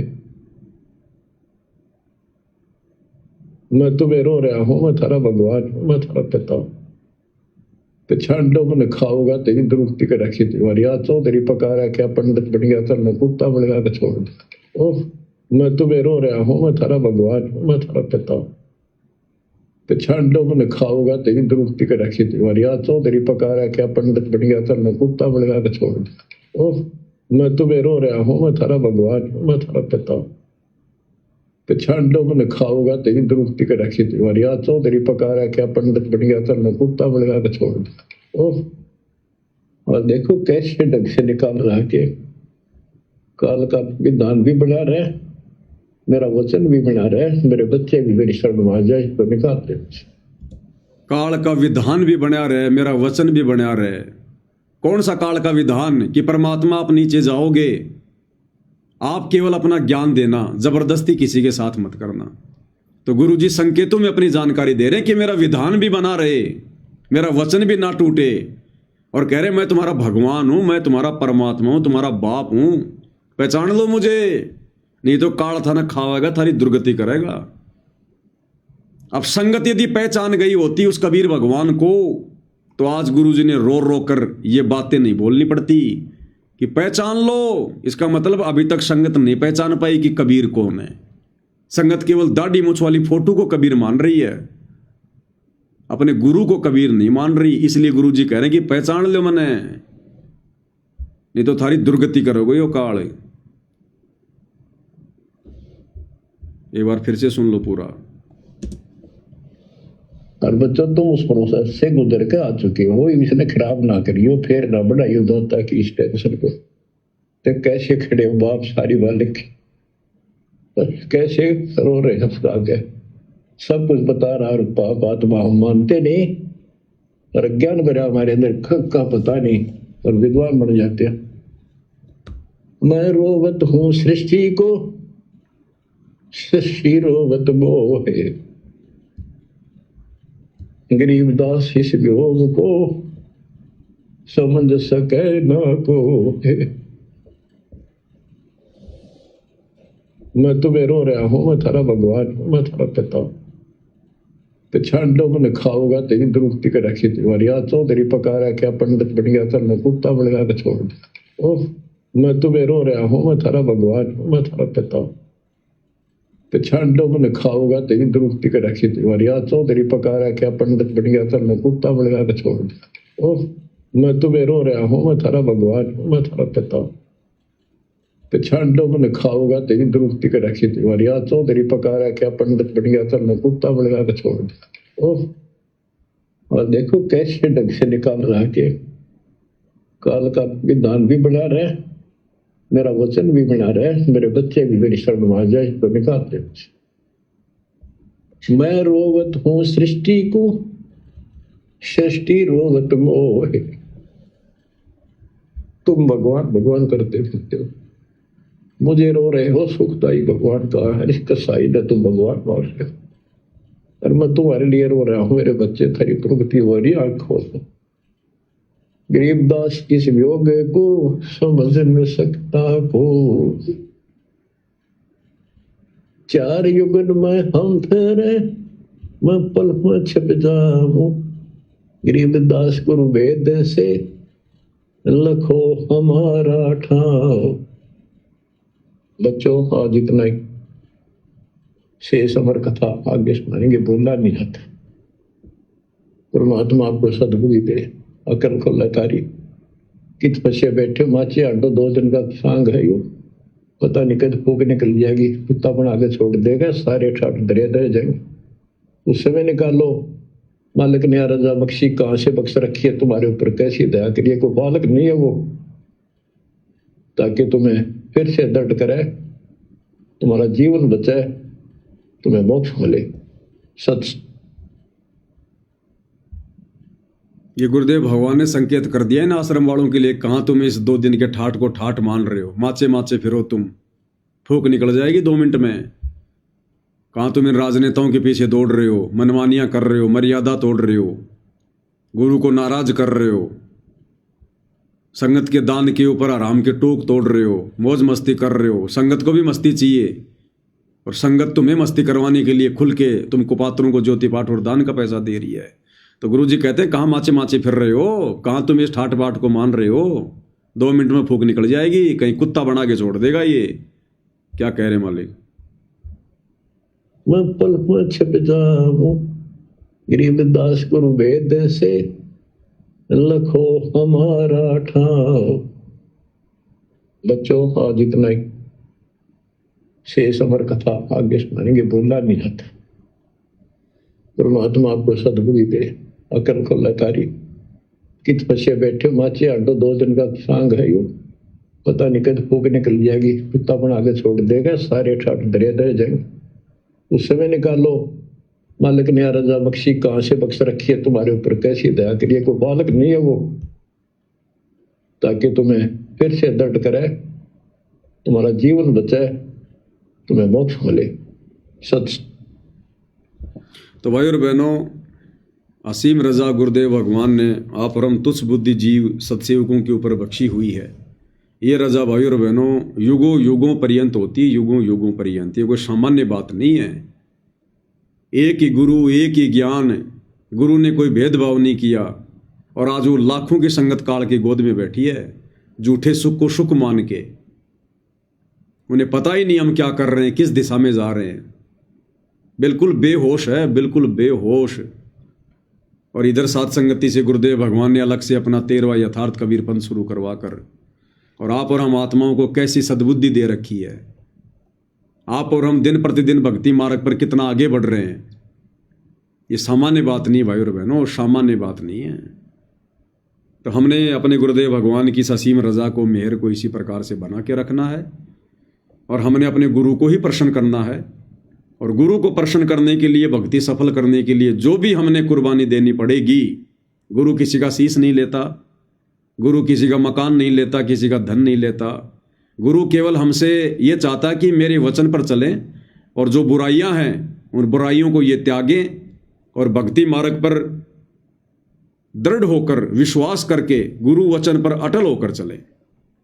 मैं तुम्हें रो रहा हूं, मैं थारा भगवान हूं, मैं थारा पिता हूं। पिछाड़ो मन खाओगा तेरी दुरुक्ति कर रखी तुम्हारी, आज चौधरी पका रहा क्या पंडित बन गया तर मैं कुत्ता बन गया छोड़ दिया। ओह मैं तुम्हें रो रहा हूं, मैं थारा भगवान हूं, मैं थारा पिता हूं। पिछाड़ो मन खाओगा तेरी दुरुक्ति कर रखी तुम्हारी, आज चौधरी पका रहा क्या पंडित बन गया तर मैं कुत्ता बन गया छोड़ दिया। ओह मैं तुम्हें रो रहा हूं, मैं थारा भगवान हूं, मैं थारा पिता हूं। पिछाड़ो मन खाओगा तेरी दुरुक्ति कर रखी तुम्हारी, आज चौधरी पका रहा क्या पंडित बन गया तर मैं कुत्ता बन गया छोड़ दिया। ओह और देखो कैसे ढंग से निकाल रहा के काल का विधान भी बना रहे, मेरा वचन भी बना रहे, मेरे बच्चे भी मेरी शरण आ जाए तो निकालते। काल का विधान भी बना रहे, मेरा वचन भी बना रहे। कौन सा काल का विधान? कि परमात्मा आप नीचे जाओगे, आप केवल अपना ज्ञान देना, जबरदस्ती किसी के साथ मत करना। तो गुरुजी संकेतों में अपनी जानकारी दे रहे हैं कि मेरा विधान भी बना रहे, मेरा वचन भी ना टूटे, और कह रहे मैं तुम्हारा भगवान हूं, मैं तुम्हारा परमात्मा हूं, तुम्हारा बाप हूं, पहचान लो मुझे, नहीं तो काल था ना खाएगा, थारी दुर्गति करेगा। अब संगत यदि पहचान गई होती उस कबीर भगवान को, तो आज गुरुजी ने रो रो कर ये बातें नहीं बोलनी पड़ती कि पहचान लो। इसका मतलब अभी तक संगत नहीं पहचान पाई कि कबीर कौन है। संगत केवल दाढ़ी मूछ वाली फोटो को कबीर मान रही है, अपने गुरु को कबीर नहीं मान रही। इसलिए गुरुजी कह रहे हैं कि पहचान लो मने, नहीं तो थारी दुर्गति करोगे यो काल। एक बार फिर से सुन लो पूरा। और बच्चों तुम उस प्रोसेस से गुजर के आ चुके हो, इसने खराब ना करियो, फिर ना बढ़ाइयो दोस्ता की इस टेंशन को। तो कैसे खड़े हो बाप सारी बालिक, कैसे रो रहे हो खुदा के, सब कुछ बता रहा, और पाप आत्मा हम मानते नहीं, और ज्ञान भरा हमारे अंदर का पता नहीं, और विद्वान बन जाते हैं। मैं रोवत हूँ सृष्टि को, सृष्टि रोवत मोहे, गरीबदास इस वियोग को समझ सके न कोई। मैं तुम्हें रो रहा हूं, मैं थारा भगवान हूं, मैं थारा पिता हूं। पिछाड़ो मन खाओगा तेरी दुरुक्ति कर रखी तुम्हारी, आज चौधरी पका रहा क्या पंडित बन गया तर मैं कुत्ता बन गया छोड़ दिया। ओह मैं तुम्हें रो रहा हूं, मैं थारा भगवान हूं, मैं थारा पिता हूं। पिछाड़ो मन खाओगा तेरी दुरुक्ति कर रखी तुम्हारी, आज चौधरी पका रहा क्या पंडित बन गया तर मैं कुत्ता बन गया छोड़ दिया। ओह मैं तुम्हें रो रहा हूं, मैं थारा भगवान हूं, मैं थारा पिता हूं। पिछाड़ो मन खाओगा तेरी दुरुक्ति कर रखी तुम्हारी, आज चौधरी पका रहा क्या पंडित बन गया तर मैं कुत्ता बन गया छोड़ दिया। ओह और देखो कैसे ढंग से निकाल रहा के काल का विधान भी बना रहे, मेरा वचन भी बना रहे, मेरे बच्चे भी मेरी शरण आ जाए तो निकालते। मैं रोवत हूँ सृष्टि को, सृष्टि रोवत मोहे। तुम भगवान भगवान करते फिरते हो, मुझे रो रहे हो, सुखदाई भगवान का है, इसका साइड है, तुम भगवान मान रहे हो, और मैं तुम्हारे लिए रो रहा हूँ, मेरे बच्चे थारी प्रगति हो रही, आंख खोलो। गरीबदास इस वियोग को समझ न सकता को, चार युगन में हम ठहरे, मैं पल में छिप जाऊं। गरीबदास गुरु वेद से लखो हमारा ठाव। बच्चों आज इतना ही, शेष अमर कथा आगे सुनाएंगे, बोलना नहीं आता। परमात्मा आपको सद्बुद्धि दे, अकल को लतारी, कित पछे बैठे माचे आडो 2 दिन का सांग है यो, पता नहीं कद फूक निकल जाएगी, कुत्ता बना के छोड़ देगा, सारे ठाट दरिया दे जाएंगे। उस समय निकालो, मालिक ने रजा बख्शी कहाँ से बख्श रखी है तुम्हारे ऊपर, कैसी दया करिए, कोई बालक नहीं है वो, ताकि तुम्हें फिर से दर्द करे, तुम्हारा जीवन बचे, तुम्हें मोक्ष मिले। सच ये गुरुदेव भगवान ने संकेत कर दिया है ना आश्रम वालों के लिए, कहाँ तुम इस 2 दिन के ठाठ को ठाठ मान रहे हो, माचे माचे फिरो तुम, फूक निकल जाएगी 2 मिनट में। कहाँ तुम इन राजनेताओं के पीछे दौड़ रहे हो, मनमानियां कर रहे हो, मर्यादा तोड़ रहे हो, गुरु को नाराज कर रहे हो, संगत के दान के ऊपर आराम के टोक तोड़ रहे हो, मौज मस्ती कर रहे हो। संगत को भी मस्ती चाहिए, और संगत तुम्हें मस्ती करवाने के लिए खुल के तुम कुपात्रों को ज्योति पाठ और दान का पैसा दे रही है। तो गुरु जी कहते हैं कहाँ माचे माचे फिर रहे हो, कहाँ तुम इस ठाठ बाट को मान रहे हो, 2 मिनट में फूक निकल जाएगी, कहीं कुत्ता बना के छोड़ देगा ये। क्या कह रहे मालिक? मैं पल में छिप जाऊं गरीबदास गुरु वेद से, लखो हमारा ठाव। बच्चों आज इतना ही, शेष अमर कथा आगे सुनाएंगे, बोला नहीं जाता। परमात्मा आपको सद्बुद्धि दे, अकल को लतारी। कित पछे बैठे माचे आडो 2 दिन का सांग है यो, पता नहीं कद फूक निकल जाएगी, कुत्ता बना के छोड़ देगा, सारे ठाट दरिया दे जाएंगे। उस समय निकालो, मालिक ने रजा बख्शी कहाँ से बख्श रखी है तुम्हारे ऊपर, कैसी दया करिए, कोई बालक नहीं है वो, ताकि तुम्हें फिर से दर्द करे, तुम्हारा जीवन बचे, तुम्हें मोक्ष मिले। सच तो भाई और बहनों, असीम रजा गुरुदेव भगवान ने आप परम तुच्छ बुद्धि जीव सत्सेवकों के ऊपर बख्शी हुई है। ये रजा भाई और बहनों युगों युगों पर्यंत होती है, युगों युगों पर्यंत। ये कोई सामान्य बात नहीं है। एक ही गुरु, एक ही ज्ञान, गुरु ने कोई भेदभाव नहीं किया, और आज वो लाखों की संगत काल की गोद में बैठी है, झूठे सुख को सुख मान के। उन्हें पता ही नहीं हम क्या कर रहे हैं, किस दिशा में जा रहे हैं, बिल्कुल बेहोश है, बिल्कुल बेहोश। और इधर साथ संगति से गुरुदेव भगवान ने अलग से अपना 13वां यथार्थ कबीरपंथ शुरू करवा कर, और आप और हम आत्माओं को कैसी सद्बुद्धि दे रखी है। आप और हम दिन प्रतिदिन भक्ति मार्ग पर कितना आगे बढ़ रहे हैं। ये सामान्य बात नहीं भाई और बहनों, सामान्य बात नहीं है। तो हमने अपने गुरुदेव भगवान की असीम रजा को, मेहर को इसी प्रकार से बना के रखना है, और हमने अपने गुरु को ही प्रसन्न करना है। और गुरु को प्रसन्न करने के लिए, भक्ति सफल करने के लिए जो भी हमने कुर्बानी देनी पड़ेगी। गुरु किसी का शीश नहीं लेता, गुरु किसी का मकान नहीं लेता, किसी का धन नहीं लेता। गुरु केवल हमसे ये चाहता कि मेरे वचन पर चलें, और जो बुराइयां हैं उन बुराइयों को ये त्यागें, और भक्ति मार्ग पर दृढ़ होकर, विश्वास करके गुरु वचन पर अटल होकर चलें।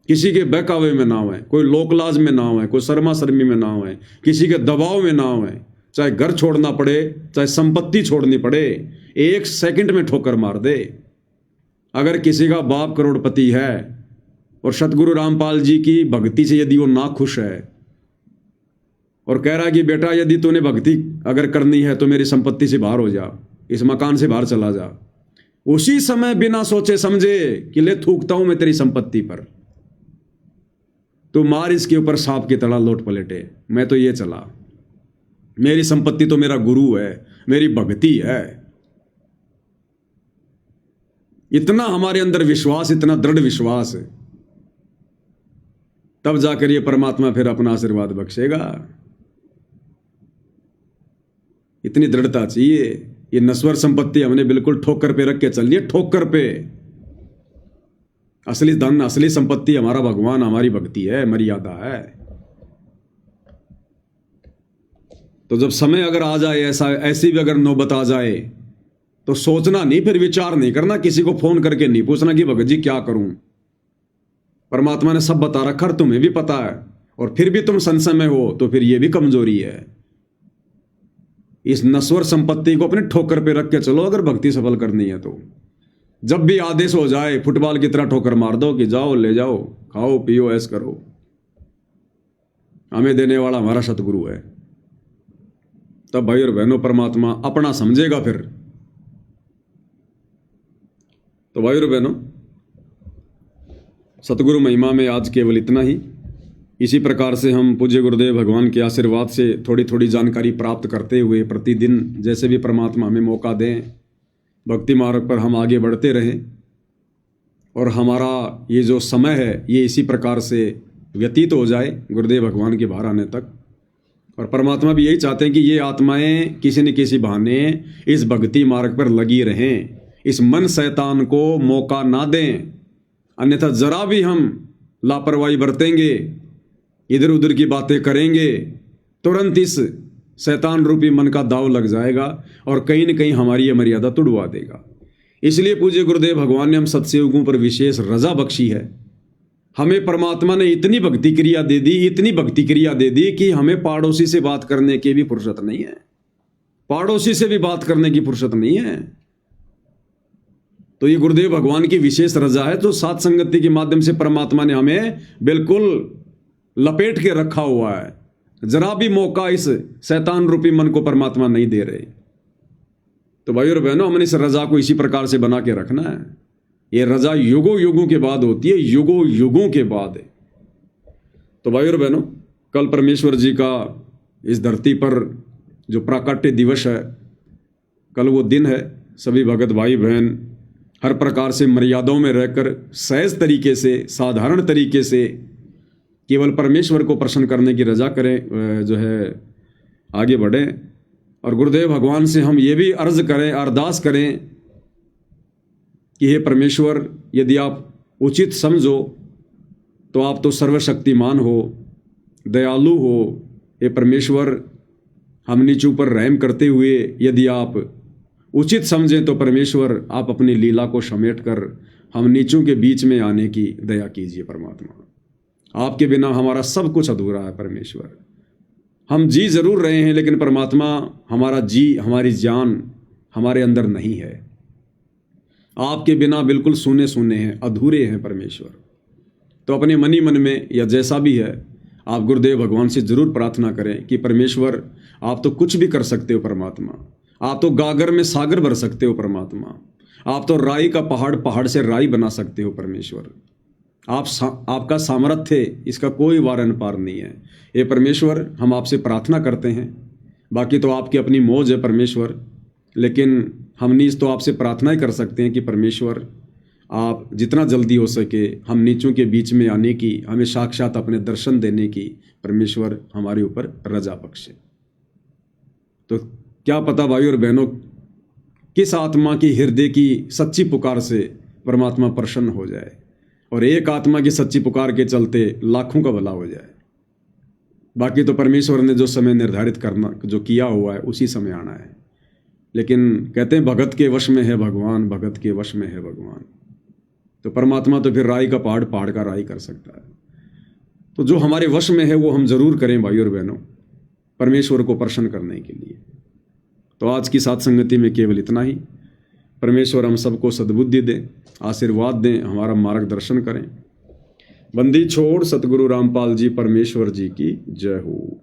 किसी के बहकावे में ना आए, कोई लोकलाज में ना आए, कोई शर्मा शर्मी में ना आए, किसी के दबाव में ना आए। चाहे घर छोड़ना पड़े, चाहे संपत्ति छोड़नी पड़े, 1 सेकंड में ठोकर मार दे। अगर किसी का बाप करोड़पति है और सतगुरु रामपाल जी की भक्ति से यदि वो ना खुश है, और कह रहा है कि बेटा यदि तूने भक्ति अगर करनी है तो मेरी संपत्ति से बाहर हो जा, इस मकान से बाहर चला जा, उसी समय बिना सोचे समझे कि ले थूकता हूं मैं तेरी संपत्ति पर, तो मार इसके ऊपर सांप की तरह लौट पलटे। मैं तो ये चला, मेरी संपत्ति तो मेरा गुरु है, मेरी भक्ति है। इतना हमारे अंदर विश्वास, इतना दृढ़ विश्वास है, तब जाकर ये परमात्मा फिर अपना आशीर्वाद बख्शेगा। इतनी दृढ़ता चाहिए। ये नश्वर संपत्ति हमने बिल्कुल ठोकर पे रख के चलनी है, ठोकर पे। असली धन, असली संपत्ति हमारा भगवान, हमारी भक्ति है, मर्यादा है। तो जब समय अगर आ जाए, ऐसी भी अगर नौबत आ जाए, तो सोचना नहीं, फिर विचार नहीं करना, किसी को फोन करके नहीं पूछना कि भगत जी क्या करूं। परमात्मा ने सब बता रखा, तुम्हें भी पता है, और फिर भी तुम संशय में हो, तो फिर यह भी कमजोरी है। इस नश्वर संपत्ति को अपने ठोकर पे रख के चलो अगर भक्ति सफल करनी है तो। जब भी आदेश हो जाए, फुटबॉल की तरह ठोकर मार दो कि जाओ, ले जाओ, खाओ पियो, ऐश करो। हमें देने वाला हमारा सतगुरु है। तब भाई और बहनों परमात्मा अपना समझेगा फिर। तो भाई और बहनों, सतगुरु महिमा में आज केवल इतना ही। इसी प्रकार से हम पूज्य गुरुदेव भगवान के आशीर्वाद से थोड़ी थोड़ी जानकारी प्राप्त करते हुए प्रतिदिन जैसे भी परमात्मा हमें मौका दें भक्ति मार्ग पर हम आगे बढ़ते रहें और हमारा ये जो समय है ये इसी प्रकार से व्यतीत हो जाए गुरुदेव भगवान के बाहर आने तक। और परमात्मा भी यही चाहते हैं कि ये आत्माएं किसी न किसी बहाने इस भक्ति मार्ग पर लगी रहें, इस मन शैतान को मौका ना दें, अन्यथा जरा भी हम लापरवाही बरतेंगे, इधर उधर की बातें करेंगे, तुरंत इस शैतान रूपी मन का दाव लग जाएगा और कहीं न कहीं हमारी ये मर्यादा तुड़वा देगा। इसलिए पूज्य गुरुदेव भगवान ने हम सत्संगों पर विशेष रजा बख्शी है। हमें परमात्मा ने इतनी भक्ति क्रिया दे दी, इतनी भक्ति क्रिया दे दी कि हमें पड़ोसी से बात करने की भी फुर्सत नहीं है, पड़ोसी से भी बात करने की फुर्सत नहीं है। तो ये गुरुदेव भगवान की विशेष रजा है। तो सात संगति के माध्यम से परमात्मा ने हमें बिल्कुल लपेट के रखा हुआ है, जरा भी मौका इस शैतान रूपी मन को परमात्मा नहीं दे रहे। तो भाई और बहनों, हमने इस रजा को इसी प्रकार से बना के रखना है। ये रजा युगों युगों के बाद होती है, युगों युगों के बाद। तो भाई और बहनों, कल परमेश्वर जी का इस धरती पर जो प्राकट्य दिवस है, कल वो दिन है। सभी भगत भाई बहन हर प्रकार से मर्यादाओं में रहकर सहज तरीके से, साधारण तरीके से केवल परमेश्वर को प्रसन्न करने की रजा करें, जो है आगे बढ़ें। और गुरुदेव भगवान से हम ये भी अर्ज करें, अरदास करें कि हे परमेश्वर, यदि आप उचित समझो तो आप तो सर्वशक्तिमान हो, दयालु हो। हे परमेश्वर, हम नीचों पर रहम करते हुए यदि आप उचित समझें तो परमेश्वर आप अपनी लीला को समेट कर हम नीचों के बीच में आने की दया कीजिए। परमात्मा, आपके बिना हमारा सब कुछ अधूरा है। परमेश्वर, हम जी जरूर रहे हैं लेकिन परमात्मा हमारा जी, हमारी जान हमारे अंदर नहीं है। आपके बिना बिल्कुल सूने सूने हैं, अधूरे हैं परमेश्वर। तो अपने मनी मन में या जैसा भी है, आप गुरुदेव भगवान से जरूर प्रार्थना करें कि परमेश्वर, आप तो कुछ भी कर सकते हो परमात्मा, आप तो गागर में सागर भर सकते हो परमात्मा, आप तो राई का पहाड़ पहाड़ से राई बना सकते हो परमेश्वर। आपका सामर्थ्य, इसका कोई वारन पार नहीं है। ये परमेश्वर, हम आपसे प्रार्थना करते हैं, बाकी तो आपकी अपनी मौज है परमेश्वर, लेकिन हम नीच तो आपसे प्रार्थना ही कर सकते हैं कि परमेश्वर, आप जितना जल्दी हो सके हम नीचों के बीच में आने की, हमें साक्षात अपने दर्शन देने की परमेश्वर हमारे ऊपर रजा बख्शे। तो क्या पता भाई और बहनों, किस आत्मा की हृदय की सच्ची पुकार से परमात्मा प्रसन्न हो जाए और एक आत्मा की सच्ची पुकार के चलते लाखों का भला हो जाए। बाकी तो परमेश्वर ने जो समय निर्धारित करना, जो किया हुआ है, उसी समय आना है। लेकिन कहते हैं भगत के वश में है भगवान, भगत के वश में है भगवान। तो परमात्मा तो फिर राई का पहाड़, पहाड़ का राई कर सकता है। तो जो हमारे वश में है वो हम जरूर करें भाई और बहनों, परमेश्वर को प्रसन्न करने के लिए। तो आज की सात संगति में केवल इतना ही। परमेश्वर हम सबको सद्बुद्धि दें, आशीर्वाद दें, हमारा मार्गदर्शन करें। बंदी छोड़ सतगुरु रामपाल जी परमेश्वर जी की जय हो।